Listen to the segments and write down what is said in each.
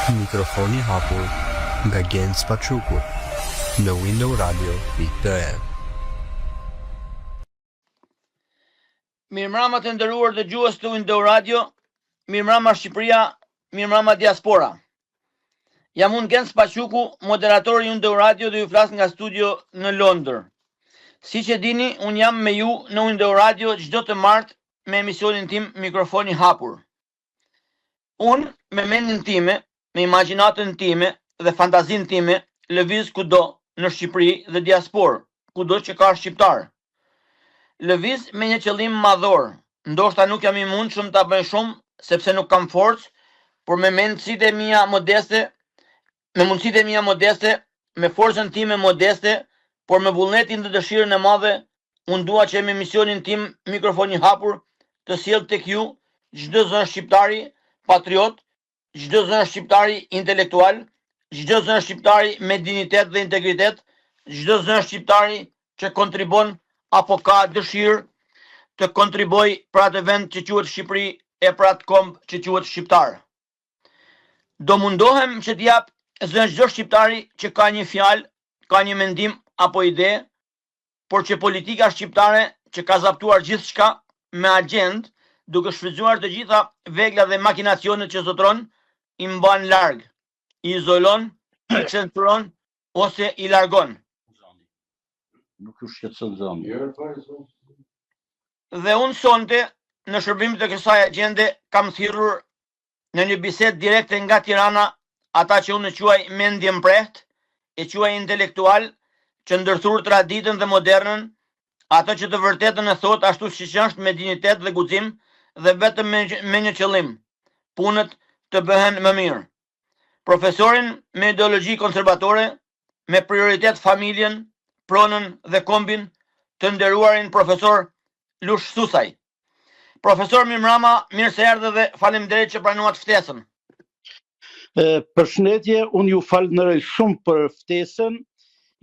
Mikrofoni hapur nga Gens Paçuku në Window Radio.am. Mirëmbrëma të nderuar dëgjues të Window Radio, mirëmbrëma Shqipëria, mirëmbrëma diaspora. Jam unë Gens Paçuku, moderatori i Window Radio dhe ju flas nga studio në Londër. Siç e dini, unë jam me ju në Window Radio çdo të martë me emisionin tim Mikrofoni hapur. Unë me mendjen time, me imagjinatën time dhe fantazinë time lëviz kudo në Shqipëri dhe diasporë, kudo që ka shqiptar. Lëviz me një qëllim madhor. Ndoshta nuk jam i mundshëm ta bëj shumë sepse nuk kam forcë, por me mundësitë e mia modeste, me forcën time modeste, por me vullnetin dhe dëshirën e madhe, unë dua që me misionin tim Mikrofoni hapur të sjell tek ju çdo zën shqiptari patriot, çdo zën shqiptari intelektual, çdo zën shqiptari me dinitet dhe integritet, çdo zën shqiptari që kontribon apo ka dëshirë të kontriboj për atë vend që quhet Shqipëri e për atë komb që quhet shqiptar. Do mundohem që t'jap zën çdo shqiptari që ka një fjalë, ka një mendim apo ide, por që politika shqiptare që ka zaptuar gjithçka me agjend, duke shfrytzuar të gjitha vegla dhe makinacionet që zotron, i mban larg, i izolon, i censuron ose i largon. Nuk u shqetëson zoni. Dhe unë sonte, në shërbim të kësaj agjende, kam thirrur në një bisedë direkte nga Tirana ata që unë quaj mendje mprehtë, e quaj intelektual, që ndërthur traditën dhe modernën, ata që të vërtetën e thot ashtu siç është me dinitet dhe guxim dhe vetëm me një qëllim, punët të bëhen më mirë. Profesorin me ideologji konservatore, me prioritet familjen, pronën dhe kombin, të nderuarin profesor Lush Susaj. Profesor mirëmbrëma, mirë se erdhe dhe faleminderit që pranuat ftesën. Përshëndetje, unë ju falenderoj shumë për ftesën,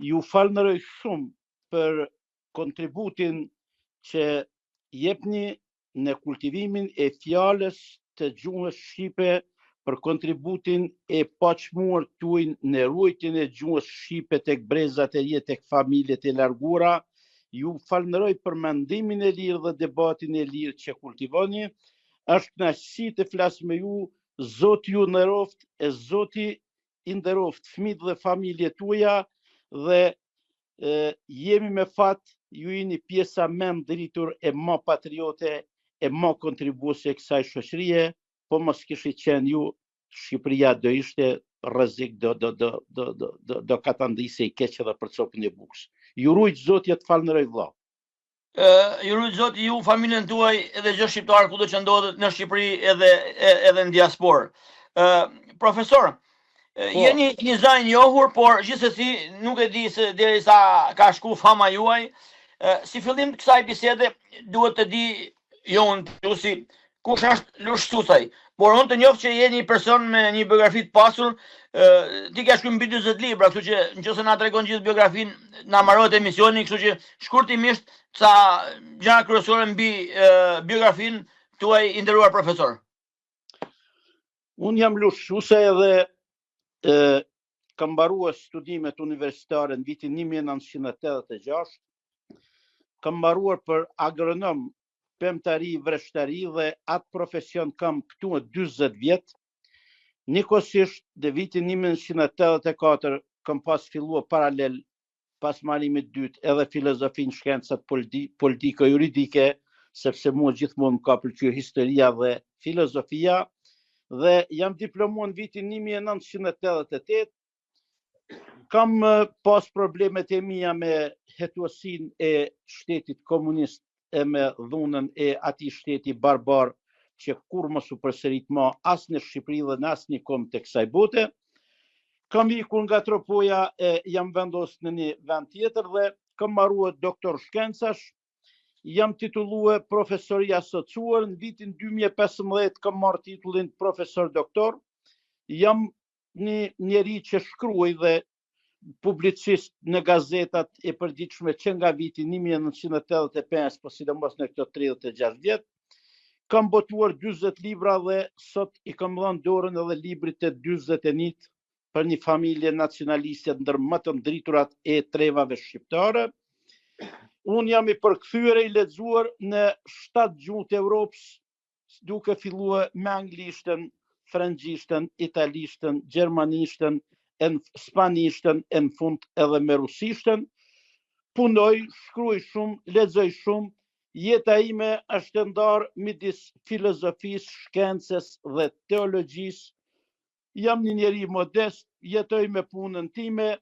ju falenderoj shumë për kontributin që jepni në kultivimin e fjalës të gjuhës shqipe, për kontributin e paqmuar tuaj në ruajtjen e gjuhës shqipe tek brezat e ri, tek familjet e largura. Ju falenderoj për mendimin e lirë dhe debatin e lirë që kultivoni. Është kënaqësi të flas me ju, Zoti ju nderoft, e Zoti i nderoft fëmijët dhe familjet tuaja dhe jemi me fat, ju jeni pjesa më ndritur e më patriote, e më kontribuese e kësaj shoqërie, po mos kishit qenë ju, Shqipëria do ishte rrezik, do katandise i keq edhe për copën e bukës. Ju rujt Zoti të falënderoj vëlla. Ju rujt Zoti ju, familjen tuaj edhe çdo shqiptar kudo që ndodhet në Shqipëri edhe në diasporë. Profesor, jeni një zë i njohur, por gjithsesi nuk e di se derisa ka shku fama juaj. Si fillim të kësaj bisede duhet të di si kush është Lush Susaj. Por unë të njoh që je një person me një biografi të pasur, ti ke shkruar mbi 40 libra, kështu që nëse na tregon gjithë biografinë, na mbarohet emisioni, kështu që shkurtimisht ca gjëra kryesore mbi biografinë tuaj i nderuar profesor. Unë jam Lush Susaj dhe kam mbaruar studimet universitare në vitin 1986. Kam mbaruar për agronom, pemtari, vreshtari dhe atë profesion kam këtu në 40 vjet. Njëkohësisht në vitin 1984 kam pas filluar paralel pas marimit dytë edhe filozofinë, shkencat politiko-juridike, sepse mua gjithmonë ka pëlqyer historia dhe filozofia, dhe jam diplomuar në vitin 1988. Kam pas problemet e mia me hetuesinë e shtetit komunist e me dhunën e atij shteti barbar që kur mos u përsërit më as në Shqipëri dhe në asnjë komb të kësaj bote. Kam ikur nga Tropoja, jam vendosur në një vend tjetër dhe kam mbaruar doktor shkencash. Jam titulluar profesor i asociuar, në vitin 2015 kam marrë titullin profesor doktor. Jam një njeri që shkruaj dhe publicist në gazetat e përditshme që nga viti 1985, po sidomos në këto 36 vjet. kam botuar 40 libra dhe sot i kam dhënë dorën edhe librit të 41 për një familje nacionaliste ndër më të ndriturat e trevave shqiptare. Unë jam i përkthyer e i lexuar në 7 gjuhë të Evropës, duke filluar me anglishtën, frëngjishtën, italishtën, gjermanishtën, spanishtën, e në fund edhe me rusishtën. Punoj, shkruaj shumë, lexoj shumë. Jeta ime është ndarë midis filozofisë, shkencës dhe teologjisë. Jam një njeri modest, jetoj me punën time,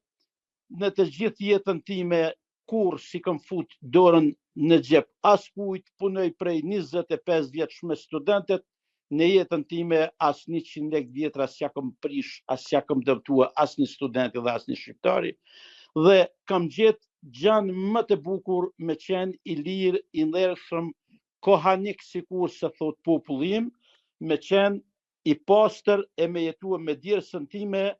në të gjithë jetën time kur si kam fut dorën në xhep as kujt, punoj prej 25 vjeç me studentet, në jetën time as 100 lek vjetra as ja kam prish, as ja kam dëmtua as një student dhe as një shqiptari, dhe kam gjetë gjanë më të bukur me qenë i lirë, i ndershëm, kohanik sikur se thot populli im, me qenë i pastër e me jetua me djersën time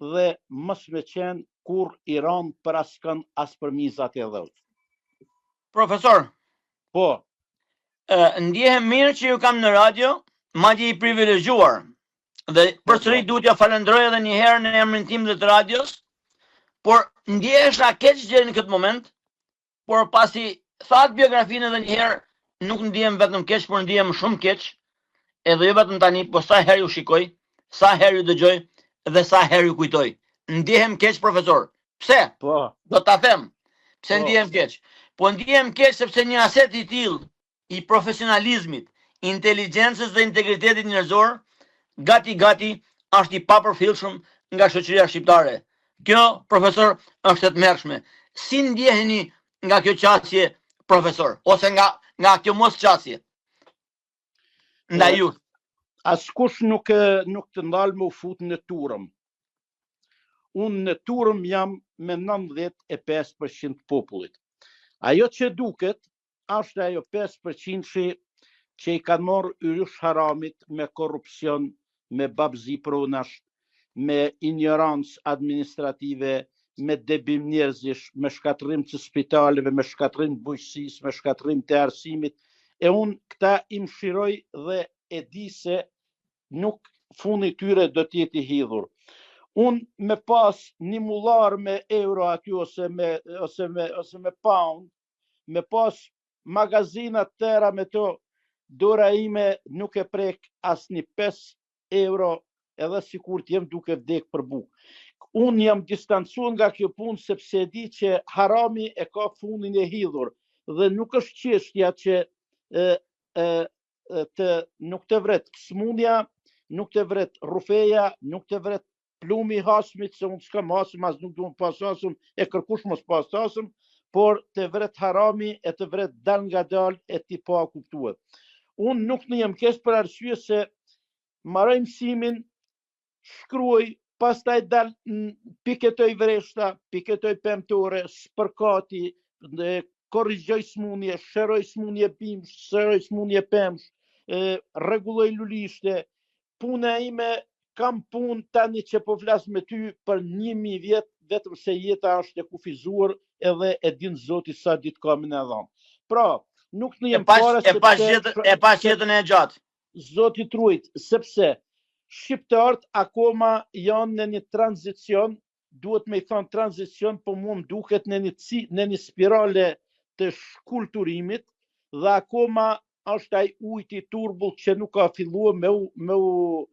dhe mos me qenë kur i ran për askën as për mizat e dhëut. Profesor, Po, ndjehem mirë që ju kam në radio, madje i privilegjuar. Dhe përsëri duhet ja falenderoj edhe një herë në emrin tim dhe të radios, por ndjehesha keq gjë në këtë moment, por pasi thatë biografinë edhe një herë, nuk ndjehem vetëm keq, por ndjehem shumë keq, edhe jo vetëm tani, po sa herë ju shikoj, sa herë ju dëgjoj dhe sa herë ju kujtoj. Ndjehem keq, profesor. Pse? po. Do ta them. Pse Po. ndjehem keq? Po ndjehem keq sepse një aset i tillë i profesionalizmit, inteligjencës dhe integritetit njerëzor, gati është i papërfillshëm nga shoqëria shqiptare. Kjo, profesor, është e tmerrshme. Si ndjeheni nga kjo qasje, profesor, ose nga kjo mos qasje? Ndaj ju. Askush nuk të ndalë më u fut në turëm. Unë në turëm jam me 95% popullit. Ajo që duket, është ajo 5% që i kanë marrë yrysh haramit me korrupsion, me babzi pronash, me ignorancë administrative, me debim njerëzish, me shkatërim të spitaleve, me shkatërim të bujqësisë, me shkatërim të arsimit. E unë këta i mshiroj dhe e di se nuk fundi tyre do t'jeti hidhur. Unë me pas një mullar me euro aty ose me pound, me pas magazinat tëra me to, dora ime nuk e prek as një 5 euro, edhe sikur t'jem duke vdek për bukë. Unë jam distancuar nga kjo punë sepse e di që harami e ka fundin e hidhur dhe nuk është çështja që nuk të vret smundja, nuk të vret rufeja, nuk të vret plumi hasmit, se unë s'kam hasm, as nuk duhet pas hasm, e kërkush mos pas hasm, por të vret harami e të vret dal nga dal e ti pa kuptuar. Unë nuk në jem keq për arsye se marroj mësimin, shkruaj, pastaj dal piketoj vreshta, piketoj pemtore, spërkati, korrigjoj smundje, shëroj smundje bimsh, shëroj smundje pemsh, rregulloj lulishte. Puna ime, kam punë tani që po flas me ty për 1000 vjet, vetëm se jeta është e kufizuar edhe e din Zoti sa ditë kam në dham. Pra, nuk në jem para e pas jetën e gjatë. Zoti trujt, sepse shqiptarët akoma janë në një tranzicion, duhet me i thonë tranzicion, po mu më duket në një spirale të shkulturimit, dhe akoma është ai ujti turbull që nuk ka filluar me u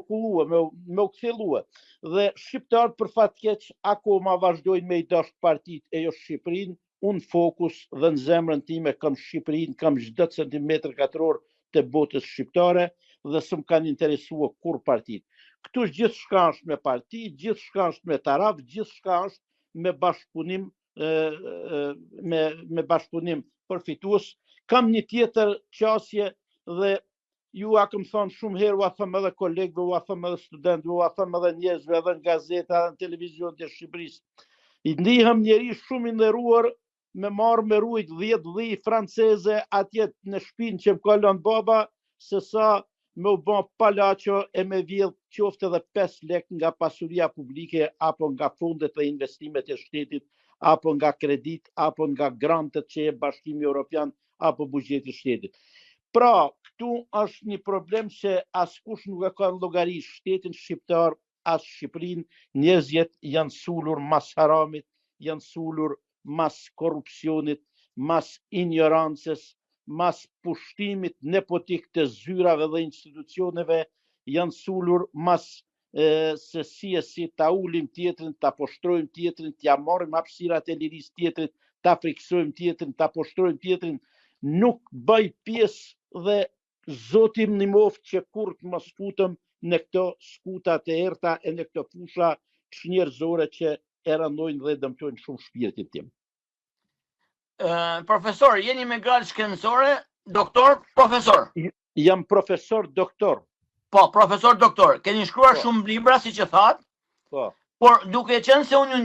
kullua, me u kthellua. Dhe shqiptarët për fat keq akoma vazhdojnë me i dashur partitë e jo Shqipërinë. Unë fokus dhe në zemrën time kam Shqipërinë, kam çdo centimetër katror të botës shqiptare dhe s'm kanë interesuar kur partitë. Këtu gjithçka është me parti, gjithçka është me taraf, gjithçka është me bashkëpunim me bashkëpunim përfitues. Kam një tjetër qasje dhe ju a kam thonë shumë herë, u a thëmë edhe kolegëve, u a thëmë edhe studentëve, u a thëmë edhe njerëzve, edhe në gazeta, edhe në televizion të Shqipërisë. I ndihem njeri shumë i nderuar, me marrë me rujt 10 dhi franceze atje në shpinë që më ka lënë baba, se sa me u bën palacio e me vjedh qoftë edhe 5 lek nga pasuria publike, apo nga fondet dhe investimet e shtetit, apo nga kredit, apo nga grantet që e Bashkimi Evropian, apo buxheti i shtetit. Pra, këtu është një problem që askush nuk e ka në llogari shtetin shqiptar, as Shqipërinë, njerëzit janë sulur mas haramit, janë sulur mas korrupsionit, mas ignorancës, mas pushtimit nepotik të zyrave dhe institucioneve, janë sulur mas se si ta ulim tjetrin, ta poshtrojmë tjetrin, t'ja marrim hapësirat e lirisë tjetrit, ta friksojmë tjetrin, ta poshtrojmë tjetrin, nuk bëj pjesë dhe Zoti më nimoft që kur të mos futëm në këto skuta të errta e në këto fusha njerëzore që e rëndojnë dhe dëmtojnë shumë shpirtin tim. Profesor, jeni me gradë shkencore, doktor, profesor? Jam profesor doktor. Po, profesor doktor. Keni shkruar shumë libra, si që thatë, por duke qenë se unë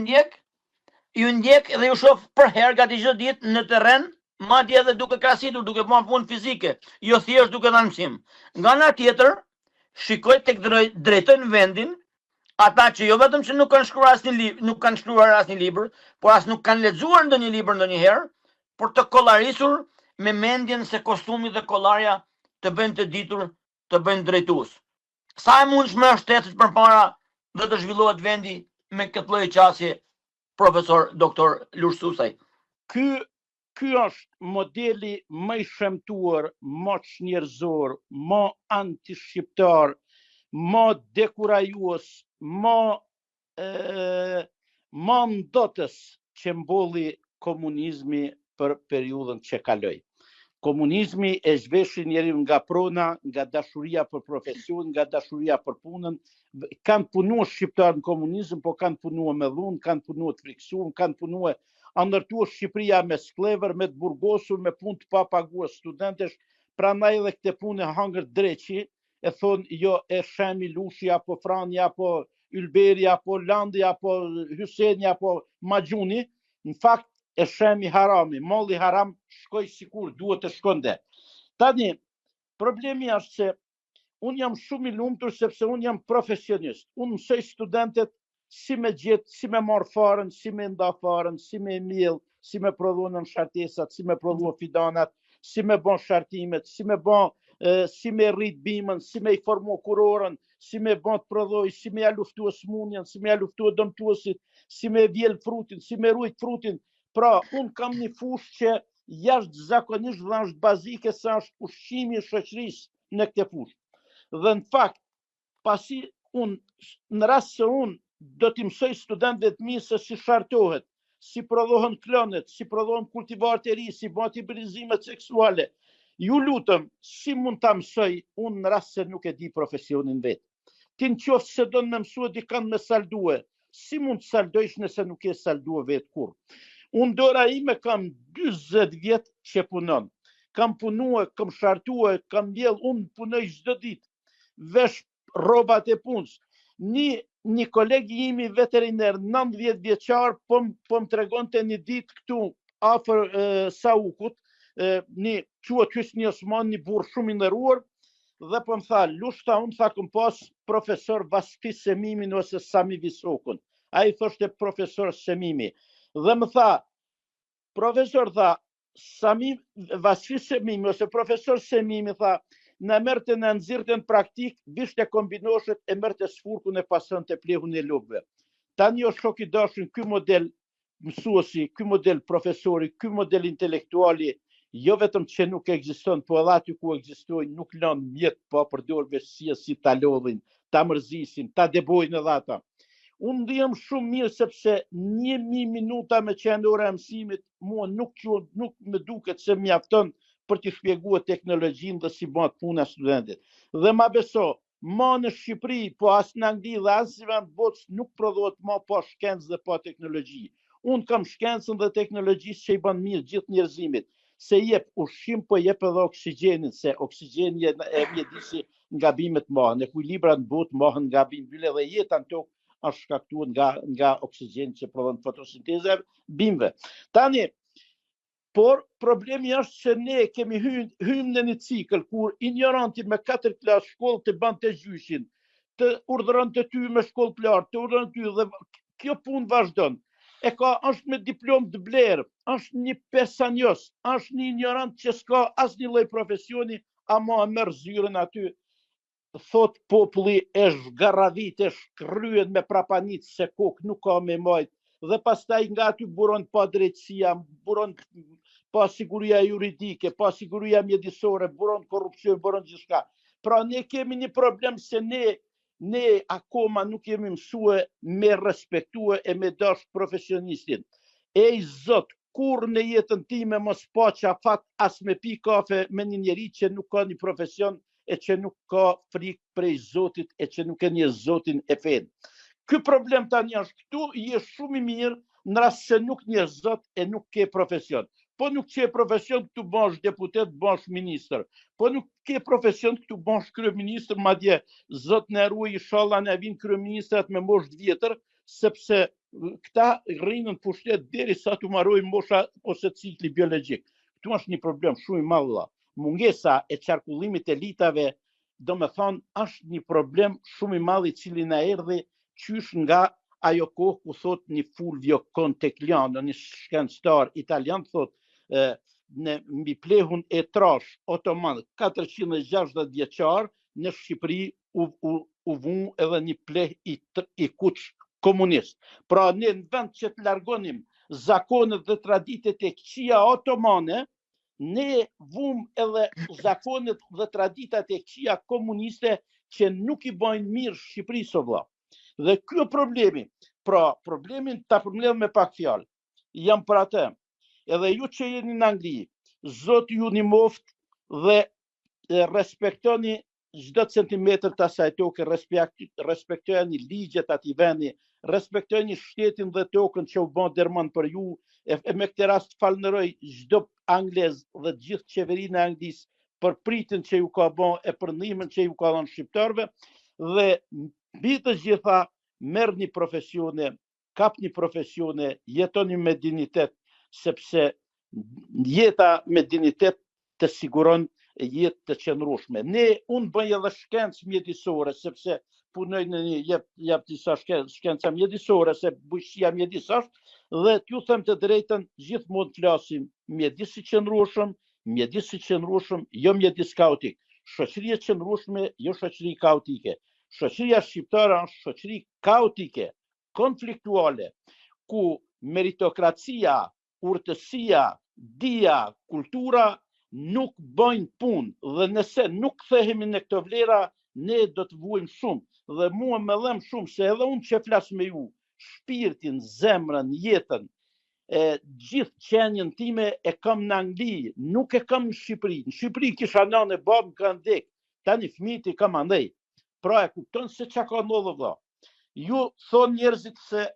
ju ndjek dhe ju shoh për herë gati çdo ditë në terren, madje edhe duke krahasitur, duke bërë punë fizike, jo thjesht duke dhënë mësim. Nga ana tjetër, shikoj tek drejtojnë vendin ata që jo vetëm që nuk kanë shkruar asnjë libër, por as nuk kanë lexuar ndonjë libër ndonjëherë, por të kollarisur me mendjen se kostumi dhe kollarja të bëjnë të ditur, të bëjnë drejtues. Sa e mundshme është ecët përpara dhe të zhvillohet vendi me këtë lloj qasje, profesor doktor Lulsh Susaj? Ky është modeli më i shëmtuar, më çnjerëzor, më antishqiptar, më dekurajues, më ndotës që mbolli komunizmi për periudhën që kaloi. Komunizmi e zhveshi njeriu nga prona, nga dashuria për profesion, nga dashuria për punën. Kanë punuar shqiptar në komunizëm, po kanë punuar me dhunë, kanë punuar të friksuar, kanë punuar ndërtuar Shqipëria me sklever, me të burgosur, me punë të papaguar studentesh, prandaj edhe këtë punë hangër dreqi, e thonë jo e Shemi Lushi, apo Frani, apo Ylberi, apo Landi, apo Hyseni, apo Maxhuni, në fakt e Shemi Harami, molli haram shkoj sikur duhet të shkonde. Tani, problemi është se unë jam shumë i lumtur sepse unë jam profesionist. Unë mësoj studentet si me gjetë, si me marë farën, si me nda farën, si me miell, si me prodhonën shartesat, si me prodhonën fidanat, si me bon shartimet, si me rrit bimën, si me i formu kurorën, si me bon të prodhoj, si me ja luftua smunjen, si me ja luftua dëmtuesit, si me vjell frutin, si me rujt frutin. Pra, unë kam një fushë që jashtë zakonisht dhe është bazike sa është ushqimi i shoqërisë në këtë fushë. Dhe në fakt, pasi unë, në rast se unë do t'i mësoj studentëve të mi se si shartohet, si prodhohen klonet, si prodhohen kultivarët e ri, si bëhen hibridizimet seksuale. Ju lutem, si mund ta mësoj unë në rast se nuk e di profesionin vet? Ti nëse se do në mësua dikant me saldue, si mund të saldojsh nëse nuk e saldua vet kur? Unë dora ime kam 40 vjet që punon. Kam punuar, kam shartuar, kam mbjell, unë punoj çdo ditë. Vesh rrobat e punës. Një kolegi imi veteriner 90 vjeçar po më tregonte një ditë këtu afër Saukut, një quhet Hysni Osman, një burr shumë i nderuar, dhe po më tha, lushta unë tha kom pas profesor Vasfi Semimin ose Sami Visokun. Ai thoshte profesor Semimi. Dhe më tha, profesor tha, Vasfi Semimi ose profesor Semimi tha, në mërte në nëzirte në praktik, vishte kombinoshet e mërte sfurkun e pasën të plehun e lubëve. Tani o shok i dashun, ky model mësuesi, ky model profesori, ky model intelektuali, jo vetëm që nuk ekziston, po edhe aty ku ekzistojnë, nuk lënë mjet pa përdorur veçësia si ta lodhin, ta mërzisin, ta debojnë edhe ata. Unë ndihem shumë mirë sepse 1000 minuta me qendora e mësimit, mua nuk më duket se mjafton për të shpjeguar teknologjinë dhe si bëhet puna studentit. Dhe ma beso, ma në Shqipëri, po as në Angli dhe as në vend botës nuk prodhohet ma pa shkencë dhe pa teknologji. Unë kam shkencën dhe teknologjisë që i bën mirë gjithë njerëzimit, se jep ushqim, po jep edhe oksigjenin, se oksigjeni e mjedisi ngabimet mahën, ekuilibrat në botë mahën ngabim, bile dhe jeta në tokë është shkaktuar nga oksigjeni që prodhon fotosinteza bimëve. Tani, por problemi është që ne kemi hymë në një cikël kur ignoranti me 4 klasë shkollë të ban të gjyshin, të urdhëron të ty me shkollë plarë, të urdhëron ty dhe kjo punë vazhdon. Është me diplomë të blerë, është një pesanjos, është një ignorant që s'ka asnjë lloj profesioni, ama e merr zyrën aty, thot populli e zgarravit, e shkryen me prapanit se kokë nuk ka me majt, dhe pastaj nga aty buron pa drejtësia, buron pa siguria juridike, pa siguria mjedisore, buron korrupsion, buron gjithçka. Pra ne kemi një problem se ne akoma nuk jemi mësue me respektue e me dash profesionistin. Ej zot, kur në jetën time mos pa qafat as me pi kafe me një njeri që nuk ka një profesion e që nuk ka frikë prej Zotit e që nuk e një Zotin e fen. Ky problem tani është këtu, je shumë i mirë në rast se nuk një Zot e nuk ke profesion. Po nuk ke profesion këtu bash deputet, bash ministër. Po nuk ke profesion këtu bash kryeministër, madje Zot në ruaj inshallah ne vin kryeministrat me moshë vjetër, sepse këta rrinën pushtet derisa tu marrojnë mosha ose cikli biologjik. Këtu është një problem shumë i madh. Mungesa e qarkullimit e elitave, do me thonë, është një problem shumë i madh i cili na erdhi qysh nga ajo kohë ku thot një Fulvio Contegliano, një shkencëtar italian, thot në mbi plehun e trash otoman 460 vjeçar në Shqipëri u vun edhe një pleh i kuç komunist. Pra ne në vend që të largonim zakonet dhe traditet e këqija otomane, ne vum edhe zakonet dhe traditat e këqija komuniste që nuk i bojnë mirë Shqipërisë o vlla. Dhe ky problemi. Pra, problemin ta përmbledh me pak fjalë. Jam për atë. Edhe ju që jeni në Angli, Zoti ju nimoft dhe respektoni çdo centimetër të asaj toke, respektojeni ligjet atij vendi, respektojeni shtetin dhe tokën që u bën derman për ju. E me këtë rast falënderoj çdo anglez dhe gjithë qeverinë e Anglisë për pritin që ju ka bën e për ndihmën që ju ka dhënë shqiptarëve, dhe mbi të gjitha merrni profesione, kapni profesione, jetoni me dignitet, sepse jeta me dignitet të siguron jetë të qëndrueshme. Unë bëj edhe shkencë mjedisore, sepse punoj në një jap disa shkenca mjedisore, se bujqësia mjedis është, dhe t'ju them të drejtën, gjithmonë flasim mjedis i qëndrueshëm, jo mjedis kaotik. Shoqëria e qëndrueshme, jo shoqëri kaotike. Shoqëria shqiptare është shoqëri kaotike, konfliktuale, ku meritokracia, urtësia, dija, kultura nuk bëjnë punë, dhe nëse nuk kthehemi në këto vlera, ne do të vuajmë shumë. Dhe mua më dhem shumë se edhe unë që flas me ju, shpirtin, zemrën, jetën, gjithë qenjen time e kam në Angli, nuk e kam në Shqipëri. Në Shqipëri kisha nanë e babën kanë dek, tani fëmijët i kam andej. Pra e kupton se çka ka ndodhur vëlla. Ju thon njerëzit se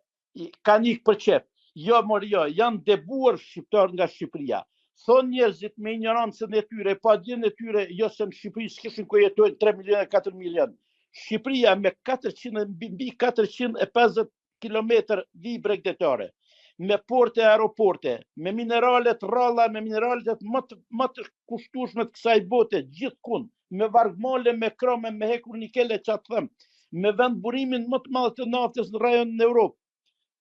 kanë ikë për qep. Jo, mor jo, janë debuar shqiptar nga Shqipëria. Thon njerëzit me ignorancën e tyre, pa dijen e tyre, jo se në Shqipëri s'kishin ku jetojnë 3 milion e 4 milion. Shqipëria me 450 kilometër vi bregdetare, me porte, aeroporte, me mineralet ralla, me mineralet më të kushtueshme të kësaj bote, gjithkund, me vargmale, me krome, me hekur nikele, çfarë them, me vend burimin më të madh të naftës në rajonin e Europë,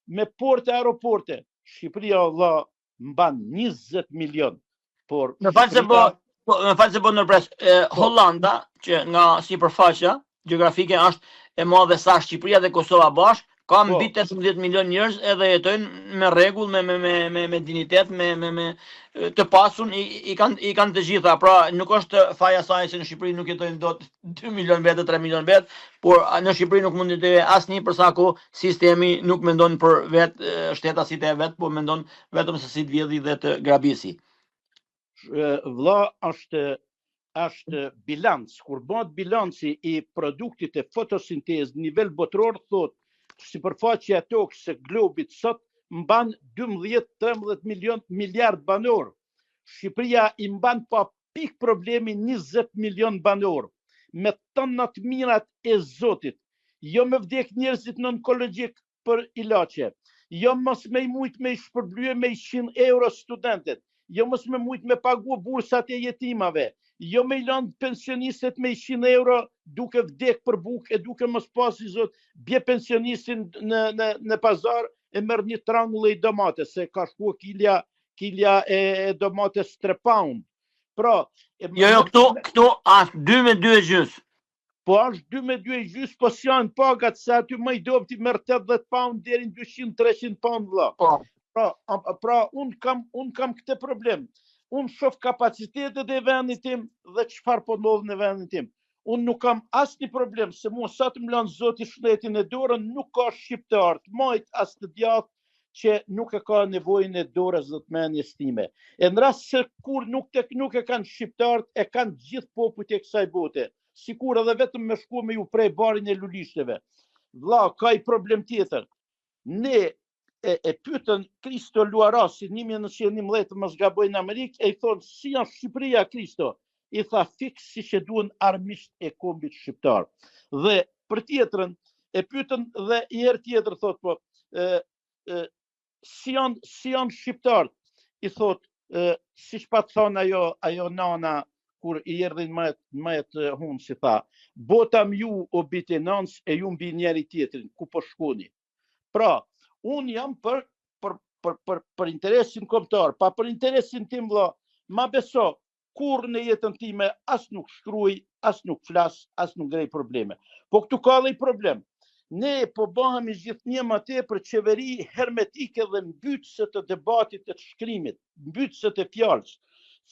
me porte, aeroporte. Shqipëria valla mban 20 milion. Por me falë se po ndërpres, Hollanda, që nga sipërfaqja gjeografike është e madhe sa Shqipëria dhe Kosova bashkë, ka mbi 18 milion njerëz edhe jetojnë me rregull, me dignitet, me të pasun, i kanë të gjitha. Pra nuk është faja saj se në Shqipëri nuk jetojnë dot 2 milion vetë, 3 milion vetë, por në Shqipëri nuk mund të jetojë asnjë përsa ku sistemi nuk mendon për vetë shtetasit e vet, por mendon vetëm se si të vjedhi dhe të grabisi. Vlla, është bilanc. Kur bëhet bilanci i produktit e fotosintezë në nivel botror, thotë sipërfaqja e tokës së globit sot mban 12-13 miliard banor. Shqipëria i mban pa pik problemi 20 milion banor, me tonat mirat e Zotit. Jo me vdek njerëzit në onkologjik për ilaçe, jo mos me mujt me shpërblye me 100 euro studentët, jo mos me mujt me pagu bursat e jetimave, jo me lënë pensionistët me 100 euro duke vdek për bukë e duke mos pasi Zot, bje pensionistin në pazar e merr një trangull e domate, se ka shku kilja e domates 3 pound. Pra, Jo, këtu është 2,2,5. po është 2,2,5, po si janë pagat se aty më i dobti merr 80 pound deri në 200-300 pound vlla. Pra unë kam këtë problem. Unë shoh kapacitetet e vendit tim dhe çfarë po ndodh në vendin tim. Unë nuk kam asnjë problem se mua sa të më lën Zoti shtetin e dorën, nuk ka shqiptar të majt as të djathtë që nuk e ka nevojën e dorës dhe të mendjes time. E në rast se kur nuk e kanë shqiptarët, e kanë gjithë popujt e kësaj bote. Sikur edhe vetëm me shku me ju prej barin e lulishteve. Vlla, ka i problem tjetër. Ne e pyetën Kristo Luarasi 1911 mos gaboj në Amerikë, e i thonë si janë Shqipëria Kristo. I tha fiks si që duen armisht e kombit shqiptar. Dhe për tjetrën, e pyetën dhe i herë tjetër, thot po, si janë shqiptar, i thot, si shpat thonë ajo nana, kur i erdhin më të hunë, si tha, botam ju o biti nëns e ju mbi njeri tjetrin, ku po shkoni. Pra, unë jam për interesin kombëtar, pa për interesin tim vlla, ma beso, kur në jetën time as nuk shkruaj, as nuk flas, as nuk ngrej probleme. Po këtu ka dhe i problem. Ne po bëhemi gjithnjë më tepër qeveri hermetike dhe mbytëse të debatit të shkrimit, mbytëse të fjalës.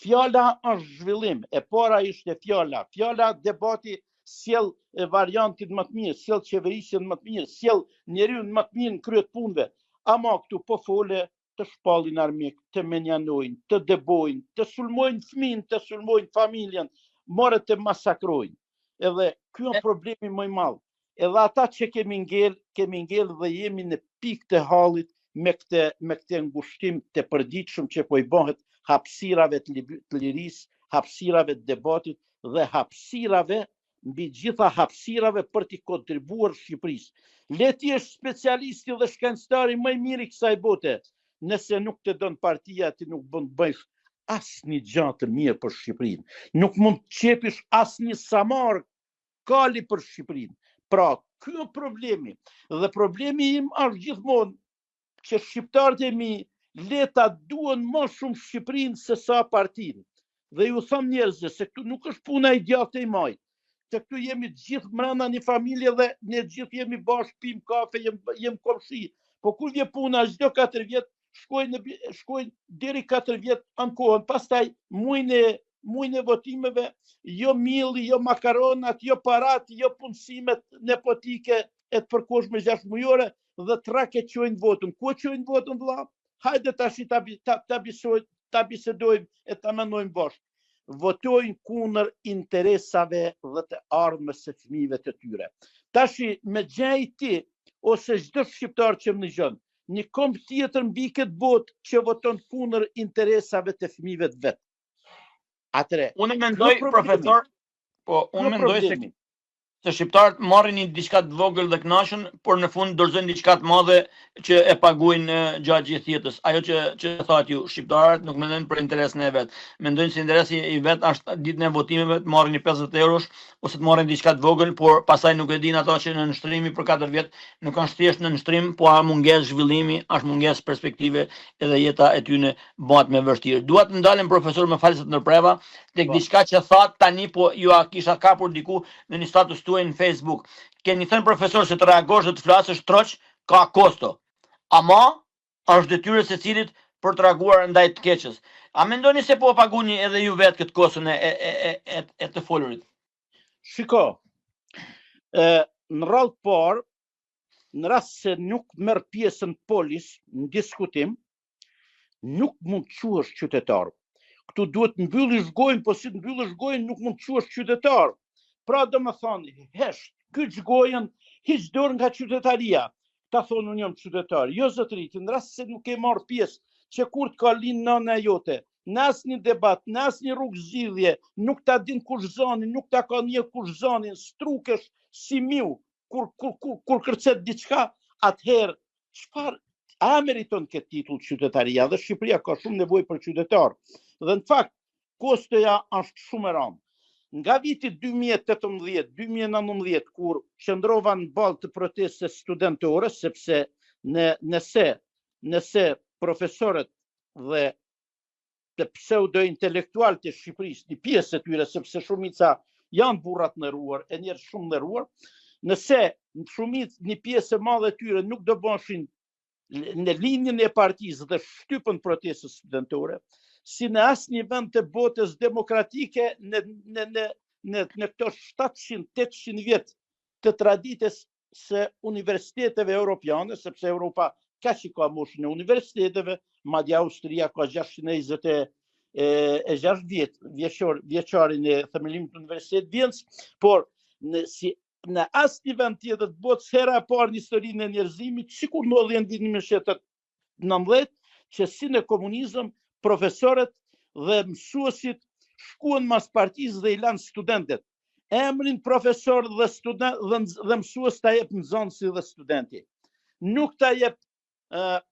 Fjala është zhvillim, e para ishte fjala. Fjala debati sjell variantin më të mirë, sjell qeverisjen më të mirë, sjell njeriu më të mirë në krye të punëve. Ama këtu po fole të shpallin armik, të menjanojnë, të debojnë, të sulmojnë fëmin, të sulmojnë familjen, more të masakrojnë. Edhe ky është problemi më i madh. Edhe ata që kemi ngel dhe jemi në pikë të hallit me këtë ngushtim të përditshëm që po i bëhet hapësirave të lirisë, hapësirave të debatit dhe hapësirave, mbi gjitha hapësirave për t'i kontribuar Shqipërisë. Le ti jesh specialisti dhe shkencëtari më i miri kësaj bote. Nëse nuk të don partia, ti nuk bën bëjsh asnjë gjë të mirë për Shqipërinë. Nuk mund të qepish asnjë samar kali për Shqipërinë. Pra, ky është problemi. Dhe problemi im është gjithmonë që shqiptarët e mi leta duan më shumë Shqipërinë se sa partinë. Dhe ju them njerëzve se këtu nuk është puna i djathtë e i majt. Se këtu jemi të gjithë brenda një familje dhe ne gjithë jemi bashkë, pim kafe, jem komshi. Po kur vje puna çdo 4 vjet shkojnë deri 4 vjet ankohen, pastaj muajin e votimeve, jo milli, jo makaronat, jo parat, jo punësimet nepotike e të përkohshme 6 mujore dhe trake qojnë votën. Ku qojnë votën vlla? Hajde tash ta bisedojmë e ta mendojmë bashkë. Votojnë kundër interesave dhe të ardhmës së fëmijëve të tyre. Tashi me gjej ti ose çdo shqiptar që më dëgjon, një komb tjetër mbi këtë botë që voton kundër interesave të fëmijëve të vet. Atëre, unë mendoj, profesor, unë mendoj se shqiptarët marrin një diçka të vogël dhe kënaqën, por në fund dorëzojnë diçka të madhe që e paguajnë gjatë gjithë jetës. Ajo që thatë ju, shqiptarët nuk mendojnë për interesin e vet. Mendojnë se interesi i vet është ditën e votimeve të marrin një 50 eurosh ose të marrin diçka të vogël, por pastaj nuk e dinë ata që në nështrimi për 4 vjet nuk kanë thjesht në nështrim, po ka mungesë zhvillimi, është mungesë perspektive edhe jeta e tyre bëhet më vështirë. Dua të ndalem profesor, më falë se të ndërpreva tek diçka që thatë tani, po ju a kisha kapur diku në një status tuaj në Facebook. Keni thënë profesor se të reagosh dhe të flasësh troq ka kosto. Ama është detyrë secilit për të reaguar ndaj të keqës. A mendoni se po paguni edhe ju vetë këtë kostën e të folurit? Shiko, në radhë parë, në rast se nuk merr pjesën polis në diskutim, nuk mund të quhesh qytetar. Këtu duhet mbyllish gojën, po si të mbyllish gojën nuk mund të quhesh qytetar. Pra do më thonë, hesht, kyç gojën, hiq dorë nga qytetaria. Ta thonë unë jam qytetar. Jo zotërit, në rast se nuk e marr pjesë, që kur të ka linë nëna jote, në asnjë debat, në asnjë rrugë zgjidhje, nuk ta din kush zonin, nuk ta ka një kush zonin, strukesh si miu, kur kërcet diçka, atëherë, çfarë a meriton këtë titull qytetaria? Dhe Shqipëria ka shumë nevojë për qytetar. Dhe në fakt, kostoja është shumë e rëndë. Nga viti 2018-2019, kur qëndrova në balë të protestës studentore, sepse nëse profesorët dhe të pseudo-intelektual të Shqipërisë, një pjesë e tyre, sepse shumica janë burrat nderuar, e njerëz shumë nderuar, nëse një pjesë e madhe e tyre nuk do bëshin në linjën e partisë dhe shtypën protestës studentore, si në asnjë vend të botës demokratike në këto 700-800 vjet të traditës së universiteteve europiane, sepse Europa ka që ka moshën e universiteteve, madje Austria ka 626 vjeçarin e themelimit të Universitetit Vjenës, por në asnjë vend tjetër të botës hera e parë në historinë e njerëzimit, sikur ndodhi në vitin 1919, që si në komunizëm profesorët dhe mësuesit shkuan mas partisë dhe i lanë studentet. Emrin profesor dhe mësues ta jep nxënësi dhe studenti. Nuk ta jep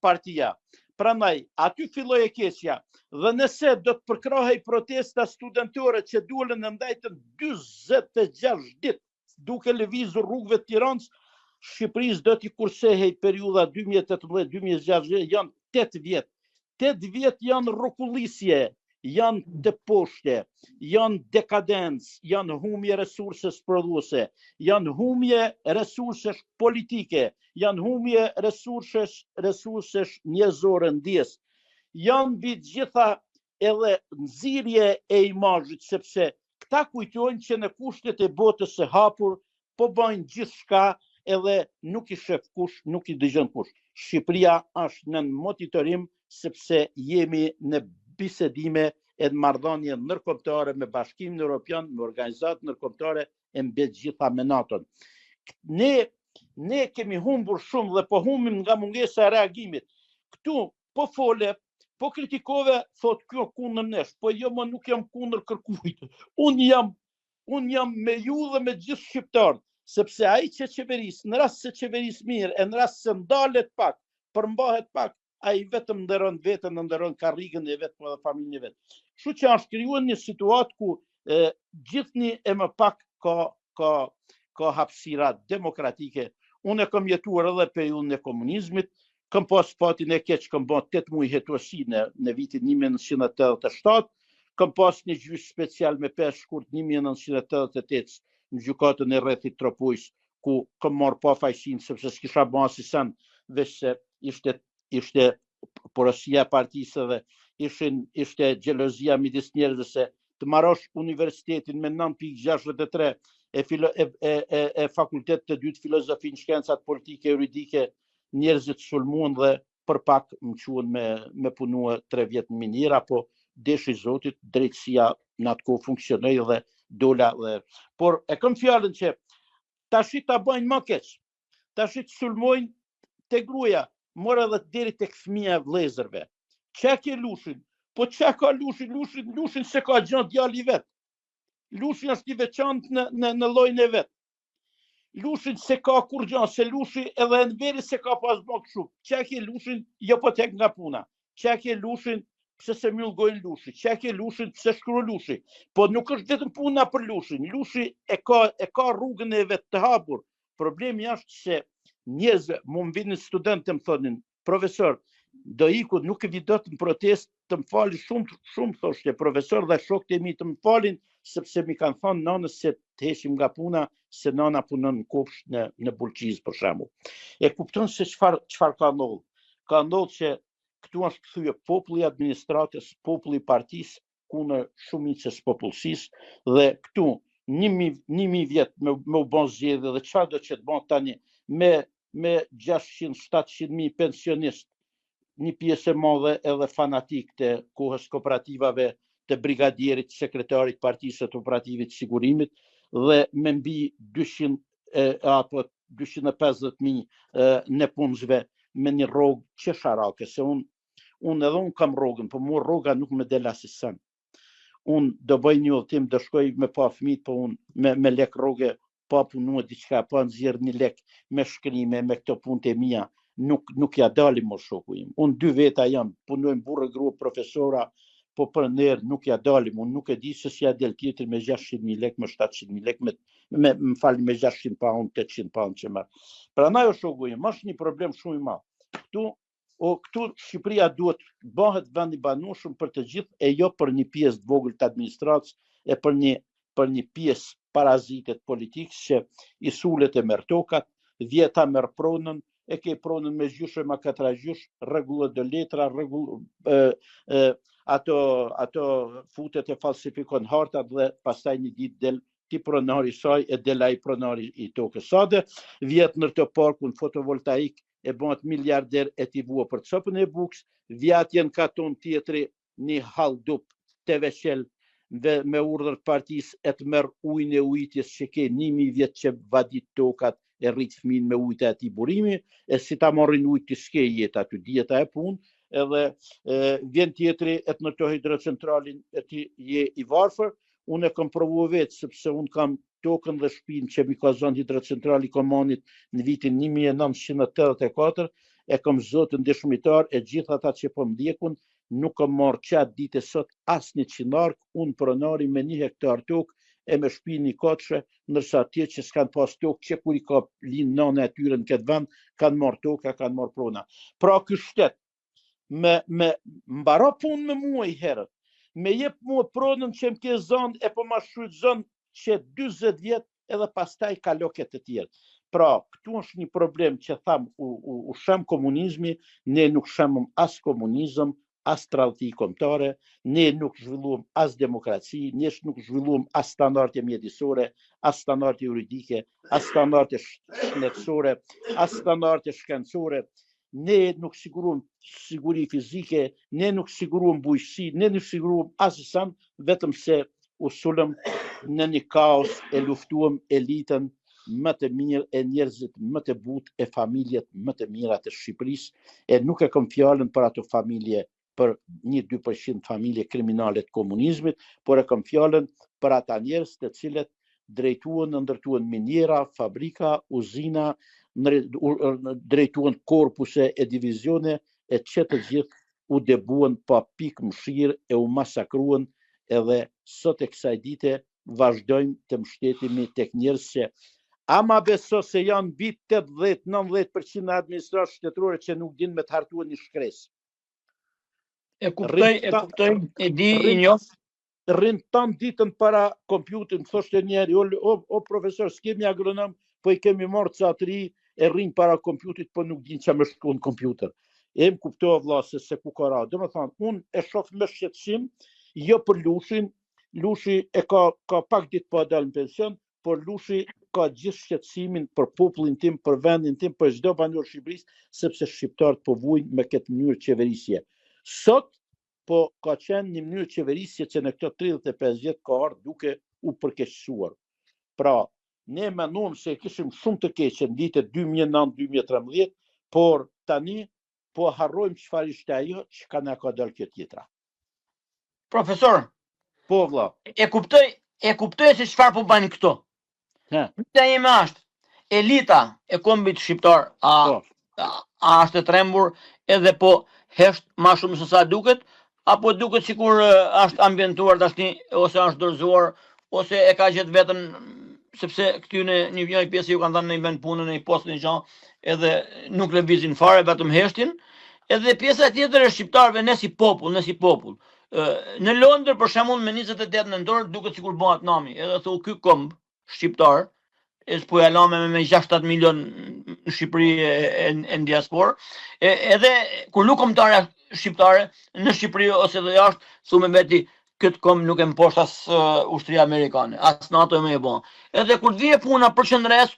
partia. Prandaj, aty filloi e keqja. Dhe nëse do të përkrahej protesta studentore që duelen në ndajtën 46 ditë, duke lëvizur rrugëve të Tiranës, Shqipërisë do t'i kursehej periudha 2018-2016, janë 8 vjet. 8 vjet janë rrokullisje, janë depostje, janë dekadencë, janë humje resurses prodhuese, janë humje resurses politike, janë humje resurses njerëzore ndjes. Janë mbi të gjitha edhe nxirje e imazhit, sepse këta kujtojnë që në kushtet e botës së hapur po bëjnë gjithçka edhe nuk i shef kush, nuk i dëgjon kush. Shqipëria është në monitorim sepse jemi në bisedime e marrëdhënie ndërkombëtare me Bashkimin Evropian, me organizata ndërkombëtare e mbi të gjitha me NATO-n. Ne kemi humbur shumë dhe po humbim nga mungesa e reagimit. Këtu po fole, po kritikove, thot kjo kundër nesh, po jo, më nuk jam kundër kërkujt. Unë jam me ju dhe me gjithë shqiptarët, sepse ai që qeveris, në rast se qeveris mirë, e në rast se ndalet pak, përmbahet pak, ai vetëm ndëron vetën, ndëron karrigën e vet, po dhe familjen e vet. Kështu që është krijuar një situatë ku gjithnjë e më pak ka hapësira demokratike. Unë e kam jetuar edhe periudhën e komunizmit, kam pas fatin e keq, kam bën 8 muaj hetuesi në vitin 1987, kam pas një gjyq special me 5 shkurt 1988 në gjykatën e rrethit Tropujës, ku kam marrë pa fajsinë sepse s'kisha bën asnjë, veç se ishte porosia e partisë dhe ishte xhelozia midis njerëzve se të marrosh universitetin me 9.63 e fakultet të dytë filozofi në shkencat politike juridike, njerëzit sulmuan dhe për pak më quhen me punua 3 vjet në minier, apo deshi Zotit, drejtësia në atë kohë funksionoi dhe dola dhe. Por e kam fjalën që tashi ta bëjnë më keq. Tashi të sulmojnë te gruaja, mora edhe deri tek fëmia e vëllezërve. Çka ke Lushin? Po çka ka Lushin? Lushin se ka gjën djali vet. Lushi është i veçantë në llojin e vet. Lushin se ka kur gjën, se Lushi edhe në veri se ka pas bë kështu. Çka ke Lushin? Jo po tek nga puna. Çka ke Lushin? Pse se myll gojën Lushi? Çka ke Lushin? Pse shkruan Lushi? Po nuk është vetëm puna për Lushin. Lushi e ka rrugën e vet të hapur. Problemi është se njerëzve, më vinin studentë më thonin, profesor, do iku, nuk e vi dot në protestë, të më falin shumë thoshte profesor dhe shokët e mi të më falin, sepse mi kanë thonë nanës se të heshim nga puna, se nana punon në kopsh në Bulqiz për shembull. E kupton se çfarë ka ndodhur. Ka ndodhur që këtu është kthyer populli i administratës, populli i partisë kundër shumicës popullsisë dhe këtu 1000 vjet me u bën zgjedhje dhe çfarë do që të bën tani me 600-700.000 pensionistë, një pjesë e madhe edhe fanatik të kohës kooperativave, të brigadierit, sekretarit partisë të operativit sigurimit dhe me mbi 200 apo 250.000 në punësve me një rrogë qesharake, se unë kam rrogën, po mua rroga nuk më del asnjë. Unë do bëj një udhtim, do shkoj me pa fëmijët, po unë me lek rroge, pa punua diçka, pa nxjerr një lek me shkrime, me këto punët e mia, nuk ja dalim më shoku im. Unë 2 veta jam, punojmë burrë grua profesora, po për ner nuk ja dalim. Unë nuk e di se si ja del tjetër me 600.000 lek, me 700.000 lek, me 600 pound, 800 pound që merr. Prandaj o shoku im, është një problem shumë i madh. Këtu këtu Shqipëria duhet bëhet vend i banueshëm për të gjithë e jo për një pjesë të vogël të administratës e për një pjesë parazitet politikës që i sulet e merr tokat, 10 merr pronën, e ke pronën me gjyshe ma 4 gjysh, rregullo do letra, ato futet e falsifikon hartat dhe pastaj një ditë del ti pronari saj e del ai pronari i tokës sade, vjet në të parkun fotovoltaik e bëhet miliarder e ti vua për copën e buks, vjatjen katon tjetri një haldup të veqel dhe me urdhër partisë e të merr ujin e ujitjes që ke 1000 vjet që vadit tokat e rrit fëmin me ujtë e ati burimi, e si ta marrin ujtë të s'ke jetë aty, djeta e punë, edhe vjen tjetri e të nërto hidrocentralin e ti je i varfër, unë e kam provu vetë, sepse unë kam tokën dhe shpinë që mi ka zonë hidrocentrali komanit në vitin 1984, e kam zotën dëshmitar e gjithë ata që po mdjekun, nuk kam marrë qatë dite sot as një qinark, unë pronari me 1 hektar tokë, e me shpinë një kotëshe, nërsa atje që s'kanë pas tokë, që kur i ka linë nane e tyre në këtë vend, kanë marrë toka, kanë marrë prona. Pra ky shtet, me mbaro punë me mua i herët, me jep mua pronën që më ke zonë, e po ma shfrytëzon që 40 vjet edhe pastaj kaloket të tjerë. Pra, këtu është një problem që tham u shem komunizmi, ne nuk shemëm as komunizëm, as tradhti kombëtare, ne nuk zhvilluam as demokraci, ne nuk zhvilluam as standarde mjedisore, as standarde juridike, as standarde shëndetësore, as standarde shkencore, ne nuk siguruam siguri fizike, ne nuk siguruam bujqësi, ne nuk siguruam asësan, vetëm se u sulëm në një kaos e luftuam elitën më të mirë e njerëzit më të butë e familjet më të mira të Shqipërisë, e nuk e kam fjalën për ato familje, për 1-2% familje kriminale të komunizmit, por e kam fjalën për ata njerëz të cilët ndërtuan minjera, fabrika, uzina, drejtuan korpuse e divizione, e që të gjithë u debuan pa pikë mëshirë e u masakruan, edhe sot e kësaj dite vazhdojmë të mbështetemi tek njerëz që ama beso se janë bit 80-90% administratë shtetërore që nuk din me të hartuar një shkresë. E kuptoj, e di i njoh. Rrinë tanë ditën para kompjutin, thoshte njerë, o profesor, s'kemi agronom, po i kemi marrë catëri, e rrinë para kompjutit, po nuk din që me shku në kompjuter. E më kuptoha vlla se ku ka ra. Do me thonë, unë e shoh me shqetësim, jo për Lushin, Lushi e ka pak ditë po dalë në pension, por Lushi ka gjithë shqetësimin për popullin tim, për vendin tim, për çdo banor Shqipërisë, sepse shqiptarët po vujnë me këtë mënyrë qeverisje. Sot, po ka qenë një mënyrë qeverisje që në këto 35 vjet ka ardhur duke u përkeqësuar. Pra, ne mendojmë se kishim shumë të keqe në vitet 2009-2013, por tani po harrojmë çfarë ishte ajo që na ka dalë kjo tjetra. Profesor, po vlla. E kuptoj se çfarë po bani këto. Pyetja ime është, elita e kombit shqiptar a është e trembur edhe po hesht ma shumë se sa duket, apo duket sikur është ambientuar tashni, ose është dorëzuar, ose e ka gjetë vetën, sepse këtyne një pjesë ju kanë thënë në vend punën, në një postë një gjë, edhe nuk lëvizin fare, vetëm heshtin, edhe pjesa tjetër e shqiptarëve ne si popull. Në Londër, për shembull, me 28 nëntor duket sikur bëhet nami, edhe thon ky komb shqiptar, po ja lame me 6-7 milion në Shqipëri e në diasporë, edhe kur nuk kombëtare shqiptare në Shqipëri ose dhe jashtë, thume veti këtë komb nuk e mposht as ushtria amerikane, as NATO më e bën. Edhe kur vije puna për qendres,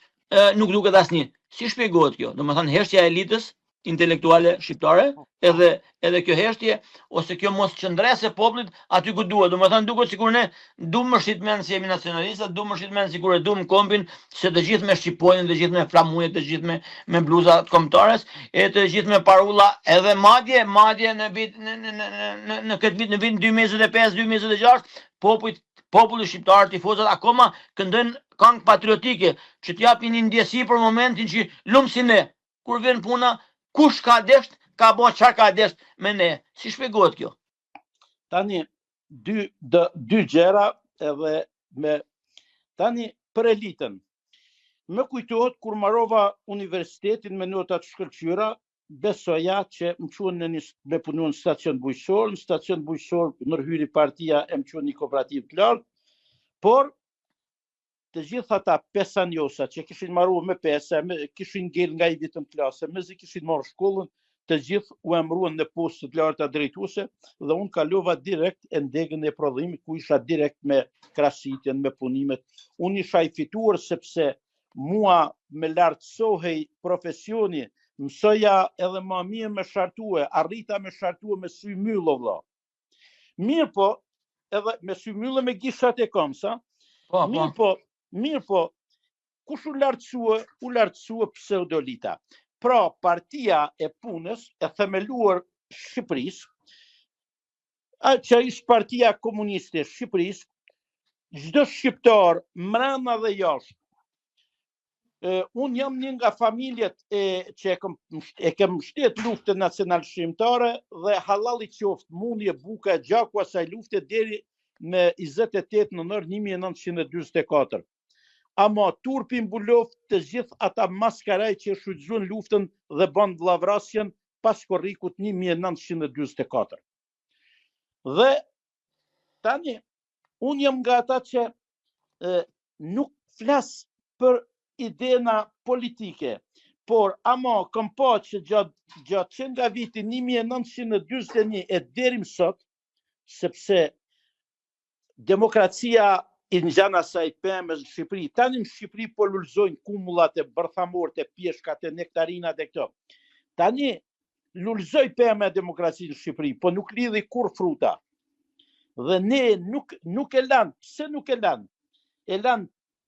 nuk duket asnjë. Si shpjegohet kjo? Domethënë heshtja e elitës intelektuale shqiptare, edhe kjo heshtje, ose kjo mos qëndresë e popullit aty ku duhet. Domethënë duket sikur ne duam më shitmen si jemi nacionalistë, duam më shitmen sikur e duam kombin, se të gjithë me shqiponjën, të gjithë me flamuje, të gjithë me bluza të kombëtares, e të gjithë me parulla, edhe madje në këtë vit, në vitin 2025-2026, populli shqiptar, tifozat akoma këndojnë këngë patriotike, që t'japin një ndjesi për momentin që lumë si ne, kur vjen puna, kush ka desht, ka bo çfarë ka desht me ne. Si shpjegohet kjo? Tani, dy gjëra edhe tani për elitën. Më kujtohet kur marrova universitetin me nota të shkëlqyera, besoja që më quen me punu në stacion bujqësor, në stacion bujqësor nërhyri partia e më quen një kooperativ të lartë, por të gjitha ata pesanjosa që kishin marrë me pesa, kishin ngel nga i vitën klase, mezi kishin marrë shkollën, të gjithë u emruan në postë të larta drejtuese dhe unë kalova direkt e ndegën e prodhimit ku isha direkt me krasitjen, me punimet. Unë isha i fituar sepse mua me lartësohej profesioni, mësoja edhe ma mirë me shartue, arrita me shartue me sy myllë vëlla. Mirë po, edhe me sy myllë me gishat e komsa, mirë po, kush u lartësua pseudolita. Pra, partia e punës e themeluar Shqipërisë, që ishtë partia komuniste e Shqipërisë, çdo shqiptar, mrena dhe jashtë. Unë jam një nga familjet që e kem mbështet luftën nacional shqiptare dhe halali qoftë mundje buka e gjaku asaj lufte deri me 28 nënor 1944. Ama turpi mbuloft të gjithë ata maskaraj që shfrytëzuan luftën dhe bën vllavrasjen pas korrikut 1944. Dhe tani unë jam nga ata që nuk flas për idena politike, por ama kam pa që gjatë që nga viti 1941 e deri më sot, sepse demokracia i ngjan asaj pemës në Shqipëri. Tani në Shqipëri po lulëzojnë kumullat e bërthamorët e pjeshkat e nektarinat e këto. Tani lulëzoj pemë e demokracisë në Shqipëri, po nuk lidhi kur fruta. Dhe ne nuk e lan, pse nuk e lan?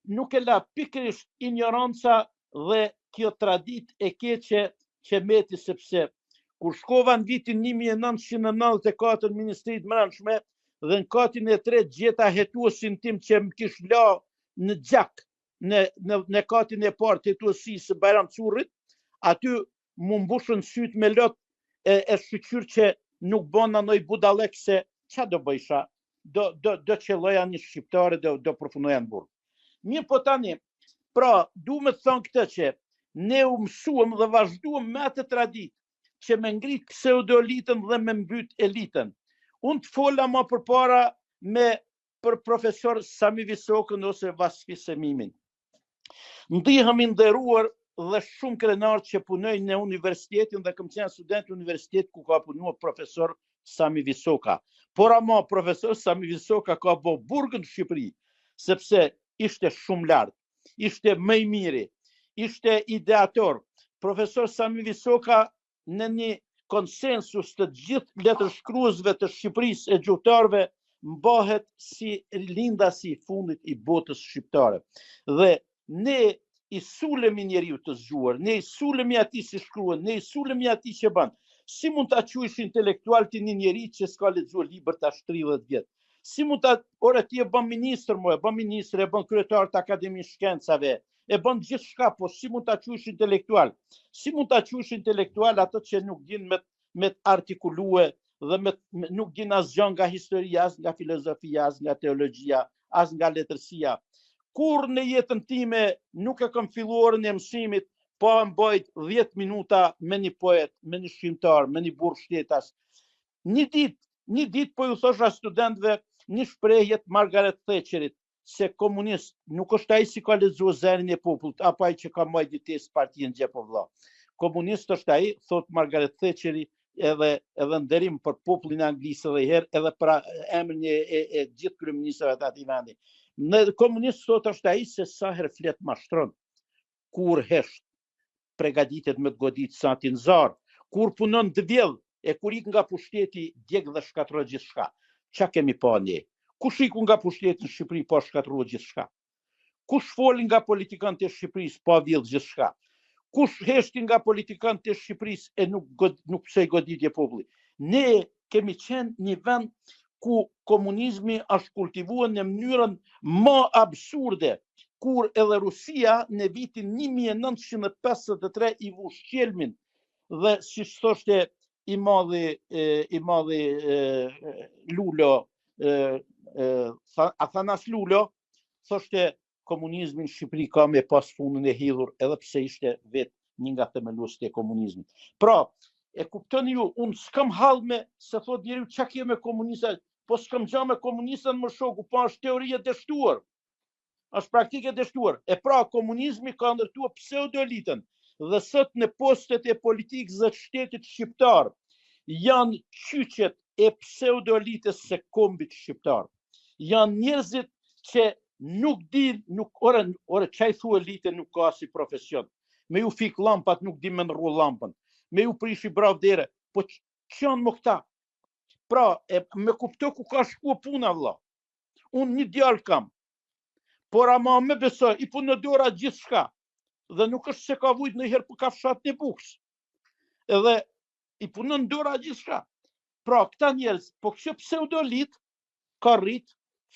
Nuk e la pikërisht ignoranca dhe kjo tradit e keqe që meti, sepse kur shkova në vitin 1994 në Ministritë Mbrëmshme dhe në katin e 3 gjeta hetuesin tim që më kish la në gjak në katin e parë hetuesisë së Bajram Currit, aty mu mbushën syt me lot e shqyr që nuk bëna noj budalek se qa do bëjsha, do qelloja një shqiptare, do përfunoja në burg. Mirë po tani, pra, du me thonë këtë që ne u mësuam dhe vazhduam me atë tradit që me ngrit pseudolitën dhe me mbyt elitën. Unë të fola ma përpara për profesor Sami Visokën ose Vasfi Semimin. Ndihem i nderuar dhe shumë krenar që punojnë në universitetin dhe këm qenë student universitet ku ka punuar profesor Sami Visoka. Por ama profesor Sami Visoka ka bo burgën në Shqipëri, sepse ishte shumë lartë, ishte më i miri, ishte ideator. Profesor Sami Visoka në një konsensus të gjithë letërshkruesve të Shqipërisë e gjuhëtarëve mbahet si lindasi i fundit i botës shqiptare. Dhe ne i sulemi njeriu të zgjuar, ne i sulemi atij si shkruan, ne i sulemi atij që bën. Si mund ta quajsh intelektual ti një njeri që s'ka lexuar libër tash 30 vjet? Si mund ta, ora ti e bën ministër, e bën ministër, e bën kryetar të Akademisë Shkencave, e bën gjithçka, po si mund ta quajsh intelektual? Si mund ta quajsh intelektual ato që nuk din me artikulue dhe nuk din asgjë nga historia, as nga filozofia, as nga teologjia, as nga letërsia. Kur në jetën time nuk e kam filluar në mësimit, po mbajt 10 minuta me një poet, me një shkrimtar, me një burr shtetas. Një ditë po ju thosha studentëve një shprehje të Margaret Thatcherit, se komunist nuk është ai si ka lexuar Zërin e popullit, apo ai që ka marrë ditës partinë gjep o vëlla. Komunist është ai, thot Margaret Thatcheri, edhe nderim për popullin e Anglisë edhe herë, edhe për emrin e gjithë kryeministrave të atij vendi. Në komunist thot është ai se sa herë flet mashtron, kur hesht përgatitet me të godit sa tinzar, kur punon të vjedh, e kur ik nga pushteti djeg dhe shkatërron gjithçka. Çka kemi pa ne? Kush iku nga pushteti në Shqipëri pa shkatërruar gjithçka? Kush foli nga politikanët e Shqipërisë pa vjedh gjithçka? Kush heshti nga politikanët e Shqipërisë e nuk psej goditje populli? Ne kemi qenë një vend ku komunizmi është kultivuar në mënyrën më absurde, kur edhe Rusia në vitin 1953 i vu shqelmin dhe si thoshte i madhi Lulo, Athanas Lulo, thoshte komunizmi në Shqipëri ka me pas fundin e hidhur edhe pse ishte vetë një nga themeluesit e komunizmit. Pra, e kuptoni ju, unë s'kam hall me, se thot njeriu çka ke me komunistat, po s'kam gjë me komunistën më shoku, po është teori e dështuar. Është praktike e dështuar. E pra, komunizmi ka ndërtuar pseudoelitën dhe sot në postet e politikës dhe shtetit shqiptar janë qyqet e pseudoelitës së kombit shqiptar. Janë njerëzit që nuk din, ore çaj thua elite nuk ka si profesion. Me ju fik lampat nuk di me ndrru lampën. Me ju prishi brav dere, po që janë më këta? Pra, me kupto ku ka shku puna vlla. Unë një djalë kam, por ama me besoj, i punë në dora gjithë shka, dhe nuk është se ka vujt në herë për ka fshat një buks. Edhe i punë në dora gjithë shka. Pra, këta njerëz, po kështë pseudolit, ka rrit,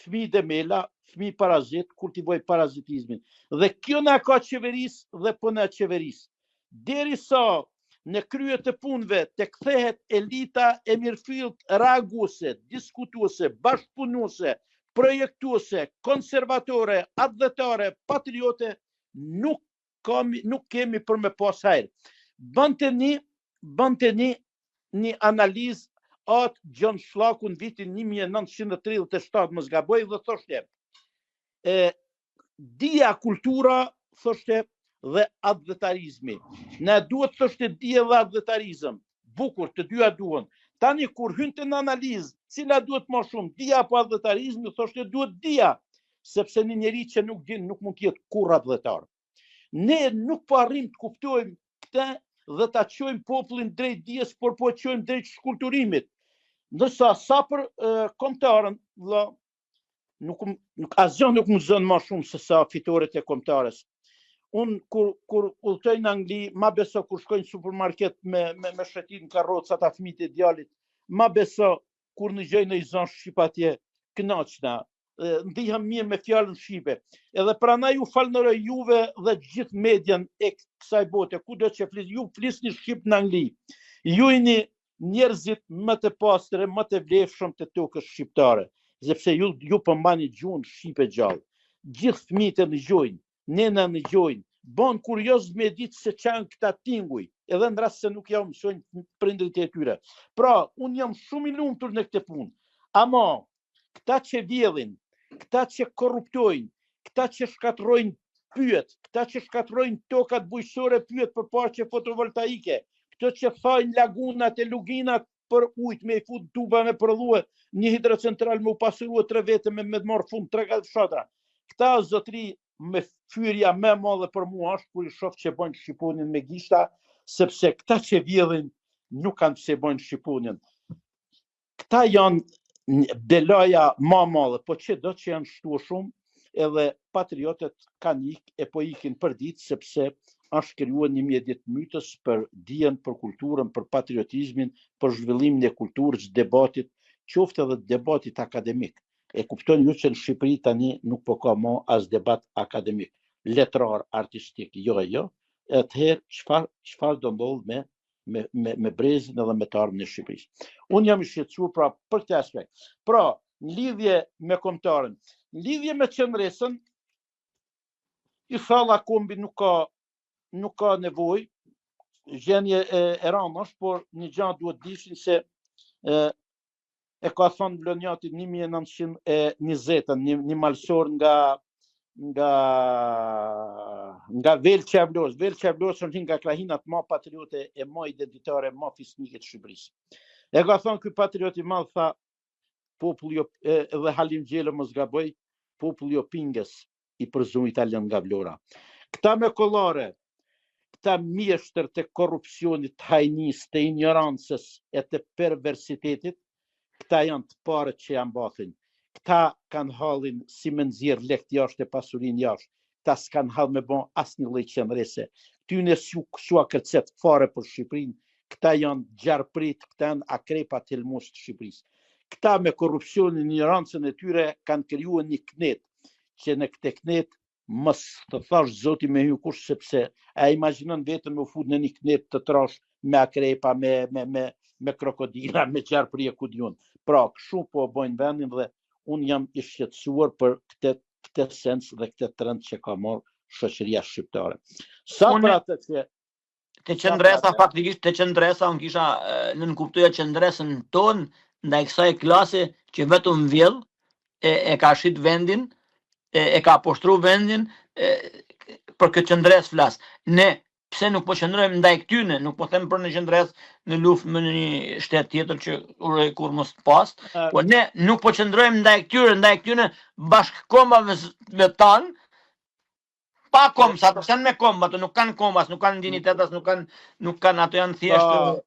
fëmijë demela, fëmijë parazit, kultivoj parazitizmin. Dhe kjo na ka qeveris dhe po na qeveris. Deri sa në kryet të punëve të kthehet elita e mirëfillt reaguese, diskutuese, bashkëpunuese, projektuese, konservatore, atletare, patriote, nuk kemi për me pas hajrë. Bënte një analizë atë John Schlaku në vitin 1937 më zgaboj dhe thoshte dia kultura thoshte dhe atletarizmi. Ne duhet thoshte dia dhe atletarizm. Bukur, të dyja duhen. Tani kur hynte në analizë, cila duhet më shumë, dia apo atletarizmi, thoshte duhet dia, sepse një njeri që nuk din nuk mund të jetë kurrë atletar. Ne nuk po arrim të kuptojmë këtë dhe ta çojmë popullin drejt dijes, por po çojmë drejt shkulturimit. Ndërsa sa për kombëtarën, asgjë nuk më zën më shumë se sa fitoret e kombëtares. Unë kur udhtoj në Angli, ma beso kur shkoj në supermarket me shetin në karrocë ata fëmijët e djalit, ma beso kur në gjej në i zonë shqip atje, kënaqna, ndihem mirë me fjalën shqipe. Edhe pranaj ju falënderoj juve dhe gjithë median e kësaj bote, kudo që ju flisni shqip në Angli. Ju jeni njerëzit më të pastër, më të vlefshëm të tokës shqiptare, sepse ju përmbani gjuhën shqipe gjallë. Gjithë fëmijët e dëgjojnë, nena dëgjojnë, bën kurioz me ditë se çan këta tinguj, edhe në rast se nuk ja mësojnë prindërit e tyre. Pra, unë jam shumë i lumtur në këtë punë. Ama këta që vjedhin, këta që korruptojnë, këta që shkatrojnë pyet, këta që shkatrojnë tokat bujqësore pyet për parqe fotovoltaike, këto që thajnë lagunat e luginat për ujtë me i fut tuba me përllue, një hidrocentral me u pasurua 3 vete me marrë fund 3 fshatra. Këta zotri me fyrja me madhe për mua është kur i shoh që bojnë shqiponin me gishta, sepse këta që vjedhin nuk kanë pse bojnë shqiponin. Këta janë belaja ma madhe, po që do që janë shtu shumë, edhe patriotet kanë po ikin për ditë, sepse është krijuar një mjedit mytës për dijen, për kulturën, për patriotizmin, për zhvillimin e kulturës, debatit, qoftë edhe debatit akademik. E kupton ju që në Shqipëri tani nuk po ka më as debat akademik, letrar, artistik, jo. Atëherë çfarë do ndodh me brezin edhe me të ardhmen e Shqipërisë. Unë jam i shqetësuar pra për këtë aspekt. Pra, në lidhje me kombëtarën, në lidhje me qendresën, inshallah kombi nuk ka nevojë, gjendje e rëndë është, por një gjë duhet dishin se e ka thënë Vlonjati 1920, një malsor nga Velçi Avlos. Velçi Avlos është nga krahinat më patriote e më identitare, më fisnike të Shqipërisë. E ka thënë ky patriot i madh, tha, populli dhe Halim Gjelo mos gaboj, populli o pingës i përzum italian nga Vlora. Këta me kollare, këta mjeshtër të korrupsionit, të hajnis, të ignorancës e të perversitetit, këta janë të parët që janë bathin. Këta kanë hallin si me nxjerr lekt jashtë e pasurin jashtë. Këta s'kan hall me bon asnjë lloj qendrese. Tyne sua kërcet fare për Shqipërinë. Këta janë gjarprit, këta janë akrepat helmos të Shqipërisë. Këta me korrupsionin, ignorancën e tyre kanë krijuar një knet, që në këtë knet mos të thash zoti me hyn kush, sepse a imagjinon vetëm me u fut në një knet të trash me akrepa, me krokodila, me gjarpri e kudion. Pra, kështu po bojnë vendin dhe unë jam i shqetësuar për këtë sens dhe këtë trend që ka marrë shoqëria shqiptare. Sa për atë që Te qendresa faktikisht te qendresa unë kisha nën kuptoja qendresën tonë ndaj kësaj klase që vetëm vjell e ka shit vendin, e ka poshtru vendin për këtë qendres flas. Ne pse nuk po qëndrojmë ndaj këtyne, nuk po them për në qendres në luftë me një shtet tjetër që uroj kur mos pas, po ne nuk po qëndrojmë ndaj këtyre bashkëkombave tan. Pa kombë, ato janë me kombë, ato nuk kanë kombas, nuk kanë dinitetas, nuk kanë, ato janë thjesht.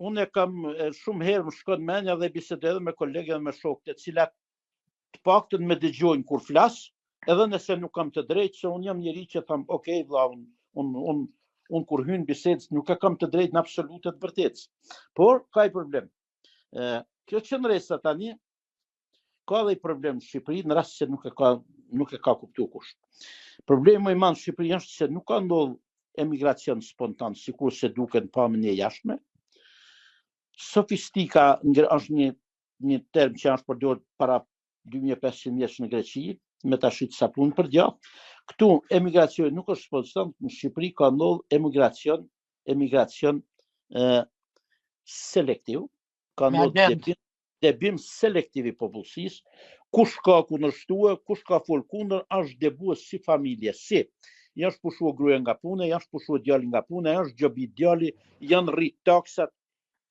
Unë kam shumë herë më shkon menja dhe bisedoj edhe me kolegë dhe me shokët, të cilat të paktën me dëgjojnë kur flas, edhe nëse nuk kam të drejtë, se unë jam njeri që tham, okay, vlla, unë kur hyn bisedës nuk e kam të drejtë në absolute të vërtetës. Por ka i problem. Kjo qendresa tani ka dhe i problem në Shqipëri në rast se nuk e ka kuptuar kush. Problemi më i madh në Shqipëri është se nuk ka ndodhur emigracion spontan, sikur se duket në pamjen e jashtme. Sofistika është një term që është përdorur para 2500 vjeç në Greqi, me ta shit sapun për gjatë. Këtu emigracioni nuk është spontan, në Shqipëri ka ndodhur emigracion selektiv, ka ndodhur debim selektiv i popullsisë. Kush ka kundërshtuar, kush ka fol kundër, është debuar si familje, si janë pushuar gruaja nga puna, janë pushuar djali nga puna, është gjobi djali, janë rrit taksat.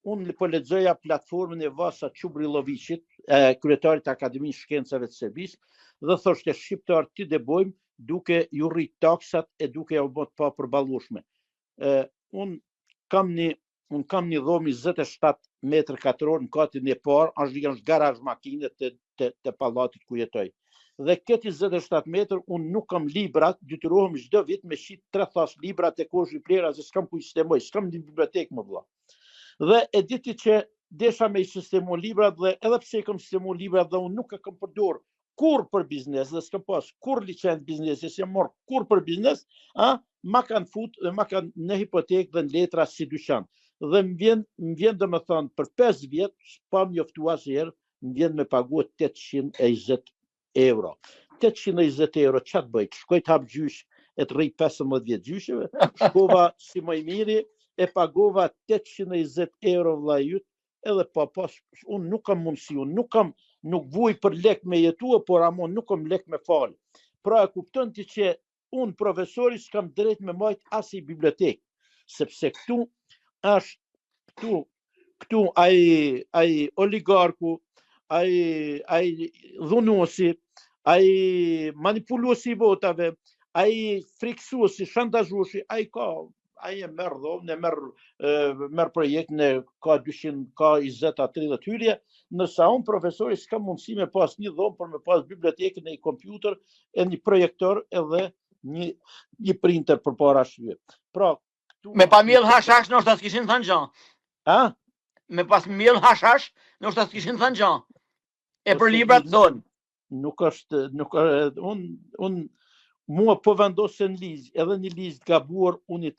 Unë po lexoja platformën e Vasa Çubriloviçit, kryetarit të Akademisë Shkencave të Serbisë, dhe thoshte shqiptarët ti debojmë duke ju rrit taksat e duke ja u bë të papërballueshme. Unë kam një dhomë 27 metër katror në katin e parë, është garazh makine të pallatit ku jetoj. Dhe këtë 27 metër, unë nuk kam librat, detyrohem çdo vit me shit 3 thas libra të Kozhi Plera, se s'kam ku i sistemoj, s'kam një bibliotekë më vëlla. Dhe e diti që desha me i sistemu librat, dhe edhe pse i kam sistemu librat dhe unë nuk e kam përdor kur për biznes, dhe s'kam pas kur licencë biznes, se s'jam marrë kur për biznes, ma kanë fut dhe ma kanë në hipotekë dhe në letra si dyqan. Dhe më vjen dhe me thonë, për 5 vjet, s'pa mjoftua se herë, më vjen me pagu 820 euro. 820 euro, që të bëjt? Shkoj të hap gjysh, e të rrej 15 vjet gjysheve, shkova si më i miri, e pagova 820 euro vlla jyt, edhe pa pas, unë nuk kam mundësi, nuk vuj për lek me jetua, por amon nuk kam lek me falë. Pra e kupton ti që unë profesori s'kam drejt me majt as i bibliotekë, sepse këtu ai oligarku, ai dhunuesi, ai manipuluesi i votave, ai friksuesi, shantazhuesi, ai e merr dhomë, merr projektin, ka 200, ka 20-30 hyrje, nësa unë profesori s'kam mundësi me pas një dhomë, për me pas bibliotekën e një kompjuter, e një projektor edhe një printer për para shqyve. Pra, me pa miell hashash, nështë as kishin thënë gjan. Me pas miell hashash, nështë as kishin thënë gjan. E për librat thonë. Nuk është, mua po vendosën ligj, edhe një ligj të gabuar, unë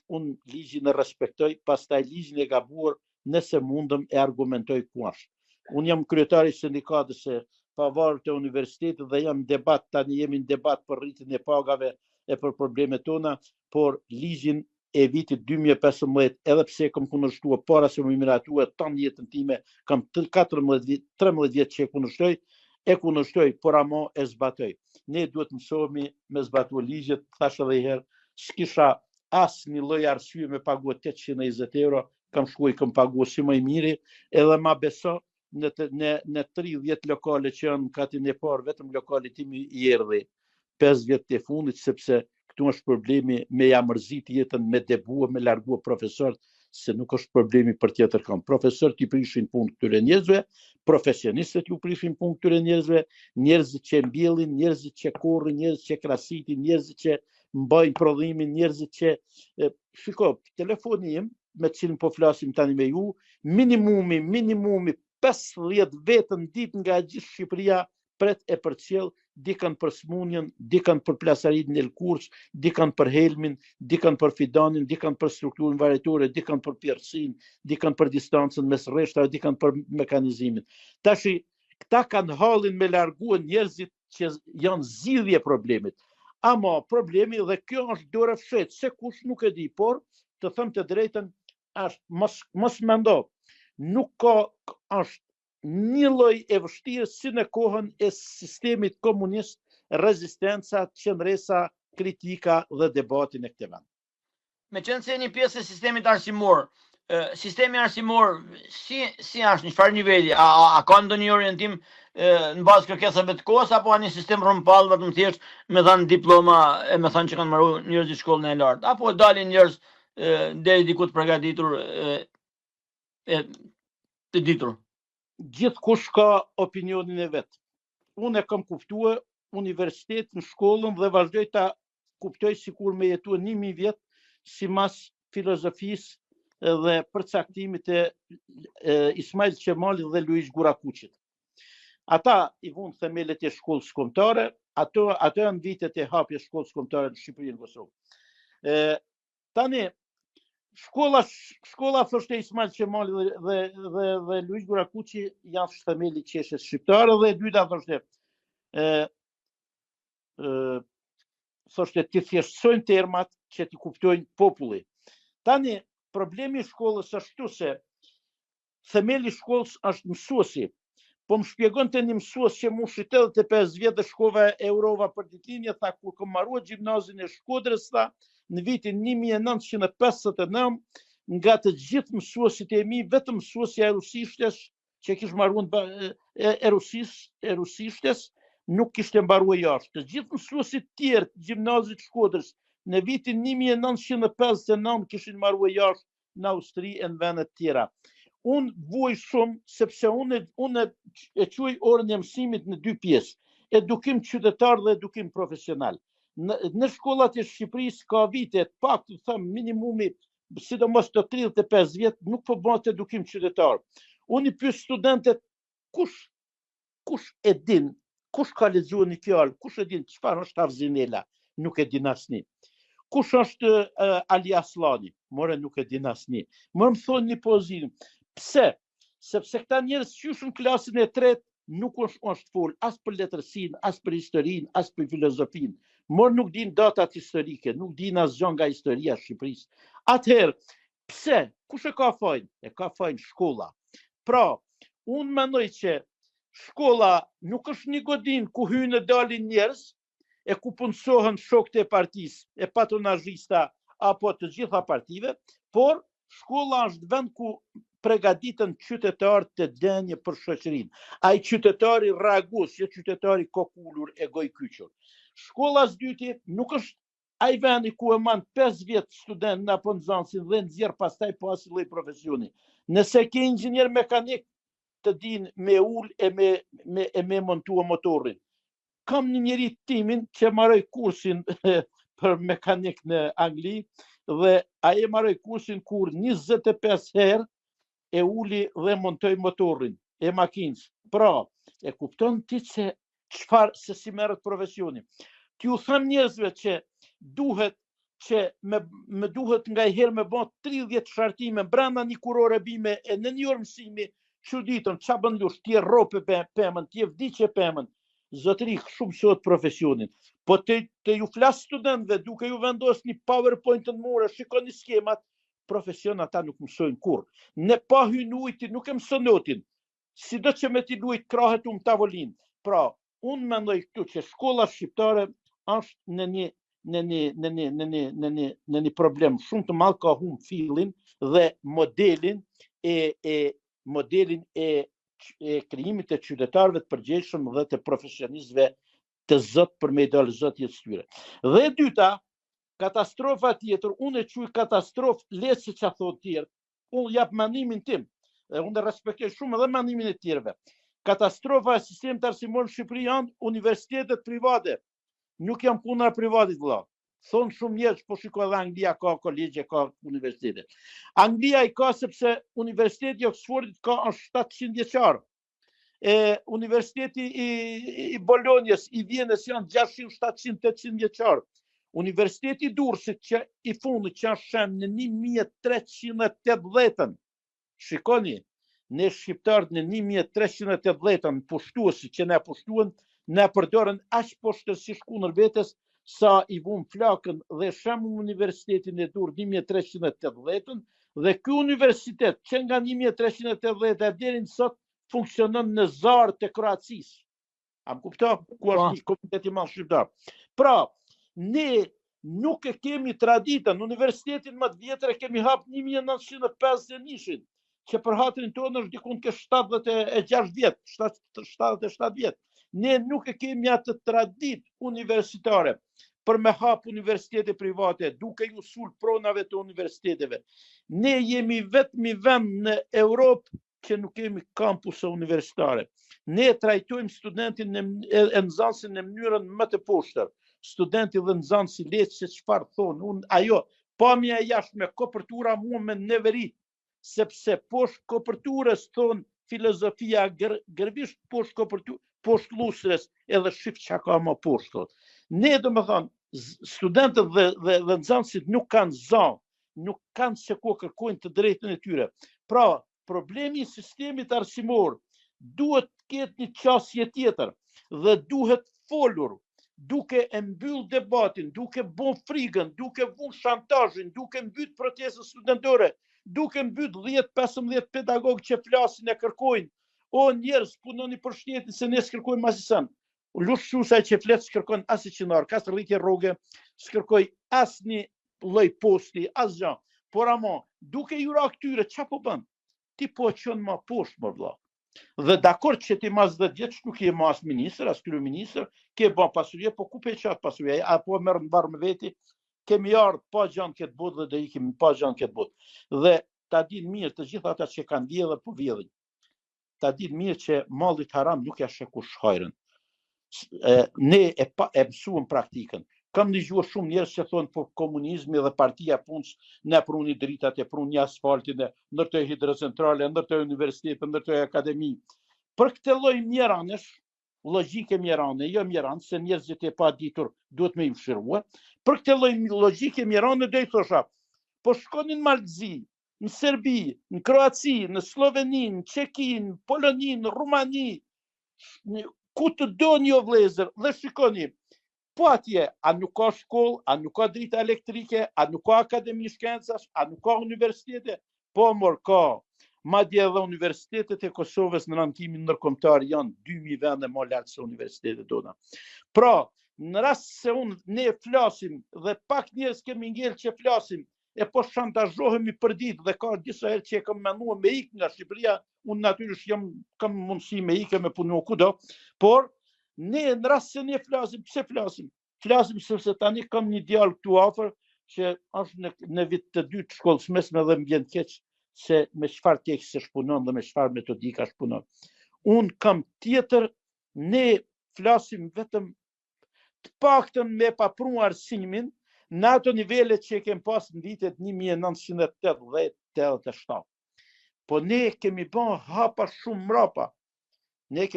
ligjin e respektoj, pastaj ligjin e gabuar, nëse mundëm e argumentoj ku është. Unë jam kryetari sindikatës së pavarur të universitetit dhe jam debat, tani jemi në debat për rritjen e pagave e për problemet tona, por ligjin e vitit 2015, edhe pse kam kundërshtuar para se më miratuar tan jetën time, kam 13 vjet që e kundërshtoj, por ama e zbatoj. Ne duhet mësohemi me zbatuar ligjet, thash edhe herë, s'kisha asnjë lloj arsye me pagu 820 euro, kam shkuar kam pagu si më i miri, edhe ma beso në 30 lokale që janë në katin e parë, vetëm lokali tim i erdhi 5 vjet të fundit, sepse këtu është problemi me ja mërzit jetën, me debua, me largua profesorët, se nuk është problemi për tjetër kam. Profesorët i prishin punë këtyre njerëzve, profesionistët ju prishin punë këtyre njerëzve, njerëzit që mbjellin, njerëzit që korrin, njerëzit që krasitin, njerëzit që mbajnë prodhimin, njerëzit që shiko, telefoni im, me cilin po flasim tani me ju, minimumi 50 vetën ditë nga gjithë Shqipëria pret e përcjell, dikën për smunjen, dikën për plasarit në Elkurç, dikën për helmin, dikën për fidanin, dikën për strukturën variatore, dikën për pjersin, dikën për distancën mes rreshtave, dikën për mekanizimin. Tashi, këta kanë hallin me larguar njerëzit që janë zgjidhje problemit. Ama problemi, dhe kjo është dorë fshet, se kush nuk e di, por të them të drejtën, është mos mendo, nuk ka është një lloj e vështirë si në kohën e sistemit komunist, rezistenca, qëndresa, kritika dhe debatin e këtij vend. Me qenë se një pjesë e sistemit arsimor, sistemi arsimor si është në çfarë niveli? A ka ndonjë orientim në bazë kërkesave të kohës apo një sistem rrëmpall vetëm thjesht me dhanë diploma e me thënë që kanë marrë njerëzit shkollën e lartë, apo dalin njerëz deri diku të përgatitur të ditur? Gjithkush ka opinionin e vet. Unë e kam kuptuar universitetin, shkollën dhe vazhdoj ta kuptoj sikur me jetuar 1000 vjet simas filozofisë dhe përcaktimit e Ismail Qemalit dhe Luiz Gurakuçit. Ata i vënë themelet e shkollës kombëtare, ato janë vitet e hapjes shkollës kombëtare në Shqipërinë e Kosovës. Tani shkolla thoshte Ismail Qemali dhe Luiz Gurakuçi janë themeli i qeshjes shqiptare, dhe e dyta thoshte të thjeshtsojnë termat që t'i kuptojnë populli. Tani problemi i shkollës është këtu se themeli i shkollës është mësuesi. Po më shpjegonte një mësues që mu 85 vjet dhe shkova e Eurova për ditëlindje, tha kur kam marruar gjimnazin e Shkodrës, tha në vitin 1959, nga të gjithë mësuesit e mi, vetëm mësuesja e rusishtes që kishte marruar e rusishtes nuk kishte mbaruar jashtë. Të gjithë mësuesit tjerë të gjimnazit Shkodrës në vitin 1959 kishin mbaruar jashtë në Austri e në vende të tjera. Unë vuaj shumë sepse unë e quaj orën e mësimit në dy pjesë, edukim qytetar dhe edukim profesional. Në shkollat e Shqipërisë ka vite pak të them minimumi, sidomos të 35 vjet, nuk po bëhet edukim qytetar. Unë i pyet studentët kush e din, kush ka lexuar një fjalë, kush e din çfarë është Havzinela, nuk e din asnjë. Kush është Ali Aslani, more nuk e din asnjë. Më thonë një pozitiv. Pse? Sepse këta njerëz qysh në klasën e tretë nuk është fol as për letërsinë, as për historinë, as për filozofinë. Mor nuk din datat historike, nuk din asgjë nga historia e Shqipërisë. Atëherë, pse? Kush e ka fajin? E ka fajin shkolla. Pra, unë mendoj që shkolla nuk është një godinë ku hyjnë e dalin njerëz e ku punësohen shokët e partisë, e patronazhista apo të gjitha partive, por shkolla është vend ku përgatiten qytetarët të denjë për shoqërinë. Ai qytetari ragus, jo qytetari kokulur e gojkyqur. Shkolla së dyti nuk është ai vendi ku e man 5 vjet student në apo nxënësin dhe nxjerr pastaj po asnjë lloj profesioni. Nëse ke inxhinier mekanik të din me ul e me montua motorin. Kam një njeri timin që marroi kursin për mekanik në Angli dhe ai marroi kursin kur 25 herë e uli dhe montoj motorin e makinës. Pra, e kupton ti se si merret profesioni. T'ju them njerëzve që duhet që me duhet nga i herë me bën 30 shartime brenda një kurore bime e në një orë mësimi, çuditën, ç'a bën lush, ti rrope pemën, ti vdiqe pemën. Zotëri shumë sot profesionin. Po te ju flas studentëve duke ju vendosur një PowerPoint të mure, shikoni skemat, profesion ata nuk mësojnë kur. Ne pa hyn ujti nuk e mëson notin. Sido që me ti luajt krahet tavolinë. Pra, unë mendoj këtu që shkolla shqiptare është në një problem shumë të madh, ka humb fillin dhe modelin e krijimit të qytetarëve të përgjegjshëm dhe të profesionistëve të zot për me idealizuar jetën e tyre. Dhe e dyta, katastrofa tjetër, unë e quaj katastrofë lesi që thotë tjerë, unë jap mendimin tim, dhe unë respektoj shumë edhe mendimin e tjerëve. Katastrofa e sistemit arsimor në Shqipëri janë universitetet private. Nuk janë puna private vëlla. Thonë shumë njerëz, po shikoj edhe Anglia ka kolegje, ka universitete. Anglia i ka sepse Universiteti i Oxfordit ka 700 vjeçar. Universiteti i Bolonjës, i Vienës janë 600, 700, 800 vjeçar. Universiteti i Durrësit që i fundit që është shën në 1380-ën. Shikoni, ne shqiptarët në 1380-ën pushtuesi që ne pushtuan, ne përdorën aq poshtësisht kundër vetes sa i vum flakën dhe shem Universitetin e Durrës 1380 dhe ky universitet që nga 1380 deri në sot funksionon në zarë të Kroacisë. A më kupto? Ku është një komitet i madh shqiptar. Pra, ne nuk e kemi traditën, universitetin më të vjetër e kemi hapë 1951, që për hatrin tonë është dikun ke 76 vjet, 77 vjet. Ne nuk e kemi atë tradit universitare për me hapë universitete private, duke ju sul pronave të universiteteve. Ne jemi vetëm vend në Europë që nuk kemi kampuse universitare. Ne trajtojmë studentin e nxënësin në mënyrën më të poshtër. Studenti dhe nxënësi le se çfarë thonë. Ajo, pamja e jashtme, kopertura mua me neverit, sepse poshtë koperturës thonë filozofia gërvisht, poshtë lustrës edhe shif çka ka më poshtë. Ne do më thonë, studentët dhe nxënësit nuk kanë zonë, nuk kanë se ku kërkojnë të drejtën e tyre. Pra, problemi i sistemit arsimor duhet ketë një qasje tjetër dhe duhet folur, duke e mbyll debatin, duke bon frigën, duke vun shantazhin, duke mbyt protestën studentore, duke mbyt 10-15 pedagogë që flasin e kërkojnë, o njerëz punoni për shtetin se ne s'kërkojmë asnjë. Lushusa që flet s'kërkon asnjë qinar, ka rritje rroge, s'kërkoj asnjë lloj posti, asgjë. Por ama, duke ju ra këtyre, ç'a po bën? Ti po qënë ma poshtë, më vëlla. Dhe dakord që ti mas 10 vjeç nuk je mas ministër, as kryeministër, ke bën pasurje, po ku pe qatë pasurje? Apo merr në barë me veti, kemi ardhur pa gjanë këtë botë dhe do ikim pa gjanë këtë botë. Dhe ta din mirë të gjithë ata që kanë vjedhur po vjedhin. Ta din mirë që mallit haram nuk ja shekush hajrën. Ne e mësuam praktikën. Kam dëgjuar shumë njerëz që thonë po komunizmi dhe partia punës ne pruni dritat e pruni asfaltin, ndërtoi hidrocentrale, ndërtoi universitete, ndërtoi akademi. Për këtë lloj mjeranësh, logjike mjerane, jo mjeran se njerëzit e pa ditur duhet me i fshirua. Për këtë lloj logjike mjerane do i thosha, po shkonin në Malzi, në Serbi, në Kroaci, në Sloveni, në Çeki, në Poloni, në Rumani, ku të doni o vëllezër, dhe shikoni. Po atje, a nuk ka shkollë, a nuk ka drita elektrike, a nuk ka akademi shkencash, a nuk ka universitete? Po mor ka. Madje edhe universitetet e Kosovës në rankimin ndërkombëtar janë 2000 vende më lart se universitetet tona. Pra, në rast se ne flasim dhe pak njerëz kemi ngel që flasim, e po shantazhohemi për ditë dhe ka disa herë që e kam menduar me ikë nga Shqipëria, unë natyrisht kam mundësi me ikë me punu kudo, por ne në rast se ne flasim, pse flasim? Flasim sepse tani kam një djalë këtu afër që është në vit të dytë shkollës mesme dhe më vjen keq se me çfarë tekste shpunon dhe me çfarë metodika shpunon. Unë kam tjetër, ne flasim vetëm të paktën me papru arsimin në ato nivele që kem pas në vitet 1980-87. Po ne kemi bën hapa shumë mrapa. Ne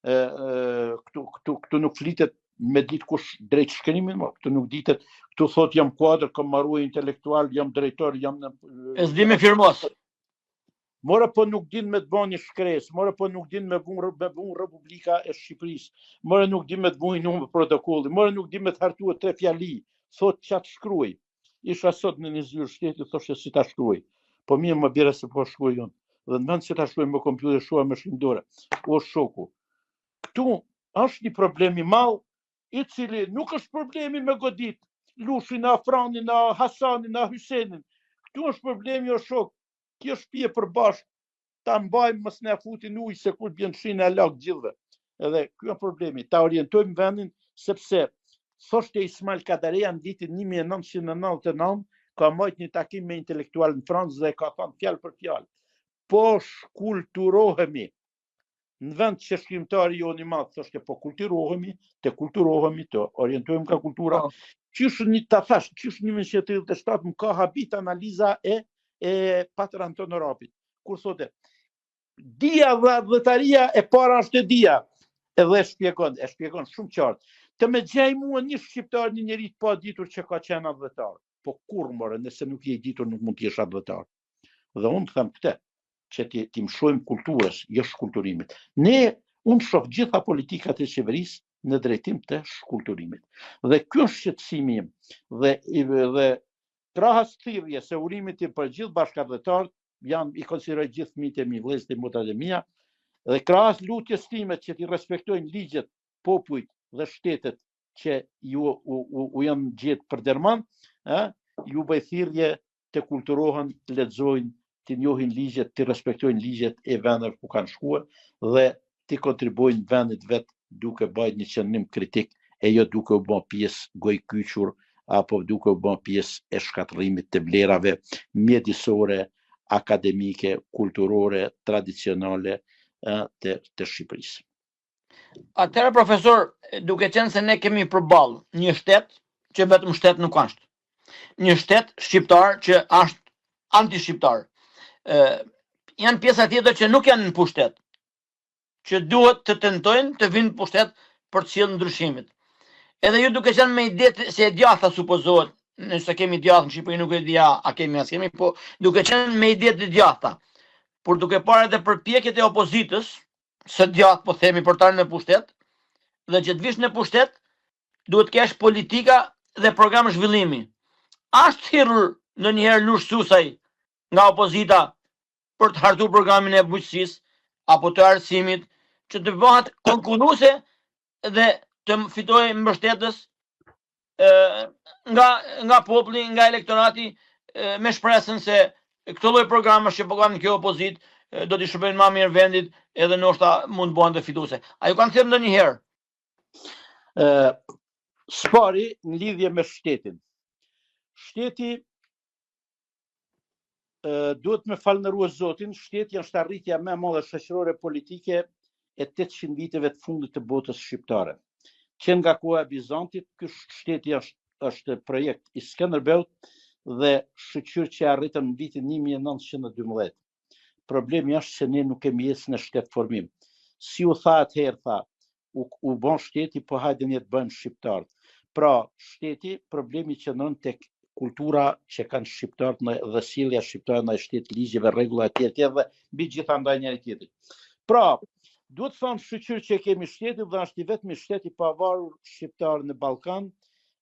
këtu nuk flitet me ditë kush drejt shkrimin, këtu nuk ditet, këtu thot jam kuadër, kam marruar intelektual, jam drejtor, jam në... E s'di me firmos. More po nuk din me të bëni shkres, more po nuk din me vun Republika e Shqipërisë, more nuk din me të bëni numër protokolli, more nuk din me të hartuar 3 fjali, thot ç'a të shkruaj. Isha sot në një zyrë shteti, thoshte si ta shkruaj. Po mirë më bire se po shkruaj unë. Dhe në vend se ta shkruaj me kompjuter shua me shkrimdore. O shoku. Këtu është një problem i madh, i cili nuk është problemi me godit Lushin, Afranin, Hasanin, Hysenin. Këtu është problemi o shok. Kjo shtëpi e përbashkë ta mbajmë mos na futin ujë se kur bjen shinë e lak gjithëve. Edhe ky është problemi. Ta orientojmë vendin sepse thoshte Ismail Kadareja në vitin 1999 ka marrë një takim me intelektual në Francë dhe ka thënë fjalë për fjalë. Po shkulturohemi. Në vend që shkrimtari joni madh thoshte po kulturohemi, të orientojmë ka kultura. Qysh një ta thash, qysh 1937 më ka habit analiza e Patër Anton Rapit. Kur thote, dia dhe adhëtaria e para është e dia. Edhe e shpjegon shumë qartë. Të me gjej mua një shqiptar, një njerit pa ditur që ka qenë adhëtar. Po kur more, nëse nuk je ditur nuk mund t'jesh adhëtar. Dhe unë të them këtë, që ti mësojmë kulturës, jo shkulturimit. Unë shoh gjitha politikat e qeverisë në drejtim të shkulturimit. Dhe ky është shqetësimi im. Dhe krahas thirrjes së urimit për gjithë bashkëdhetarët, i konsideroj gjithë fëmijët e mi, vëllezërit e motrat e mia, dhe krahas lutjes time që t'i respektojnë ligjet, popujt dhe shtetet që u janë gjetë për derman, ju bëj thirrje të kulturohen, të lexojnë, të njohin ligjet, të respektojnë ligjet e vendeve ku kanë shkuar dhe të kontribuojnë vendit vet duke bërë një qëndrim kritik e jo duke u bërë pjesë gojkyqur apo duke u bërë pjesë e shkatërrimit të vlerave mjedisore, akademike, kulturore, tradicionale të Shqipërisë. Atëherë, profesor, duke qenë se ne kemi përballë një shtet që vetëm shtet nuk është. Një shtet shqiptar që është anti-shqiptar. Janë pjesa tjetër që nuk janë në pushtet, që duhet të tentojnë të vinë në pushtet për të sjellë ndryshimit. Edhe ju duke qenë me ide se e djatha supozohet, nëse kemi djathtë në Shqipëri nuk e di a kemi as kemi, po duke qenë me ide të djatha, por duke parë edhe përpjekjet e opozitës, së djathtë po themi për të ardhur në pushtet, dhe që të vish në pushtet, duhet të kesh politika dhe program zhvillimi. Është thirrur ndonjëherë Lush Susaj nga opozita për të hartuar programin e bujqësisë apo të arsimit, që të bëhet konkurruese dhe të fitojë mbështetës nga populli, nga elektorati, me shpresën se këto lloj programesh që po kanë kjo opozitë do t'i shërbejnë më mirë vendit edhe ndoshta mund të bëhen të fituese. A ju kanë thënë ndonjëherë? Spari në lidhje me shtetin. Shteti duhet me falënderua Zotin, shteti është arritja më e madhe shoqërore politike e 800 viteve të fundit të botës shqiptare. Që nga koha e Bizantit, ky shteti është projekt i Skënderbeut dhe shoqërë që arritën në vitin 1912. Problemi është se ne nuk kemi ecë në shtet formim. Si u tha atëherë, u bën shteti, po hajde ne të bëjmë shqiptar. Pra, shteti, problemi qëndron tek kultura që kanë shqiptarët dhe sjellja shqiptare ndaj shtetit, ligjeve, rregulla e tjera dhe mbi gjithandaj njëri tjetrit. Pra, duhet të thonë shoqërë që kemi shtetin dhe është i vetmi shteti i pavarur shqiptar në Ballkan,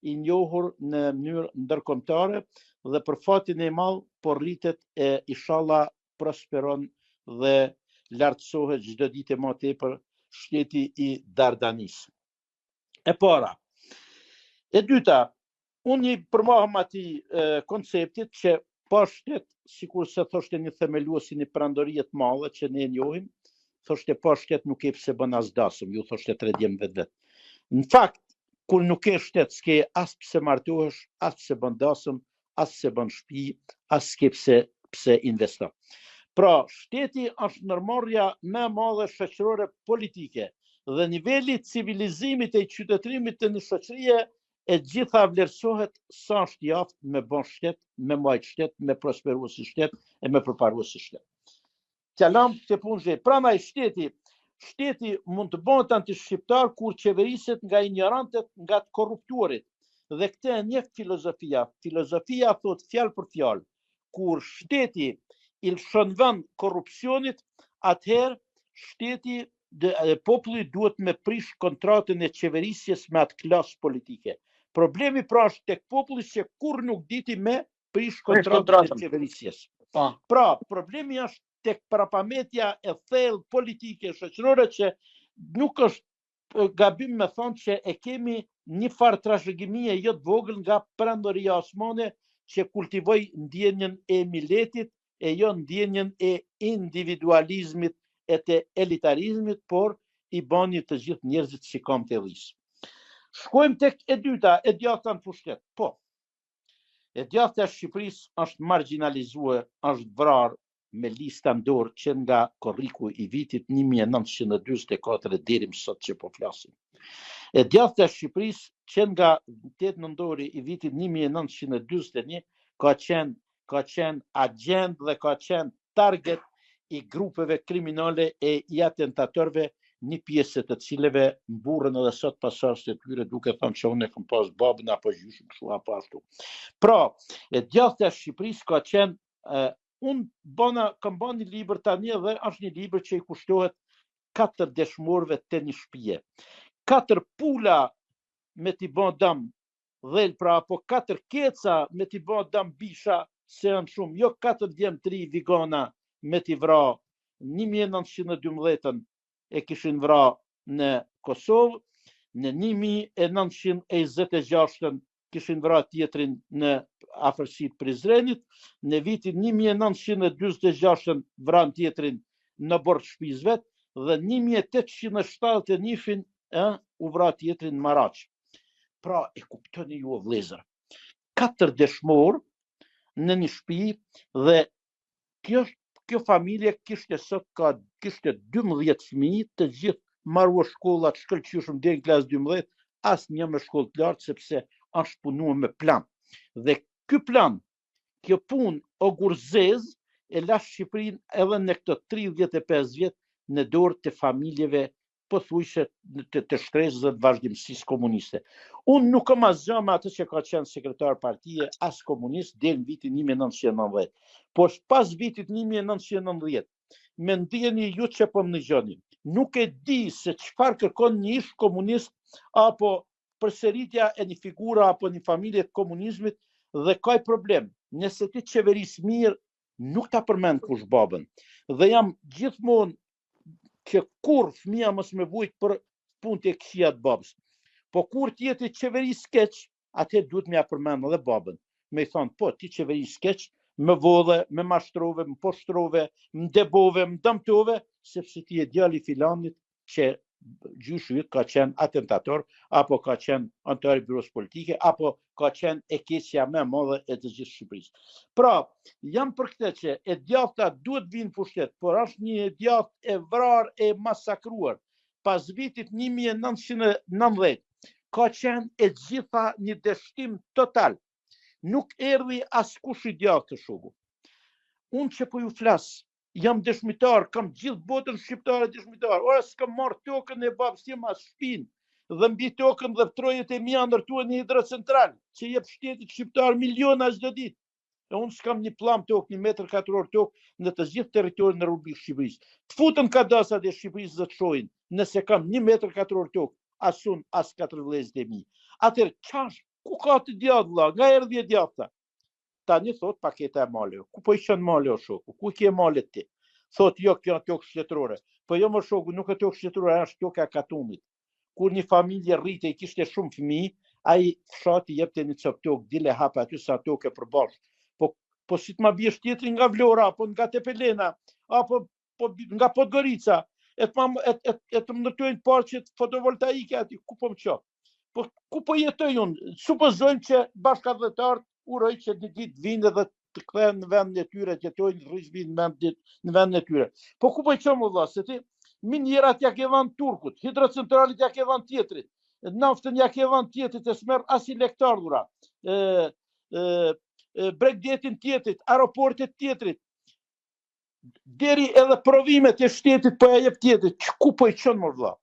i njohur në mënyrë ndërkombëtare dhe për fatin e madh po rritet inshallah prosperon dhe lartësohet çdo ditë më tepër shteti i Dardanis. E para. E dyta, unë i përmohem atij konceptit që pa shtet, sikur se thoshte një themeluesi një perandorie të madhe që ne e njohim, thoshte pa shtet nuk e pse bën as dasëm, ju thoshte 3 djem vetë. Në fakt, kur nuk ke shtet, s'ke as pse martohesh, as pse bën dasëm, as pse bën shtëpi, as s'ke pse investon. Pra, shteti është ndërmarrja më e madhe shoqërore politike dhe niveli i civilizimit e qytetërimit të një shoqërie e gjitha vlerësohet sa është i aftë me bën shtet, me mbajt shtet, me prosperuar si shtet e me përparuar si shtet. Qalam të punëzhe. Prandaj shteti mund të bëhet anti-shqiptar kur qeveriset nga ignorantët, nga të korruptuarit. Dhe këtë e njeh filozofia. Filozofia thot fjalë për fjalë. Kur shteti i lëshon vend korrupsionit, atëherë shteti populli duhet me prish kontratën e qeverisjes me atë klasë politike. Problemi pra është tek populli që kur nuk diti me prish kontratën e qeverisjes. Pra, problemi është tek parapametja e thellë politike shoqërore që nuk është gabim me thonë që e kemi një farë trashëgimie jo të vogël nga perandoria osmane që kultivoi ndjenjen e milletit e jo ndjenjen e individualizmit e të elitarizmit, por i bani të gjithë njerëzit si kam të edhis. Shkojmë tek e dyta, e djathta në pushtet. Po, e djathta e Shqipërisë është marginalizuar, është vrarë me lista në dorë që nga korriku i vitit 1944 deri më sot që po flasim. E djathta e Shqipërisë që nga 8 nëntori i vitit 1941 ka qenë agent dhe ka qenë target i grupeve kriminale e i atentatorëve, një pjesë të cilëve mburren edhe sot pasardhësit e tyre duke thënë që unë e kam pas babën apo gjyshin kështu apo ashtu. Pra, e djathta e Shqipërisë ka qenë unë kam bën një libër tani dhe është një libër që i kushtohet 4 dëshmorëve të një shtëpie. 4 pula me t'i bën dëm dhel, pra apo 4 keca me t'i bën dëm bisha, se janë shumë, jo 4 djem 3 vigana me t'i vra. 1912 e kishin vra në Kosovë, në 1926 kishin vra tjetrin në afërsitë Prizrenit, në vitin 1946 vran tjetrin në bord shtëpisë vet, dhe 1871 u vra tjetrin në Maraç. Pra, e kuptoni ju o vëllezër, 4 dëshmor në një shtëpi, dhe kjo familje kishte 12 fëmijë, të gjithë marrua shkollat shkëlqyeshëm deri në klasë 12, asnjë me shkollë të lartë, sepse është punuar me plan. Dhe ky plan, kjo punë o gurzez, e la Shqipërinë edhe në këto 35 vjet në dorë të familjeve pothuajse të shtresës dhe të vazhdimësisë komuniste. Unë nuk kam asgjë me atë që ka qenë sekretar partie as komunist deri në vitin 1990. Por pas vitit 1990, me ndjeni ju që po më dëgjoni, nuk e di se çfarë kërkon një ish komunist apo përsëritja e një figura apo një familje të komunizmit, dhe ka problem. Nëse ti qeveris mirë, nuk ta përmend kush babën. Dhe jam gjithmonë që kur fëmia mos me vujt për punë të këqija të babës. Po kur ti jeti qeveris keq, atë duhet me ja përmend edhe babën. Me i thonë, po ti qeveris keq, më vodhe, më mashtrove, më poshtrove, më debove, më dëmtove, sepse ti e djali filanit që gjyshi yt ka qenë atentator, apo ka qenë antar i byros politike, apo ka qenë e keqja më e madhe e të gjithë Shqipërisë. Pra, jam për këtë që e djathta duhet vinë pushtet, por është një djathtë e vrar e masakruar pas vitit 1990. Ka qenë e gjitha një dështim total. Nuk erdhi askush i djathtë të shoku. Unë që po ju flas, jam dëshmitar, kam gjithë botën shqiptare dëshmitar. Ora s'kam marrë tokën e babës tim as shtëpinë, dhe mbi tokën dhe trojet e mia ndërtuan një hidrocentral që jep shtetit shqiptar miliona çdo ditë. E unë s'kam një plam tokë, 1 metër katror tokë në të gjithë territorin e Republikës Shqipërisë. Të futën kadasat e Shqipërisë dhe të shohin, nëse kam 1 metër katror tokë, as unë, as 4 vëllezërit e mi. Atëherë, çash, ku ka të djathtë vëlla? Nga erdhi e djathta? Tani thot paketa e male. Ku po i qen male o shoku? Ku ke malet ti? Thot jo, kjo tokë shtetërore. Po jo më shoku, nuk e tokë shtetërore, është toka e Katumit. Kur një familje rrite i kishte shumë fëmijë, ai fshati jepte një cop tokë, dile hap aty sa tokë e përballsh. Po si të ma biesh tjetri nga Vlora, apo nga Tepelena, apo nga Podgorica, e të më ndërtojnë parqet fotovoltaike aty, ku po më qo? Po ku po jetoj unë? Supozojmë që bashkëdhëtarët uroj që një ditë vinë dhe të kthehen në vendin e tyre, të jetojnë rrish vinë në vendin e tyre. Po ku po i qo më vëlla, se ti minjerat ja ke dhënë turkut, hidrocentralit ja ke dhënë tjetrit, naftën ja ke dhënë tjetrit, e s'merr as i lektardhura, bregdetin tjetrit, aeroportet tjetrit, deri edhe provimet e shtetit po ja jep tjetrit. Ku po i qon më vëlla?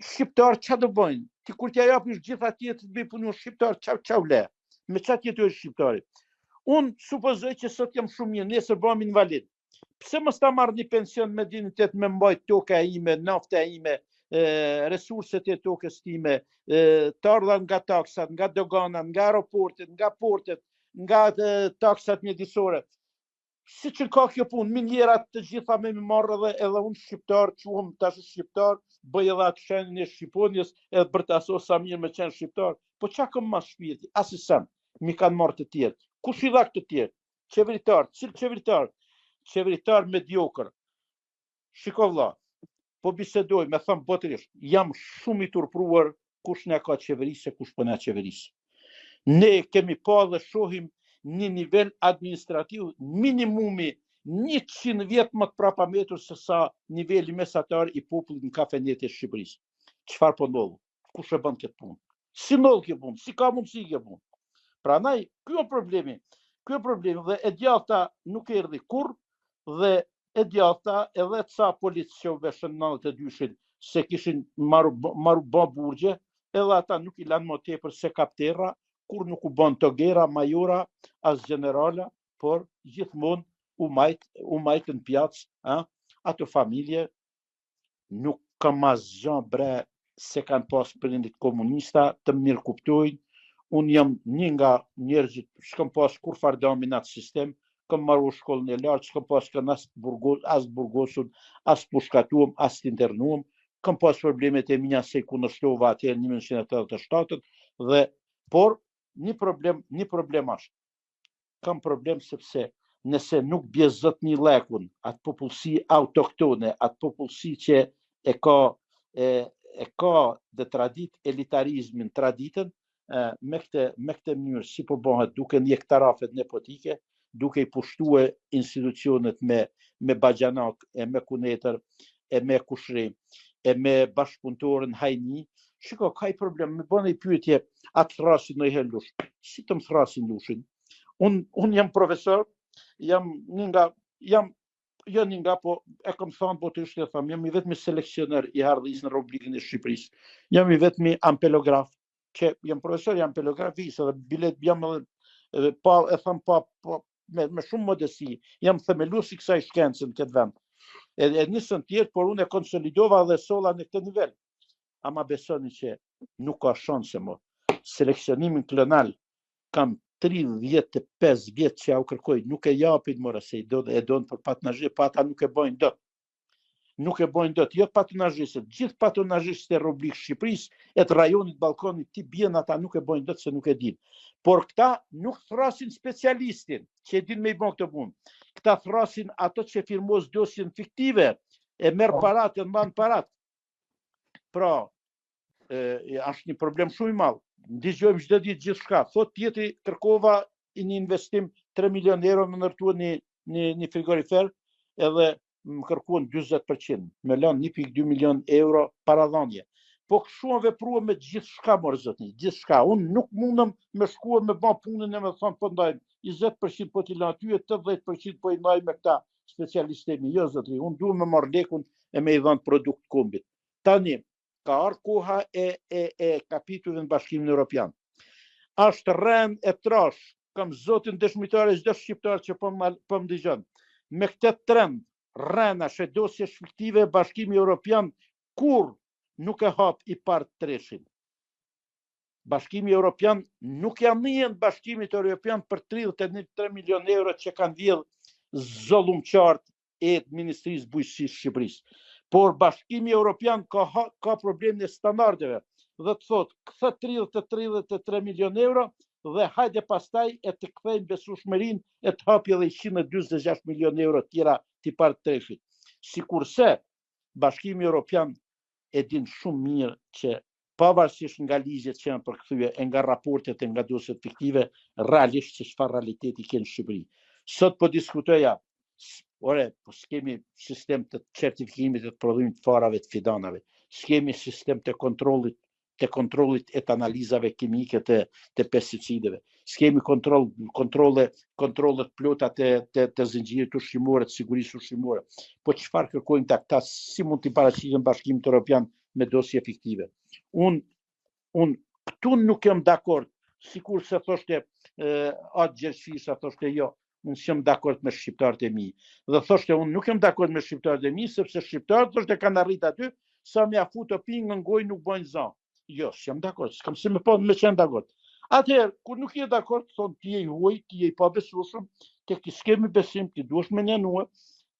Shqiptar ç'a do bëjnë? Ti kur t'ja japish gjitha tjetrit me punu shqiptar, ç'a vle? Me ç'a tjetoj shqiptari? Unë supozoj që sot jam shumë mirë, nesër bëhem invalid. Pse mos ta marr një pension me dignitet, me mbajt toka ime, nafta ime, resurset e tokës time, të ardha nga taksat, nga doganat, nga aeroportet, nga portet, nga taksat mjedisore. Si që ka kjo punë, minjerat të gjitha me më marrë edhe unë shqiptar, quhem tash shqiptar, bëj edhe atë shenjën e Shqiponjës, edhe për të aso sa mirë me qenë shqiptar. Po qa këm mas shpirti? Asi sem, mi kanë marrë të tjerë. Kush i dha këtë tjerë? Qeveritar, cilë qeveritar? Qeveritar mediokër. Shiko vlla, po bisedoj, me thëmë botërisht, jam shumë i turpruar kush ne ka qeverisë e kush po ne qeverisë. Ne kemi pa dhe shohim një nivel administrativ minimumi 100 vjet më të prapametur se sa niveli mesatar i popullit në kafenet e Shqipërisë. Çfarë po ndodh? Kush e bën këtë punë? Si ndodh kjo punë? Si ka mundësi kjo punë? Prandaj, ky është problemi. Ky është problemi dhe e djathta nuk erdhi kurrë, dhe e djathta edhe ca polic që u veshën 92-shin se kishin marru burgje, edhe ata nuk i lanë më tepër se kaptera, kur nuk u bën togera, majora, as generala, por gjithmonë u majtën pjacë, ato familje nuk kam asgjë bre se kanë pas prindit komunista të mirë kuptojnë. Unë jam një nga njerëzit, s'kam pas kur fardami në atë sistem, kam marrë shkollën e lartë, s'kam pas kanë as burgosun, as pushkatuam, as të internuam, kam pas problemet e minja se kundërshtova atëherë 1987 dhe por një problem është. Kam problem sepse nëse nuk bje zot një lekun, atë popullsi autoktone, atë popullsi që e ka dhe tradit elitarizmin, traditën, me këtë mënyrë si po bëhet duke një këtarafet nepotike, duke i pushtue institucionet me bajanak, e me kunetër, e me kushri, e me bashkëpunëtorën hajni, shiko, ka i problem, me bënë i pyetje, atë thrasin në i hellush. Si të më thrasin lushin? Unë jam profesor, jam një nga, po e kom thonë, po të ishte thamë, jam i vetëmi seleksioner i hardhis në Republikën e Shqipërisë. Jam i vetëmi ampelograf, që jam profesor i ampelografisë, dhe bilet jam edhe me shumë modesi, jam themelues i kësaj shkencën këtë vend. E njësën tjetë, por unë e konsolidova dhe sola në këtë nivel. Ama besoni që nuk ka shanse mo. Seleksionimin klonal kam 35 vjetë që ja u kërkoj, nuk e japin mora se e donë për patonazhi, pa ata nuk e bojnë dot. Nuk e bojnë dot, jo patonazhistët, gjithë patonazhistët e Republikës Shqipërisë, e të rajonit Ballkonit, ti bien ata nuk e bojnë dot se nuk e din. Por këta nuk thrasin specialistin që e din me i bon këtë punë. Këta thrasin ato që firmos dosjen fiktive, e merr parat, e mban parat. Pra, është një problem shumë i madh. Ndigjojmë çdo ditë gjithçka. Thot tjetri kërkova një investim 3 milion euro me ndërtuar një frigorifer, edhe më kërkuan 40%. Me lënë 1.2 milion euro paradhënie. Po kështu vepruam me gjithçka morë zotni, gjithçka. Unë nuk mundem me shkuar me bën punën e me thonë po ndajmë 20% po t'i lën aty, 80% po i ndaj me këta specialistemi. Jo zotri, unë duhem me marr lekun e me i dhënë produkt kombit. Tani ka ardhur koha e kapitullit në Bashkimin Evropian. Është rënd e trash, kam zotin dëshmitar e çdo shqiptar që po më dëgjon. Me këtë trend, rëna dosje fiktive Bashkimi Evropian kur nuk e hap i parë treshin. Bashkimi Evropian nuk janë njën Bashkimit Evropian për 33 milion euro që kanë vjedh zollumqart e Ministrisë Bujqësisë Shqipërisë. Por Bashkimi Evropian ka problem në standardeve dhe të thot, këthe 33 milion euro dhe hajde pastaj e të kthejnë besueshmërinë e të hapje dhe 126 milion euro tjera t'i parë treshit. Sikurse Bashkimi Evropian e din shumë mirë që pavarësisht nga ligjet që janë përkthye e nga raportet e nga dosjet fiktive, realisht që çfarë realiteti ke në Shqipëri. Sot po diskutoja, po s'kemi sistem të certifikimit të prodhimit të farave të fidanave, s'kemi sistem të kontrollit e të analizave kimike të pesticideve, s'kemi kontrolle plota të zinxhirit ushqimor, të sigurisë ushqimore. Po çfarë kërkojnë këta, si mund t'i paraqiten Bashkimit Evropian me dosje fiktive? Unë këtu nuk jam dakord, sikur se thoshte atë Gjergjisa, thoshte jo, unë s'jam dakord me shqiptarët e mi. Dhe thoshte unë nuk jam dakord me shqiptarët e mi, sepse shqiptarët thoshte kanë arrit aty, sa me afut të pinë në ngoj nuk bojnë zan. Jo, s'jam dakord, s'kam si me qenë dakord. Atëherë, kur nuk je dakord, thonë ti je i huaj, ti je i pabesueshëm, ti s'kemi besim, ti duhesh me njënue,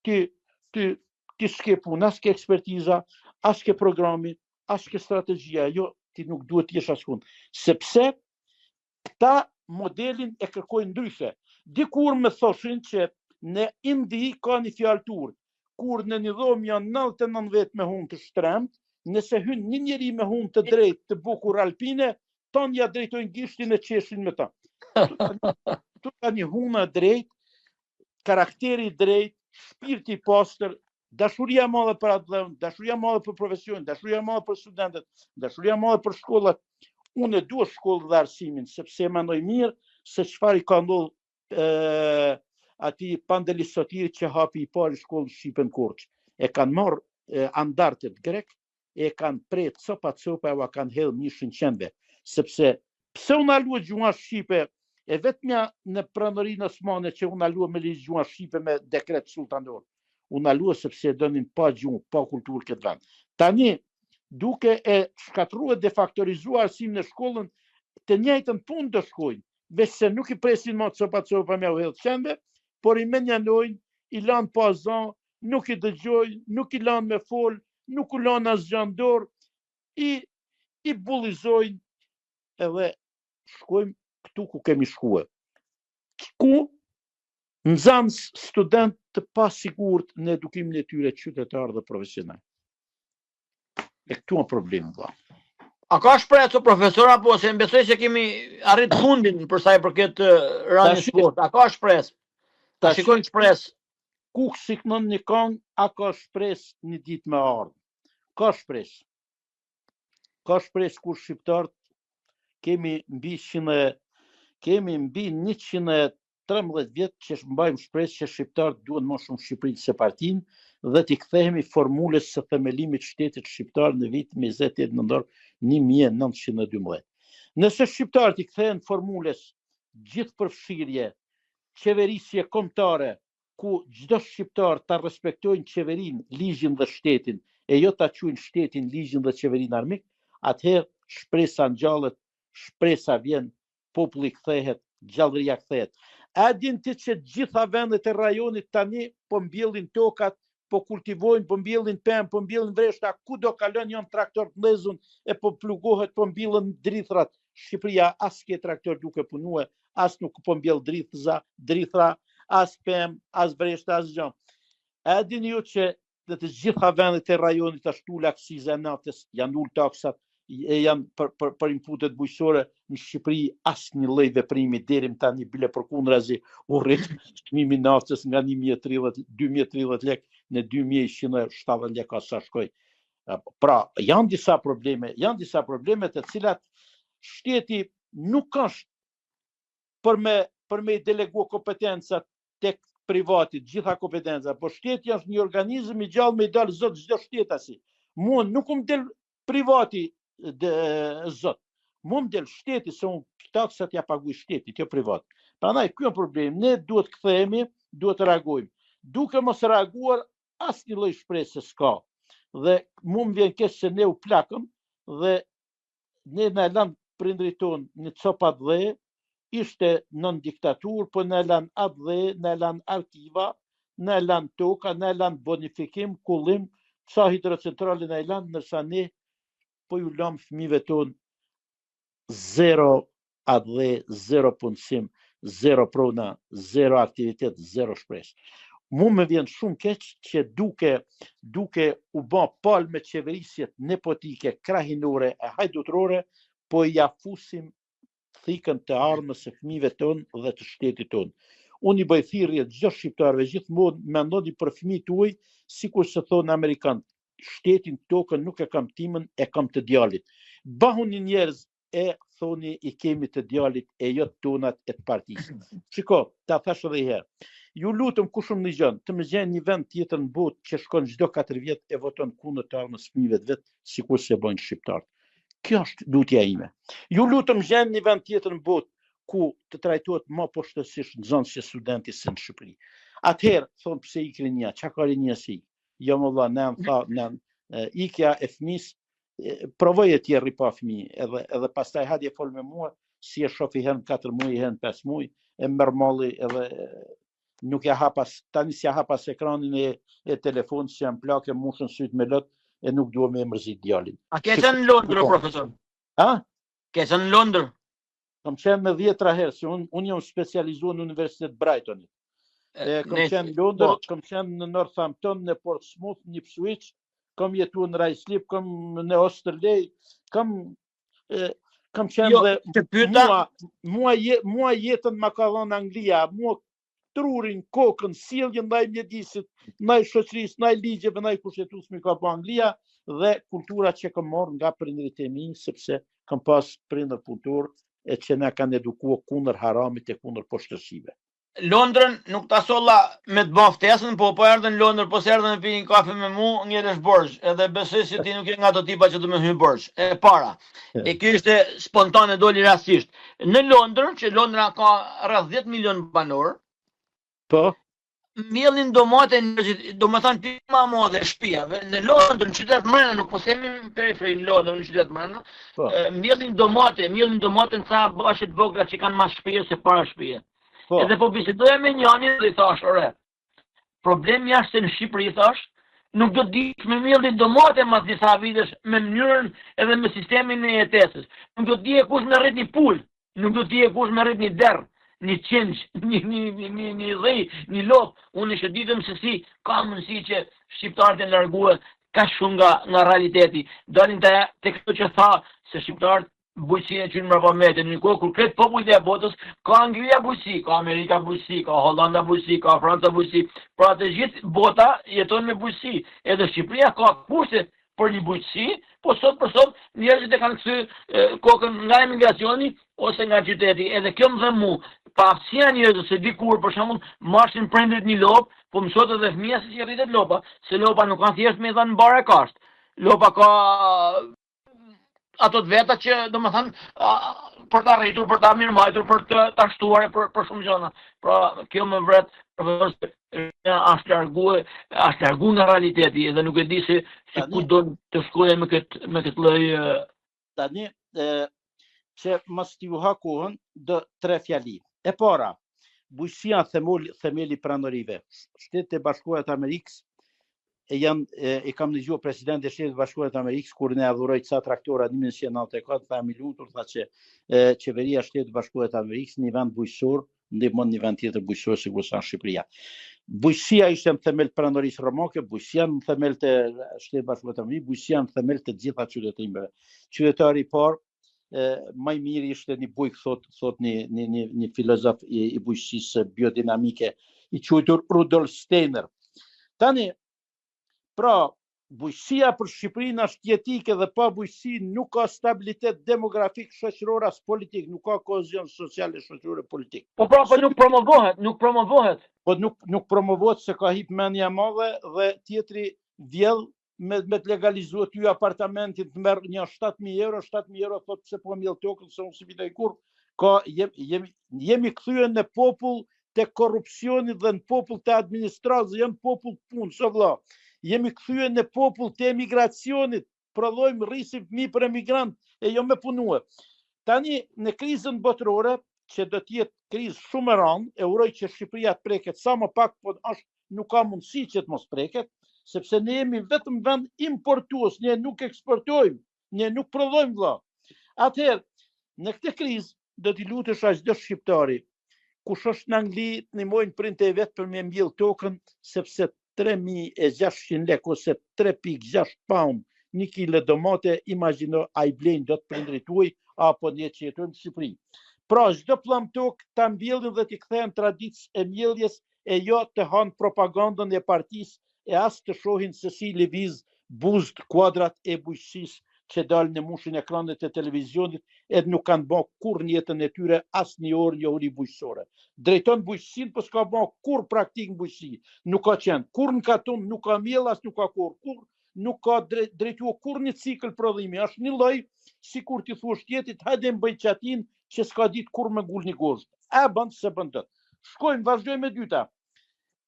ti s'ke punë, as ke ekspertiza, as ke programi, as ke strategjia, jo, ti nuk duhet t'jesh askund. Sepse këta modelin e kërkojnë ndryshe. Dikur me thoshin që në Indi ka një fjaltur, kur në një dhomë janë 99 me hunë të shtremt, nëse hyn një njeri me hunë të drejt të bukur alpine, ton ja drejtojnë gishtin e qeshin me ta. Tu ka një hunë drejt, karakteri drejt, shpirti pastër, dashuria madhe për atë dhënë, dashuria madhe për profesion, dashuria madhe për studentët, dashuria madhe për shkollat. Unë e dua shkollë dhe arsimin, sepse mendoj mirë se çfarë i ka ndodhur ati Pandeli Sotiri që hapi i pari shkollë Shqipen Korç. E kanë marrë andartet grek, e kanë pret copa e kanë hedhë mishin qendve. Sepse pse unë alua gjua Shqipe, e vetëmja në pranërinë osmane që unë alua me ligjë gjua Shqipe me dekret sultanor. Unë alua sepse e dënin pa gjuhë, pa kulturë këtë vend. Tani, duke e shkatruar dhe faktorizuar arsimin e shkollën, të njëjtën punë të shkojnë, veç se nuk i presin më copa me u hedhë qende, por i menjanojnë, i lanë pazan, nuk i dëgjojnë, nuk i lanë me folë, nuk u lanë as gjandor, i bullizojnë edhe shkojmë këtu ku kemi shkuar. Ku nxënës student të pasigurt në edukimin e tyre qytetar dhe profesional. E këtu është problemi vëlla. A ka shpresë o profesor apo se besoj se kemi arrit fundin për sa i përket rënies sport. A ka shpresë? Ta shikojnë shpresë. Ku siknon një këngë, a ka shpresë një ditë me ardhmë. Ka shpresë. Ka shpresë kur shqiptarët kemi mbi 113 vjet që mbajmë shpresë që shqiptarët duhen më shumë Shqipërinë se partinë dhe t'i kthehemi formulës së themelimit shtetit shqiptar në vitin 28 nëntor 1912. Nëse shqiptarët i kthehen formulës gjithë përfshirje, qeverisje kombëtare, ku çdo shqiptar ta respektojnë qeverinë, ligjin dhe shtetin, e jo ta quajnë shtetin, ligjin dhe qeverinë armik, atëherë shpresa ngjallet, shpresa vjen, populli kthehet, gjallëria kthehet. A din ti që gjitha vendet e rajonit tani po mbjellin tokat, po kultivojnë, po mbjellin pemë, po mbjellin vreshta, ku do kalon janë traktor të lezun, e po plugohet, po mbjellin drithrat. Shqipëria as ke traktor duke punue, as nuk po mbjell drithra, as pemë, as vreshta, as gjë. A din ju që dhe të gjitha vendet e rajonit ashtu aksiza naftës, janë ulë taksat, janë për inputet bujqësore në Shqipëri asnjë lloj veprimi deri më tani bile përkundrazi u rrit çmimi i naftës nga 2030 lekë në 2170 lekë sa shkoi. Pra, janë disa probleme të cilat shteti nuk është për me delegu kompetencat tek privati, gjitha kompetenca, por shteti është një organizëm i gjallë me i dalë zot çdo shtetasi. Mua nuk më del privati zot. Mund del shteti se unë taksat ja paguaj shtetit, jo privat. Prandaj ky është problemi. Ne duhet kthehemi, duhet të reagojmë. Duke mos reaguar asnjë lloj shpresë s'ka. Dhe mu më vjen keq se ne u plakëm dhe ne na lan prindrit tonë në copat dhe ishte nën diktaturë, po na lan atë dhe, na lan arkiva, na lan toka, na lan bonifikim, kullim, sa hidrocentrale na lan, ndërsa ne po ju lam fëmijëve tonë zero atë, zero punësim, zero prona, zero aktivitet, zero shpresë. Mu më vjen shumë keq që duke u bë palë me qeverisjet nepotike, krahinore e hajdutrore, po ja fusim thikën të armës së fëmijëve tonë dhe të shtetit tonë. Unë i bëj thirrje çdo shqiptarëve gjithmonë mendoni për fëmijët tuaj, sikur se thonë amerikanët, shtetin tokën nuk e kam timën, e kam të djalit. Bahuni njerëz e thoni i kemi të djalit e jo tonat e të partisë. Shiko, ta thash edhe herë. Ju lutem kush më dëgjon, të më gjeni një vend tjetër në botë që shkon çdo 4 vjet e voton kundër të armës fëmijëve të vet, sikur se bojnë shqiptarët. Kjo është lutja ime. Ju lutem gjeni një vend tjetër në botë ku të trajtohet më poshtësisht nxënës që studenti se në Shqipëri. Atëherë thon pse ikri një, çka ka rinja si? Jo më valla, në ikja e fëmis, provoje t'i rri pa fëmi, edhe pastaj hadje fol me mua, si e shofi herën 4 muaj, herën 5 muaj, e merr malli edhe nuk ja hapas, tani si ja hapas ekranin e telefonit që janë plakë, mushën syt me lot, e nuk duhet me mërzit djalin. A ke qenë në Londër, profesor? A? Ke qenë në Londër? Kam qenë me 10 herë, se unë jam specializuar në Universitet Brightonit. Kam qenë në Londër, kam qenë në Northampton, në Portsmouth, në Ipswich, kam jetu në Ruislip, kam në Osterley, kam qenë dhe mua jetën ma ka dhënë Anglia, mua trurin, kokën, sjelljen ndaj mjedisit, ndaj shoqërisë, ndaj ligjeve, ndaj kushtetuesve ka pa Anglia dhe kultura që kam marrë nga prindërit e mi, sepse kam pas prindër punëtor e që na kanë edukuar kundër haramit e kundër poshtërsive. Londrën nuk ta solla me të bën ftesën, po erdhen në Londër, po se erdhen me pi një kafe me mua, ngelesh borxh, edhe besoj se ti nuk je nga ato tipa që do më hyj borxh. E para. E ky ishte spontane, doli rastisht. Në Londër, që Londra ka rreth 10 milion banor, po, Mbjellin domate njerëzit, domethënë ti më madhe shtëpiave, në Londër, në qytet mbrenda, nuk po themi në periferi në Londër, në qytet mbrenda, Po. mbjellin domate në ca bashkë të vogla që kanë më shtëpi se para shtëpie. Po. Edhe po bisedoja me njërin dhe i thash, ore, problemi është se në Shqipëri thash, nuk do të dish me mbjellin domate mas disa vitesh me mënyrën edhe me sistemin e jetesës. Nuk do të dije kush më rrit një pul, nuk do të dije kush më rrit një derë, një qenç, një dhej, një lop. Unë ishte ditëm se si ka mundësi që shqiptarët e larguar ka shumë nga realiteti. Dalin te këto që tha se shqiptarët bujësinë e qynë mbrapa mete, në kohë kur kretë popujt e botës, ka Anglia bujësi, ka Amerika bujësi, ka Hollanda bujësi, ka Franca bujësi, pra të gjithë bota jeton me bujësi. Edhe Shqipëria ka kushte për një bujësi, po sot për sot njerëzit e kanë kthy kokën nga emigracioni ose nga qyteti. Edhe kjo më dhe mu, paaftësia njerëzve se dikur për shembull mashin prindrit një lop, po mësot edhe fëmia se si rritet lopa, se lopa nuk kanë thjesht me dhënë bare kasht. Lopa ka ato të veta që domethënë për ta rritur, për ta mirëmbajtur, për ta shtuar për shumë gjëra. Pra kjo më vret profesor është largu nga realiteti edhe nuk e di se ku do të shkojë me këtë lloj tani që mos t'ju ha kohën do 3 fjali. E para, bujësia themeli pranorive. Shtetet e Bashkuara të Amerikës e kam dëgjuar presidenti i Shtetit Bashkuar të Amerikës kur ne adhuroi ca traktora në 1994, tha mi lutur, tha që qeveria e Shtetit Bashkuar të Amerikës një vend bujësor ndihmon një vend tjetër bujësor sikur sa Shqipëria. Bujësia ishte në themel pranorisë romake, bujësia në themel të Shtetit Bashkuar të Amerikës, bujësia në themel të gjitha qytetimeve. Qytetari i parë më i miri ishte një bujk, thot një filozof i bujësisë biodinamike i quajtur Rudolf Steiner. Tani, pra, bujësia për Shqipërinë është jetike dhe pa bujësi nuk ka stabilitet demografik, shoqëror as politik, nuk ka kohezion social e shoqëror e politik. Po nuk promovohet. Po nuk promovohet se ka hip mendja e madhe dhe tjetri vjell me të legalizuar ty apartamentin të merr një 7.000 euro, thot pse po mbjell tokën se unë si vitoj kur. Jemi kthyer në popull të korrupsionit dhe në popull të administratës, janë popull punë, so vëlla. Jemi kthyer në popull të emigracionit, prodhojmë rrisim fëmijë për emigrant e jo me punue. Tani në krizën botërore, që do të jetë krizë shumë e rëndë, e uroj që Shqipëria të preket sa më pak, po nuk ka mundësi që të mos preket, sepse ne jemi vetëm vend importues, ne nuk eksportojmë, ne nuk prodhojmë vëlla. Atëherë, në këtë krizë do t'i lutesh çdo shqiptari, kush është në Angli, të ndihmojnë prindët e vet për me mbjell tokën, sepse 3.600 lek ose 3.6 pound 1 kilo domate, imagjino a i blejnë do të prindrit tuaj apo ne që jetojmë në Shqipëri. Pra çdo pllum tokë ta mbjellin dhe t'i kthejnë traditës e mbjelljes e jo të hanë propagandën e partisë e as të shohin se si lëviz buzët kuadrat e bujqësisë që dalë në mushin ekranet e televizionit edhe nuk kanë bërë kur njëtën e tyre as një orë një uri bujqësore. Drejton bujqësin, për s'ka bërë kur praktik në bujqësi. Nuk ka qenë kur në katun, nuk ka mjell, as nuk ka kur nuk ka drejtua kur një cikl prodhimi. Ashtë një loj, si kur t'i thush tjetit, hajde më bëjt qatin që s'ka ditë kur me gull një gozht. E bëndë se bëndët. Shkojmë, vazhdojmë e dyta.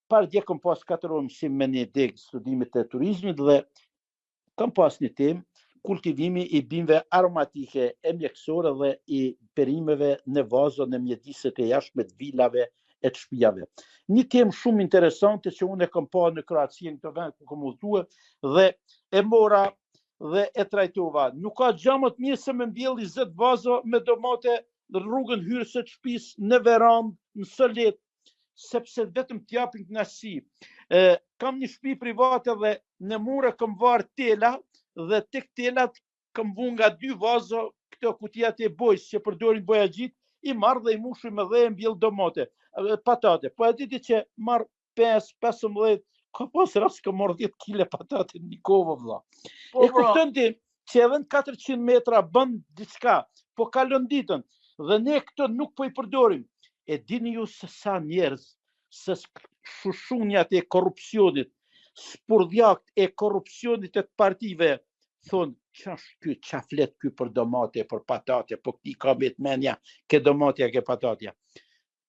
Par dje kam pas 4 mësim me një degë studimit e turizmit dhe kam pas një temë kultivimi i bimëve aromatike e mjekësore dhe i perimeve në vazo në mjediset e jashtme të vilave e të shtëpive. Një temë shumë interesante që unë e kam pa në Kroaci në këtë vend ku kam udhëtuar dhe e mora dhe e trajtova. Nuk ka gjë më të mirë se me mbjell 20 vazo me domate në rrugën hyrëse të shtëpisë, në verandë, në solet, sepse vetëm t'japin kënaqësi. Kam një shtëpi private dhe në mure kam varë tela dhe tek telat kam vu nga 2 vazo këto kutijat e bojës që përdorin boja gjitë, i marrë dhe i mushë me dhe e mbjell domate, patate. Po e diti që marrë 5-15, ka pas rast ka marrë 10 kile patate në një kovë vëlla. E kupton ti që edhe në 400 metra bën diçka, po kalon ditën dhe ne këto nuk po i përdorim. E dini ju se sa njerëz, se shushunjat e korrupsionit, spurdhjakt e korrupsionit e të partive, thonë, ç'është ky, ç'a flet ky për domate, për patate, po këti ka me të menja, ke domatja, ke patatja.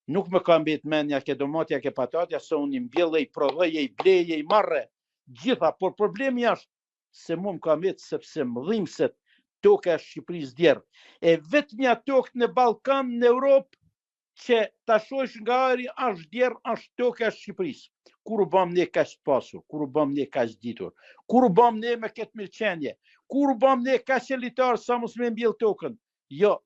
Nuk më ka mbet mendja ke domatja, ke patatja, se unë i mbjellë, i prodhej, i bleje, i marre, gjitha, por problemi është se mu më ka mbet sepse më dhimbset toka e Shqipërisë djerë. E vetëmja tokë në Ballkan, në Europë, që ta shohësh nga ajri është djerë, është toka e Shqipërisë. Kur u bëm ne kaq pasur, kur u bëm ne kaq ditur, kur u bëm ne me këtë mirëqenie, kur u bëm ne kaq elitar sa mos me mbjell tokën. Jo,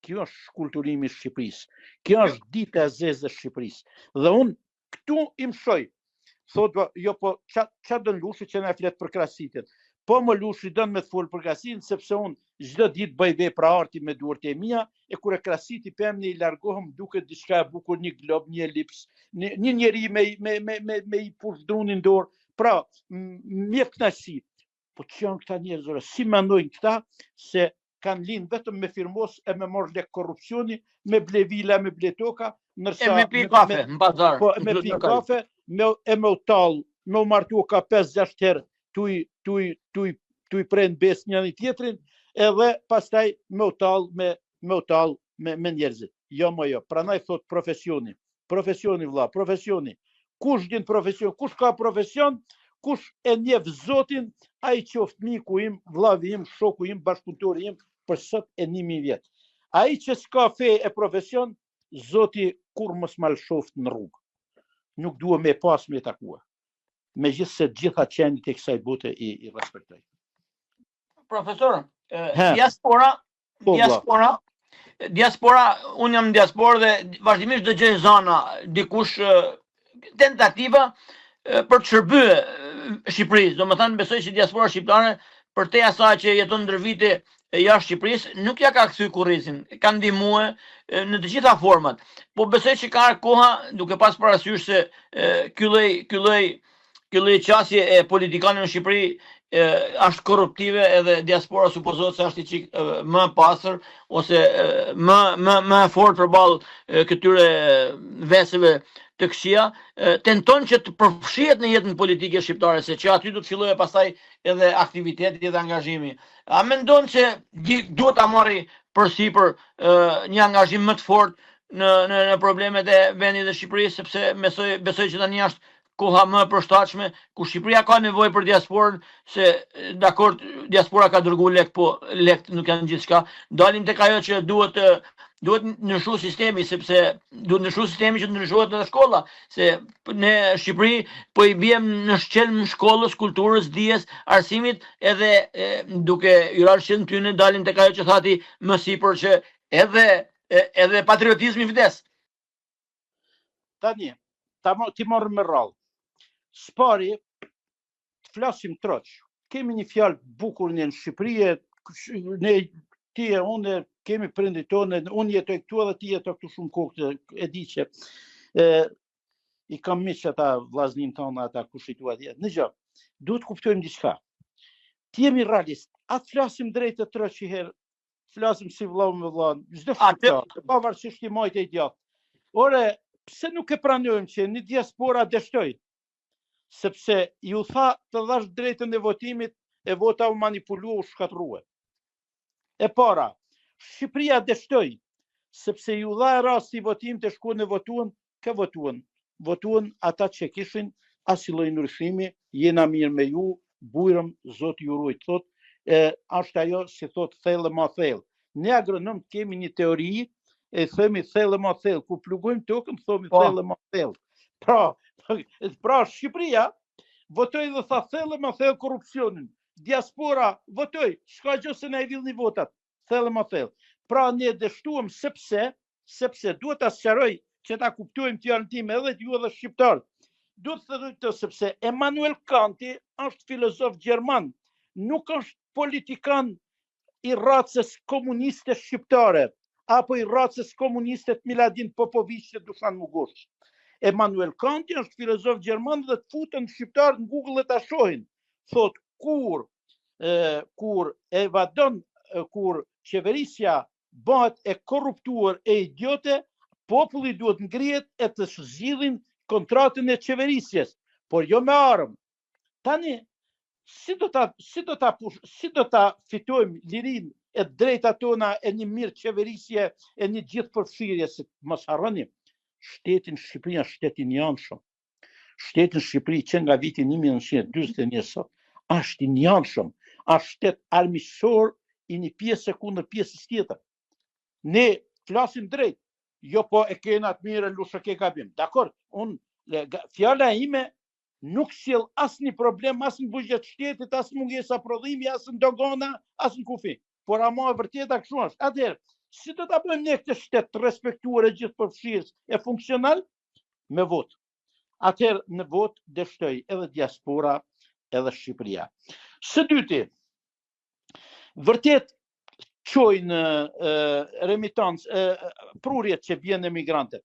kjo është kulturimi i Shqipërisë. Kjo është dita e zezë e Shqipërisë. Dhe unë këtu i mësoj. Thotë, jo, po ç'a do Lushi që na flet për krasitin. Po më Lushi don me të fol për krasitin, sepse unë çdo ditë bëj vepra arti me duart e mia, e kur e krasiti pëmni i largohem duket diçka e bukur, një glob, një elips, një njeri me i pushdrunin dorë. Pra, mjef kënaqësi. Po që janë këta njerëz, si mendojnë këta se kanë linë vetëm me firmos e me marrë lek korrupsioni, me ble vila, me ble toka, nërsa... E me pi kafe, në bazar. Po, me pi kafe, e me u talë, me u martu ka 5-6 herë, tu i prejnë besë një tjetrin, edhe pastaj me u talë me njerëzit. Jo, mo jo, pranaj thot profesioni. Profesioni, vlla, profesioni. Kush din profesion, kush ka profesion, kush e njeh Zotin, ai qoftë miku im, vllavi im, shoku im, bashkëpunëtori im, për sot e 1000 vjet. Ai që s'ka fe e profesion, Zoti kur mos mal shoft në rrugë. Nuk duhet me pas me takua. Megjithse gjitha qenit e kësaj bote i respektoj. Profesor, diaspora, unë jam në diasporë dhe vazhdimisht dëgjoj zana dikush tentativa për të shërbyer Shqipërisë. Do më thënë, besoj që diaspora shqiptare, për te asaj që jeton ndër vite jashtë Shqipërisë, nuk ja ka kthy kurrizin, ka ndihmuar në të gjitha format. Po besoj që ka koha, duke pas parasysh se ky lloj qasje e politikanëve në Shqipëri është korruptive, edhe diaspora supozohet se është i çik më pastër ose më fort përballë këtyre veseve të këqija, tenton që të përfshihet në jetën politike shqiptare, se që aty do të fillojë pastaj edhe aktiviteti dhe angazhimi. A mendon se duhet ta marrë përsipër një angazhim më të fortë në problemet e vendit dhe Shqipërisë, sepse besoj që tani është koha më përshtatshme ku Shqipëria ka nevojë për diasporën, se dakord diaspora ka dërguar lek, po lekt nuk janë gjithçka. Dalim tek ajo që duhet ndryshu sistemi, sepse duhet ndryshu sistemi që ndryshohet edhe shkolla, se ne Shqipëri po i biem në shqelm shkollës, kulturës, dijes, arsimit, edhe duke i rarë qenë tyne dalim tek ajo që thati më sipër që edhe patriotizmi vdes. Tani, ti morë me rrallë. Spari, të flasim troq. Kemi një fjalë bukur në Shqipëri, ne ti e unë kemi prindit tonë, unë jetoj këtu edhe ti jetoj këtu shumë kohë, e di që i kam miq ata vllaznin tonë, ata kushituat jetë. Në gjë, duhet kuptojmë diçka. Ti jemi realist, atë flasim drejt të troq që herë, flasim si vllau me vllau, çdo shqiptar, pavarësisht i majtë e djathtë. Ore, pse nuk e pranojmë që një diaspora dështoj? Sepse ju tha të dhash drejtën e votimit, e vota u manipulua, u shkatrua. E para, Shqipëria dështoj, sepse ju dha rasti votim të shkuan e votuan, ka votuan. Votuan ata që kishin asnjë lloj ndryshimi, jena mirë me ju, bujrëm, Zoti ju ruaj, thot, është ajo si thot thellë ma thellë. Ne agronomët kemi një teori, e themi thellë ma thellë, ku plugojmë tokën, themi thellë ma thellë. Pra Shqipëria votoi dhe tha thellë ma thellë korrupsionin. Diaspora votoi, s'ka gjë se na i villni votat, thellë ma thellë. Pra ne dështuam sepse duhet ta sqaroj që ta kuptojmë fjalën time edhe ju edhe shqiptarët. Duhet të thotë këtë sepse Immanuel Kanti është filozof gjerman, nuk është politikan i racës komuniste shqiptare, apo i racës komuniste të Miladin Popović dhe Dušan Mugosh. Immanuel Kanti është filozof gjerman dhe të futën shqiptarë në Google e ta shohin. Thot, kur evadon, kur qeverisja bëhet e korruptuar e idiote, populli duhet ngrihet e të zgjidhin kontratën e qeverisjes, por jo me armë. Tani, si do ta fitojmë lirinë e drejta tona e një mirë qeverisje e një gjithë përfshirje, se mos harroni. shtetin Shqipëria shtetin janshëm. Shtetin Shqipëri që nga vitin 1941 sot, është i njanshëm, është shtet armiqësor i një pjesë kundër pjesës tjetër. Ne flasim drejt, jo po e kena të mirë, lushe ke gabim. Dakor, fjala ime nuk sjell asnjë problem, as në bugjet shtetit, as mungesa prodhimi, as në dogana, as në kufi. Por ama e vërteta kështu është. Atëherë, si do ta bëjmë ne këtë shtet të respektuar e gjithë përfshirës e funksional? Me votë. Atëherë në votë dështoj edhe diaspora edhe Shqipëria. Së dyti, vërtet qojnë remitancë, prurjet që bjen emigrantët.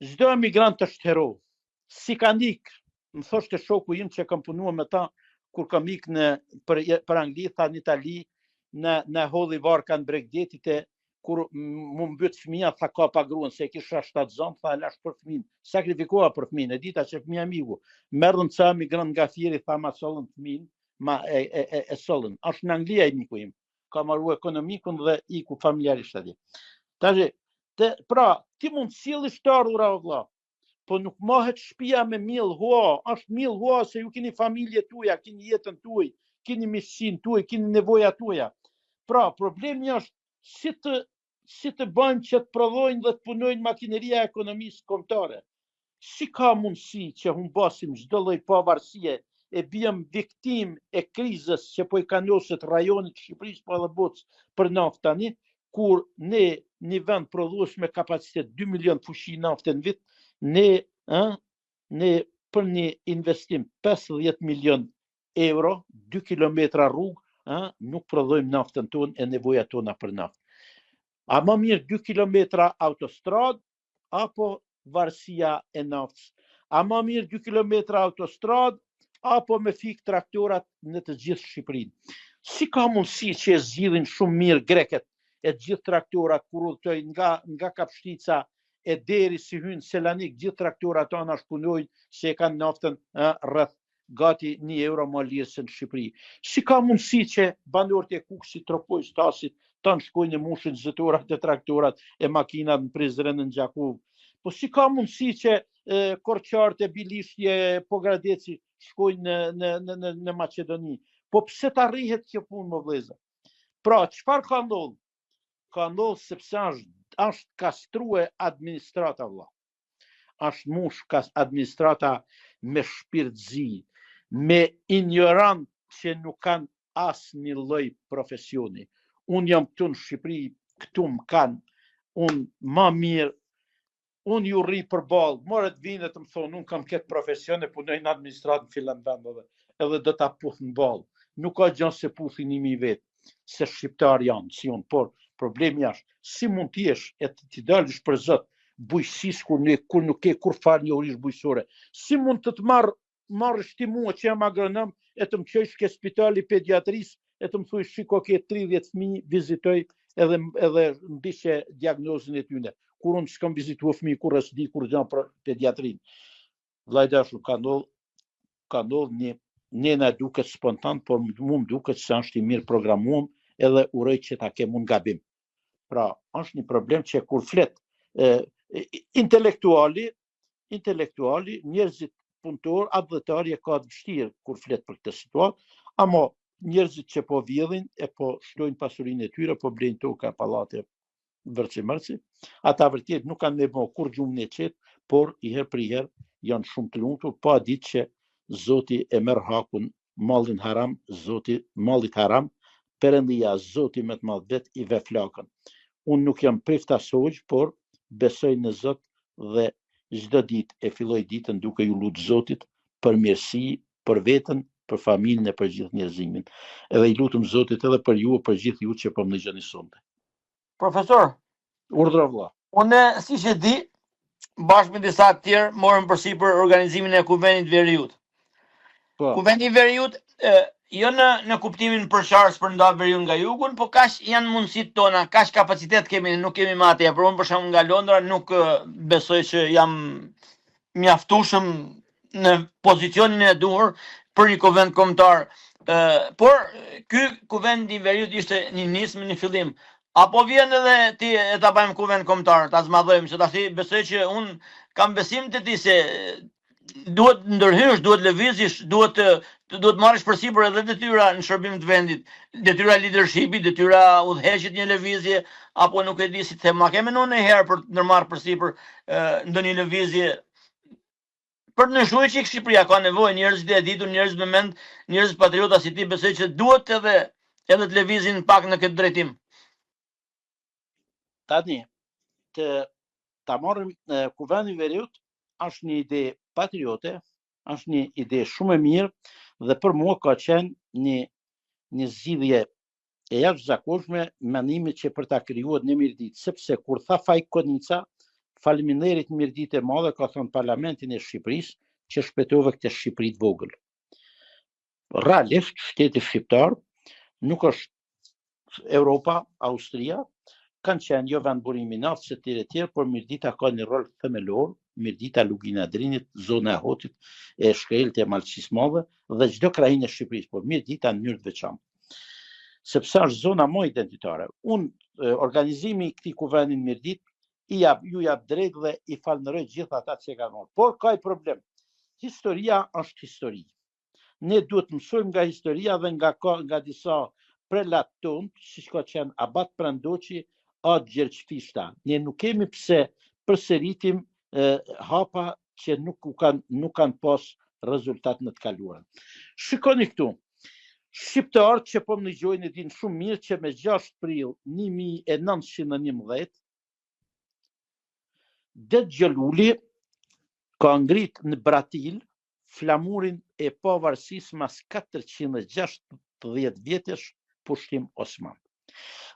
Çdo emigrant është hero. Si ka ikë, më thoshte shoku im që kam punuar me ta kur kam ikë për Angli, tha në Itali, në hodhi varka në Bregdetit e kur më mbyt fëmija, tha ka pa gruan, se kisha 7 zonë, tha lash për fëmin, sakrifikoha për fëmin, e dita që fëmija miku, merdhën ca migrant nga Fieri, tha ma solën fëmin, ma e solën, është në Anglia i miku im, ka marru ekonomikun dhe iku familjarisht atje. Pra, ti mund sjellësh të ardhura o vlla, po nuk mohet shtëpia me mill hua, është mill hua se ju keni familje tuaja, keni jetën tuaj, keni miqësinë tuaj, keni nevojat tuaja. Pra, problemi është si të bëjmë që të prodhojnë dhe të punojnë makineria e ekonomisë kombëtare. Si ka mundësi që humbasim çdo lloj pavarësie e bjem viktim e krizës që po i kanoset rajonit Shqipërisë po edhe botës për naftë tani, kur ne një vend prodhues me kapacitet 2 milion fushi nafte në vit, ne për një investim 50 milion euro, 2 kilometra rrugë, nuk prodhojmë naftën tonë e nevojat tona për naftë. A më mirë 2 kilometra autostrad, apo varësia e naftës? A më mirë 2 kilometra autostrad, apo me fik traktorat në të gjithë Shqipërinë? Si ka mundësi që e zgjidhin shumë mirë greket e gjithë traktorat kur udhtojnë nga Kapshtica e deri si hynë Selanik, gjithë traktorat tona shpunojnë se e kanë naftën rreth gati 1 euro më lirë se në Shqipëri. Si ka mundësi që banorët e Kukësit, Tropojës, Tasit, tanë shkojnë e mushin zëtorat e traktorat e makinat në Prizren në Gjakov? Po si ka mundësi që Korçarët e Bilishtje, Pogradeci shkojnë në Maqedoni? Po pse ta rrihet kjo punë më vëllezër? Pra, çfarë ka ndodhur? Ka ndodhur sepse është kastrue administrata vëlla. Është mush administrata me shpirtëzi, me ignorant që nuk kanë asnjë lloj profesioni. Unë jam këtu në Shqipëri, këtu më kanë, unë ma mirë, unë ju rri për balë, morët vinë të më thonë, unë kam këtë profesion e punoj në administratë në filan vendove, edhe do ta puth në balë. Nuk ka gjënë se puthin imi vetë, se shqiptar janë, si unë, por problemi është, si mund t'jesh e t'i dalësh për zëtë, bujësis kur nuk ke kur farë një orish bujësore, si mund të marrësh ti mua që jam agronom, e të më qëjsh ke spitali pediatrisë, e të më thuj shiko ke 30 fëmijë, vizitoj edhe mbishe diagnozën e tyne. Kur unë s'kam vizitua fëmijë, kur është di, kur gjanë për pediatrinë. Vlajdashu, ka ndodhë një na duket spontan, por mu më duket se është i mirë programuam edhe uroj që ta ke mund gabim. Pra, është një problem që kur flet intelektuali, njerëzit punëtor, adhëtarje ka të vështirë kur flet për këtë situatë, ama njerëzit që po vjedhin e po shtojnë pasurinë e tyre, po blejnë toka, pallate, vërci, ata vërtet nuk kanë nevojë kur gjumën e qetë, por i herë për i herë janë shumë të lumtur, pa ditë që Zoti e merr hakun, mallin haram, Zoti mallit haram, Perëndia Zoti me të madh vet i ve flakën. Unë nuk jam priftasoj, por besoj në Zot dhe çdo ditë e filloj ditën duke ju lutur Zotit për mirësi, për veten, për familjen e për gjithë njerëzimin. Edhe i lutem Zotit edhe për ju, për gjithë ju që po më dëgjoni sonte. Profesor, urdhra vëlla. Unë siç e di, bashkë me disa të tjerë morëm përsipër organizimin e Kuvendit Veriut. Kuvendi Veriut jo në kuptimin përçarës për nda Veriun nga jugun, po kaç janë mundësitë tona, kaç kapacitet kemi, nuk kemi më atje. Për unë për shembull nga Londra nuk besoj që jam mjaftueshëm në pozicionin e duhur për një kuvend kombëtar. Por ky Kuvend i Veriut ishte një nismë, një fillim. Apo vjen edhe ti e ta bëjmë kuvend kombëtar, ta zmadhojmë, se tash besoj që un kam besim te ti se duhet ndërhysh, duhet lëvizësh, duhet marrësh përsipër edhe detyra në shërbim të vendit, detyra leadershipi, detyra udhëheqjet një lëvizje, apo nuk e di si të them, ma ke menuar një herë për të ndërmarrë përsipër ndonjë lëvizje për të nëshuar që Shqipëria ka nevojë njerëz të ditur, njerëz me mend, njerëz patriota si ti, besoj që duhet edhe të lëvizin pak në këtë drejtim. Tani, ta marrim Kuvendi i Veriut është një ide patriote, është një ide shumë e mirë dhe për mua ka qenë një zgjidhje e jashtëzakonshme menimit që për ta krijuar një Mirdit, sepse kur tha Fajk Konica, faleminderit Mirdit e madhe, ka thënë Parlamentin e Shqipërisë që shpëtove këtë Shqipëri të vogël. Realisht shteti shqiptar nuk është Europa, Austria, kanë qenë jo vend burimi naftës e tjerë, por Mirdita ka një rol themelor, Mirdita Lugina Drinit, zona e Hotit, e Shkelit, e Malçisë Madhe dhe çdo krahinë e Shqipërisë, por Mirdita në mënyrë të veçantë. Sepse është zona më identitare. Organizimi i këtij kuvendi në Mirdit ju jap drejt dhe i falënderoj gjithë ata që kanë marrë. Por ka i problem. Historia është histori. Ne duhet të mësojmë nga historia dhe nga disa prelat tonë, siç ka qenë Abat Prandoqi, Atë Gjergjfishta. Ne nuk kemi pse përsëritim hapa që nuk kanë pas rezultat në të kaluarën. Shikoni këtu. Shqiptarët që po më dëgjojnë e dinë shumë mirë që me 6 prill 1911 Det Xheluli ka ngrit në Bratil flamurin e pavarësisë mas 460 vjetësh pushtim osman.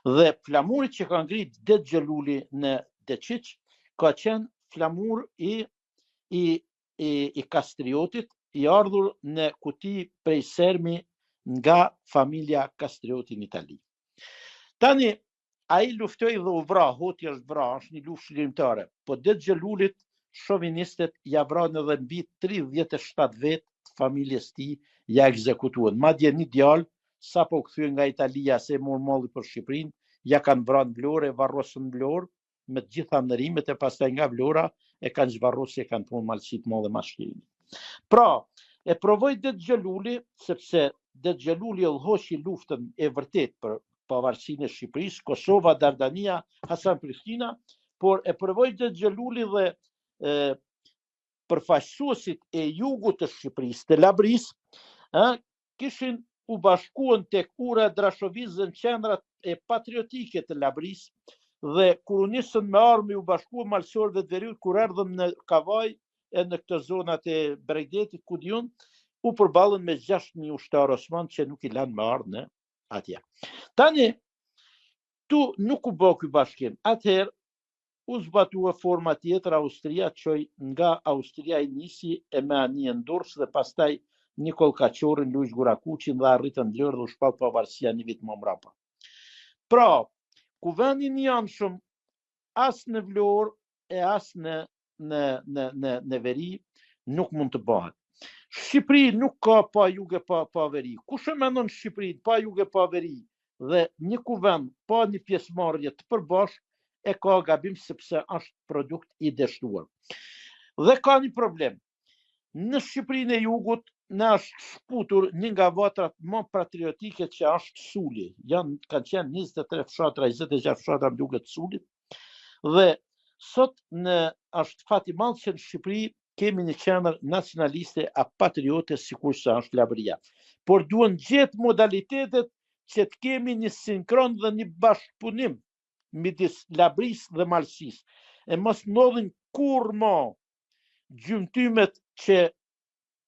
Dhe flamuri që ka ngrit Det Xheluli në Deqiq ka qenë flamur i Kastriotit, i ardhur në kuti prej Sermi nga familja Kastrioti në Itali. Tani, a i luftoj dhe u vra, hoti është vra, është një luftë shkrimtare, po Det Xhelulit shovinistet ja vranë edhe mbi 37 vetë të familjes ti ja ekzekutuan. Madje një djalë, sa po kthyen nga Italia se mor malli për Shqipërinë, ja kanë vranë Vlorë, varrosën Vlorë me të gjitha ndërimet e pastaj nga Vlora e kanë zvarrosur e kanë punë Malçit Madhe Mashkirin. Pra, e provoi Det Xheluli sepse Det Xheluli hoqi luftën e vërtet për pavarësinë e Shqipërisë, Kosova, Dardania, Hasan Prishtina, por e provoi Det Xheluli dhe përfaqësuesit e jugut të Shqipërisë, të Labrisë, kishin u bashkuan tek ura Drashovis dhe në qendrat e patriotike të Labrisë dhe kur u nisën me armë u bashkuan malësorëve të Veriut, kur erdhën në Kavaj e në këtë zonat e Bregdetit, ku diun, u përballën me 6.000 ushtarë osman që nuk i lanë me ardhë në atje. Tani, tu nuk u bë ky bashkim. Atëherë, u zbatua forma tjetër, Austria, qoj nga Austria i nisi e me Anije Ndurs dhe pastaj Nikol Kaçorin, Lujsh Gurakuqin dhe arritën Vlorë dhe u shpall pavarësia një vit më mbrapa. Pra, kuvendi i anshëm as në Vlorë e as në Veri nuk mund të bëhet. Shqipëri nuk ka pa jugë pa veri. Kush e mendon Shqipëri pa jugë pa veri dhe një kuvend pa një pjesëmarrje të përbashkët e ka gabim sepse është produkt i dështuar. Dhe ka një problem. Në Shqipërinë e jugut në është shputur një nga vatrat më patriotike që është Suli. Kanë qenë 23 fshatra, 26 fshatra më duket Sulit. Dhe sot është fati i madh që në Shqipëri kemi një qendër nacionaliste a patriote sikur se është Labria. Por duhen gjetë modalitetet që të kemi një sinkron dhe një bashkëpunim midis Labrisë dhe Malçisë. E mos ndodhin kurrë gjymtymet që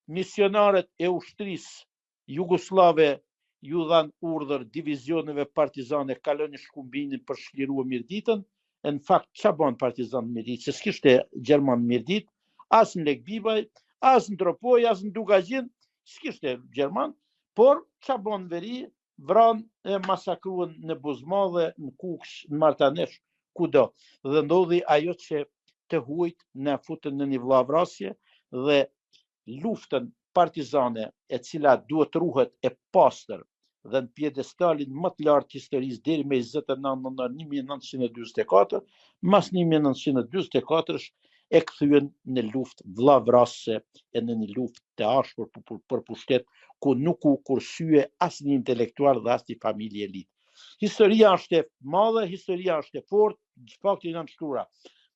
misionarët e ushtrisë jugoslave ju dhanë urdhër divizioneve partizane kaloni shkumbinin për shkliruar Mirditën. Në fakt ç'a bën partizan Mirdit, se s'kishte Gjerman Mirdit, as në Lek Bibaj, as në Tropoj, as në Dugazhin, s'kishte Gjerman, por ç'a bën Veri, vran e masakruan në Buzmadhe, në Kukës, në Martanesh, kudo. Dhe ndodhi ajo që të huajt në futën në një vllavrasje dhe luftën partizane e cila duhet ruhet e pastër dhe në pjedestalin më të lartë historisë deri me 29/1944, mas 1944 e kthyen në luftë vllavrasëse e në një luftë të ashpër për pushtet, ku nuk u kursye asnjë intelektual dhe asnjë familje elitë. Historia është e madhe, historia është e fortë, fakti janë shkruara.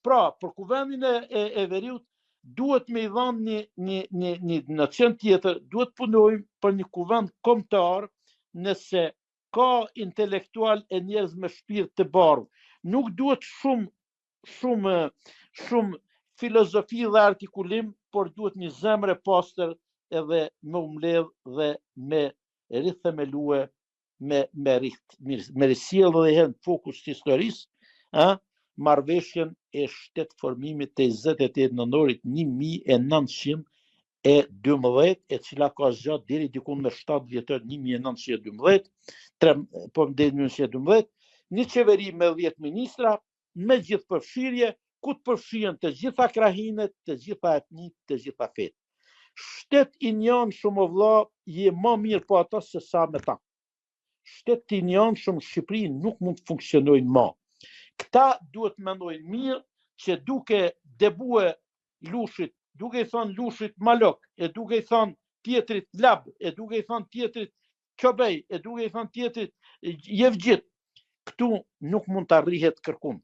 Pra, për kuvendin e Veriut duhet me I dhanë një nacion tjetër, duhet punojmë për një kuvend kombëtar, nëse ka intelektual e njerëz me shpirt të bardhë. Nuk duhet shumë filozofi dhe artikulim, por duhet një zemër e pastër edhe me umbledh dhe me rithemelue, me sjellë dhe hen fokus të historisë, marrëveshjen e shtetë formimit të 28 nëntorit 1912, e cila ka zgjatë deri diku me 7 dhjetor 1912, deri 1912, një qeveri me 10 ministra, me gjithë përfshirje, ku të përfshihen të gjitha krahinet, të gjitha etnitë, të gjitha fetë. Shtet I njohshëm o vëlla, je më mirë po ata se sa me ta. Shtet I njohshëm Shqipëri nuk mund të funksionojnë më. Këta duhet mendojnë mirë që duke debue Lushit, duke I thonë Lushit Malok, e duke I thonë tjetrit Lab, e duke I thonë tjetrit Qobej, e duke I thonë tjetrit Jevgjit, këtu nuk mund të arrihet kërkun.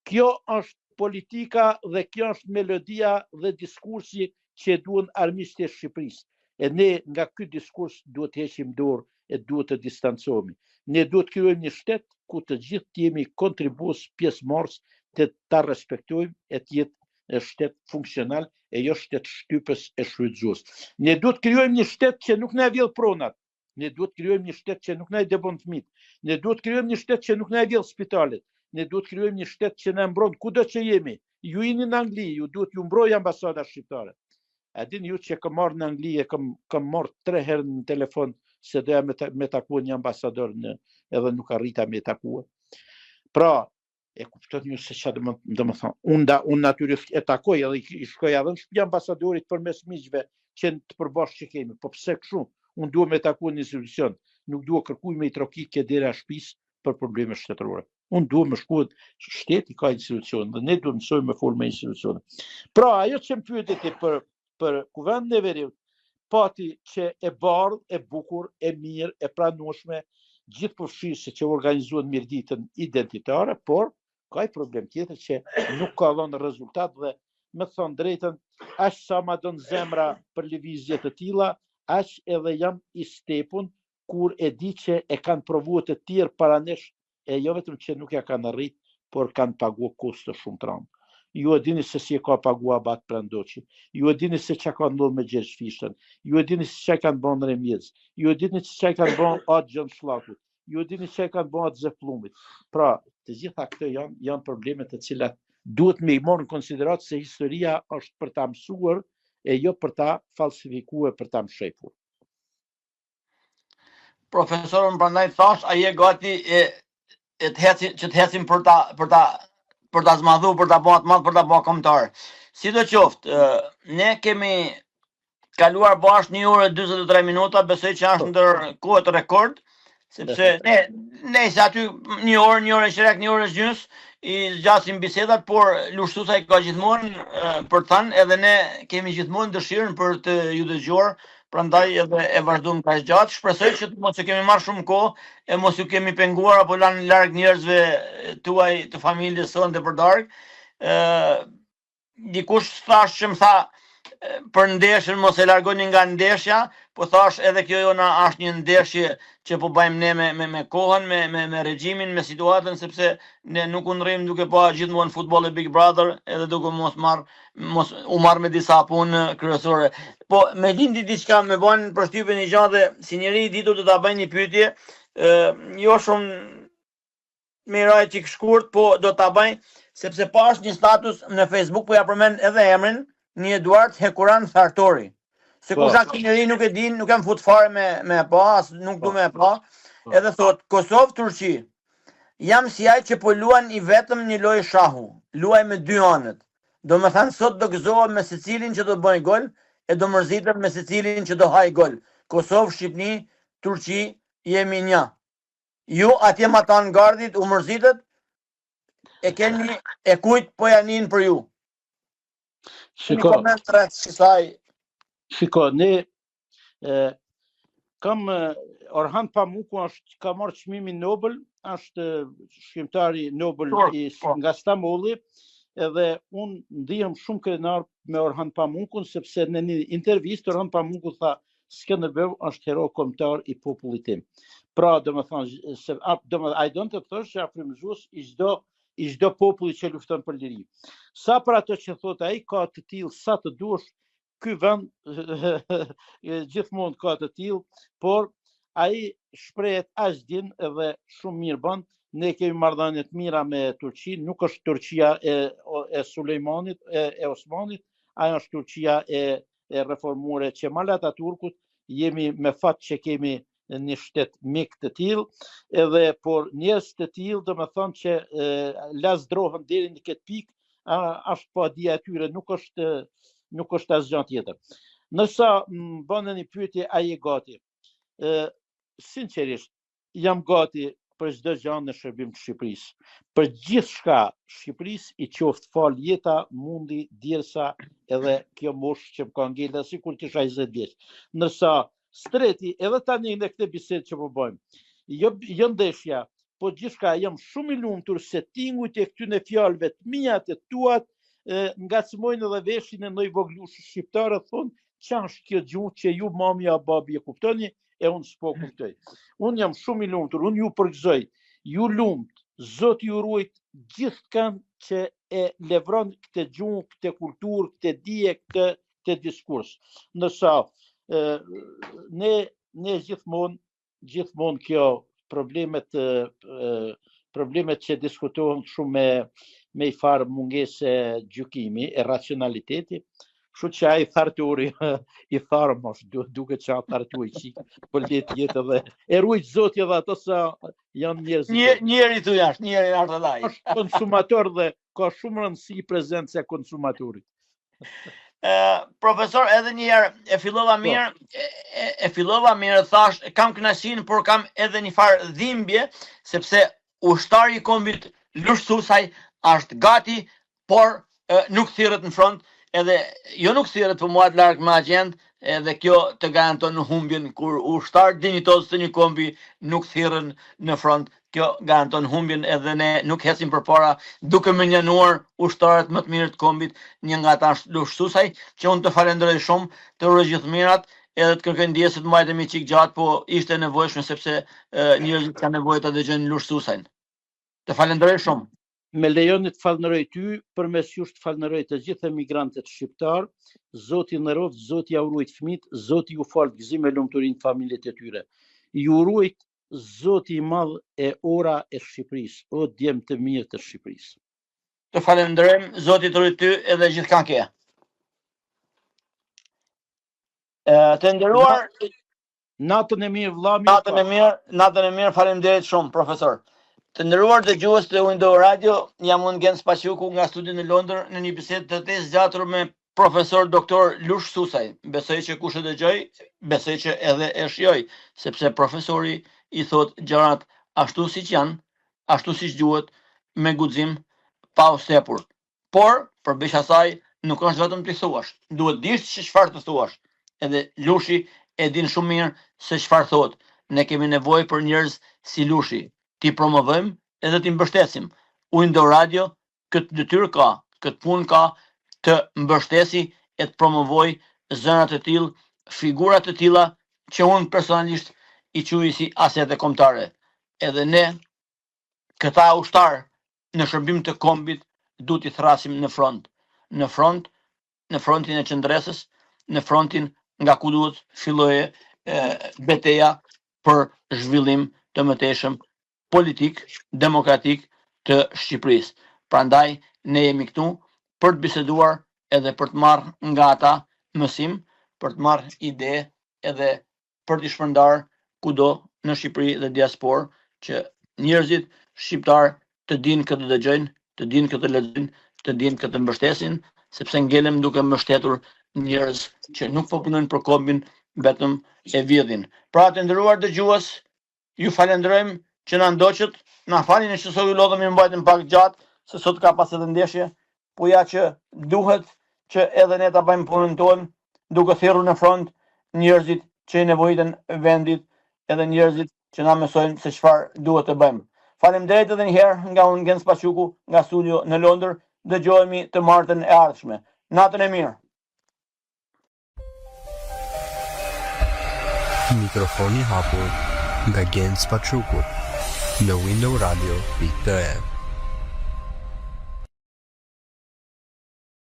Kjo është politika dhe kjo është melodia dhe diskursi që duhen armiqtë e Shqipërisë. E ne nga ky diskurs duhet të heqim dorë e duhet të distancohemi. Ne duhet të krijojmë një shtet ku të gjithë të jemi kontribues pjesëmarrës, të ta respektojmë e të jetë shtet funksional e jo shtet shtypës e shfrytëzues. Ne duhet të krijojmë një shtet që nuk na vjedh pronat. Ne duhet të krijojmë një shtet që nuk na debon fëmijët. Ne duhet të krijojmë një shtet që nuk na vjedh spitalet. Ne duhet të krijojmë një shtet që na mbron kudo që jemi. Ju jeni në Angli, ju duhet ju mbrojë ambasada shqiptare. A dini ju që kam marrë në Angli, kam marrë 3 herë në telefon se doja me takua një ambasador edhe nuk arrita me takua. Pra, e kuptoni ju se çfarë do të thonë. Unë natyrisht e takoj edhe I shkoj edhe në shtëpi ambasadorit përmes miqve që të përbashkë që kemi. Po pse kështu? Unë dua me takua një institucion, nuk dua kërkuj me I trokit ke dera shtëpisë për probleme shtetërore. Unë dua me shkuat shteti ka institucion dhe ne duhet mësojmë me fol me institucione. Pra, ajo që më pyeteti për kuvendin e Veriut, pati që e bardhë, e bukur, e mirë, e pranueshme, gjithë përfshirëse që organizuan mirëditën identitare, por ka I problem tjetër që nuk ka dhënë rezultat dhe me thënë drejtën, aq sa ma don zemra për lëvizje të tilla, aq edhe jam I stepun kur e di që e kanë provuar të tjerë para nesh, e jo vetëm që nuk ja kanë arrit, por kanë paguar kosto shumë të rënda. Ju e dini se si e ka paguar Abat Prandoqi, ju e dini se çka ka ndodhur me Gjergj Fishtën, ju e dini se çka kanë bën Remjez, ju e dini se çka kanë bën Atë Gjon Shllakut, ju e dini se çka kanë bën Atë Zefllumit. Pra, të gjitha këto janë probleme të cilat duhet me I marrë në konsiderat se historia është për ta mësuar e jo për ta falsifikuar, për ta mshefur. Profesorën prandaj thash, a je gati që të hecim për ta zmadhu, për ta bëhet madh, për ta bëhet kombëtar. Sidoqoftë, ne kemi kaluar bashkë 1 orë 43 minuta, besoj që është ndër kohët rekord, sepse ne se aty 1 orë 3, 1 orë gjys I zgjasim bisedat, por Lushtusa I ka gjithmonë për të thënë, edhe ne kemi gjithmonë dëshirën për të ju dëgjuar, prandaj edhe e vazhdojmë kaq gjatë. Shpresoj që mos e kemi marrë shumë kohë, e mos ju kemi penguar apo lanë larg njerëzve tuaj të familjes sonte për darkë. Dikush thash që më tha për ndeshjen mos e largoni nga ndeshja, po thash edhe kjo jona është një ndeshje që po bëjmë ne me kohën, me regjimin, me situatën, sepse ne nuk u ndrrim duke pa gjithmonë futboll e Big Brother, edhe duke mos u marr me disa punë kryesore. Po me lindi diçka me bën përshtypje një gjë dhe si njeri I ditur do ta bëj një pyetje, jo shumë me rajë shkurt, po do ta bëj sepse pash një status në Facebook, po ja përmend edhe emrin, një Eduard Hekuran Thartori. Se kusha këtë njeri nuk e din, nuk jam fut fare me pa, as nuk du me pa, edhe thot, Kosovë-Turqi, jam si ai që po luan I vetëm një lojë shahu, luaj me 2 anët. Do me thanë sot do gëzohem me secilin që do bëj gol, e do mërzitem me secilin që do haj gol. Kosovë, Shqipni, Turqi, jemi një. Ju atje matan gardit, u mërzitet, e keni e kujt po janin për ju. Shiko, ne kam Orhan Pamuku ka marrë çmimin Nobel, është shkrimtari Nobel nga Stambolli, edhe unë ndihem shumë krenar me Orhan Pamukun, sepse në një intervistë Orhan Pamuku tha Skënderbeu është hero kombëtar i popullit tim. Pra, ai don të thosh që frymëzues i çdo populli që lufton për liri. Sa për ato që thot ai, ka të tillë sa të duash, ky vend gjithmonë ka të tillë, por ai shprehet as din edhe shumë mirë bën. Ne kemi marrëdhënie të mira me Turqinë, nuk është Turqia e Sulejmanit, e Osmanit, ajo është Turqia e reformuar e Kemal Atatürkut. Jemi me fat që kemi një shtet mik të tillë, edhe por njerëz të tillë, domethënë që lazdrohen deri në këtë pikë, është pa dia e tyre, nuk është asgjë tjetër. Nësa bënë një pyetje, ai e gati. Sinqerisht, jam gati për çdo gjë në shërbim të Shqipërisë. Për gjithçka Shqipërisë, i qoftë fal jeta, mundi, djersa, edhe kjo moshë që më ka ngel sikur të isha 20 vjeç. Nësa streti, edhe tani në këtë bisedë që po bëjmë, jo ndeshja, po gjithçka jam shumë i lumtur se tingujt e këtyre fjalëve të mia të tuat ngacmojnë edhe veshin e ndonjë voglush shqiptar, thonë ç'a është kjo gjuhë që ju mami a babi e kuptoni, e unë s'po kuptoj. Unë jam shumë i lumtur, unë ju përgëzoj, ju lumt, Zoti ju ruajt gjithçkan që e levron këtë gjuhë, këtë kulturë, këtë dije, këtë diskurs. Nësa ne gjithmonë kjo problemet që diskutohen shumë me i farë mungese gjykimi e racionaliteti, kështu që ai thartori i tharë mosh, duke që a thartuaj qikë, për letë jetë edhe, e rujtë Zoti edhe ato sa janë njerëz. Njeri të jashtë, njeri në ardhe laj. Është konsumator dhe ka shumë rëndësi prezencë e konsumatorit. Profesor, edhe njerë, e fillova mirë, thash, kam kënaqësinë, por kam edhe një farë dhimbje, sepse ushtari i kombit Lushtësusaj është gati, por nuk thirret në front, edhe jo nuk thirret për mua të larg me agjend, edhe kjo të garanton në humbjen kur ushtar dinjitoz të një kombi nuk thirren në front. Kjo garanton humbjen, edhe ne nuk hesim përpara duke menjanuar ushtarët më të mirë të kombit. Një nga ata është Lushtësusaj, që unë të falenderoj shumë, të uroj gjithë mirat, edhe të kërkoj ndjesë të mbajtemi çik gjatë, po ishte nevojshme sepse njerëzit kanë nevojë ta dëgjojnë Lushtësusajn. Të falenderoj shumë. Me lejoni të falënderoj ty, përmes jush të falënderoj të gjithë emigrantët shqiptar, Zoti në roft, Zoti ja urujt fëmijët, Zoti ju fal gëzim e lumturinë familjet e tyre. Ju urujt Zoti i madh e ora e Shqipërisë, o djem të mirë të Shqipërisë. Të falenderojmë, Zoti të rujt ty edhe gjithçka ke. Të nderuar, natën e mirë vëlla, natën e mirë, faleminderit shumë profesor. Të nderuar dëgjues të Window Radio, jam unë Gens Paçuku nga studio në Londër në një bisedë të tezë zgjatur me profesor doktor Lushtësusaj. Besoj që kush e dëgjoj, besoj që edhe e shijoj, sepse profesori i thot gjërat ashtu siç janë, ashtu siç duhet, me guxim, pa u sepur. Por përveç asaj nuk është vetëm të thuash, duhet dish se çfarë të thuash. Edhe Lushi e din shumë mirë se çfarë thot. Ne kemi nevojë për njerëz si Lushi. Ti promovojmë edhe ti mbështesim. Window Radio këtë detyrë ka, këtë punë ka të mbështesi e të promovoj zënat e tillë, figurat e tilla që unë personalisht i quaj si asete kombëtare. Edhe ne këta ushtar në shërbim të kombit duhet i thrasim në front. Në frontin e qendresës, në frontin nga ku duhet filloje betejë për zhvillim të mëtejshëm politik, demokratik të Shqipërisë. Prandaj, ne jemi këtu për të biseduar edhe për të marrë nga ata mësim, për të marrë ide edhe për të shpërndar kudo në Shqipëri dhe diasporë, që njerëzit shqiptar të dinë këtë dëgjojnë, të dinë këtë lexojnë, të dinë këtë mbështesin, sepse ngelem duke mbështetur njerëz që nuk po punojnë për kombin, vetëm e vjedhin. Pra, të nderuar dëgjues, Ju falenderojmë që na ndoqët, na falni nëse sot ju lodhëm i mbajtëm pak gjatë, se sot ka pas edhe ndeshje, po ja që duhet që edhe ne ta bëjmë punën tonë, duke thirrur në front njerëzit që i nevojiten vendit, edhe njerëzit që na mësojnë se çfarë duhet të bëjmë. Faleminderit edhe një herë nga unë Gens Paçuku, nga studio në Londër. Dëgjohemi të martën e ardhshme. Natën e mirë. Mikrofoni hapur nga Gens Paçuku në Window Radio.am.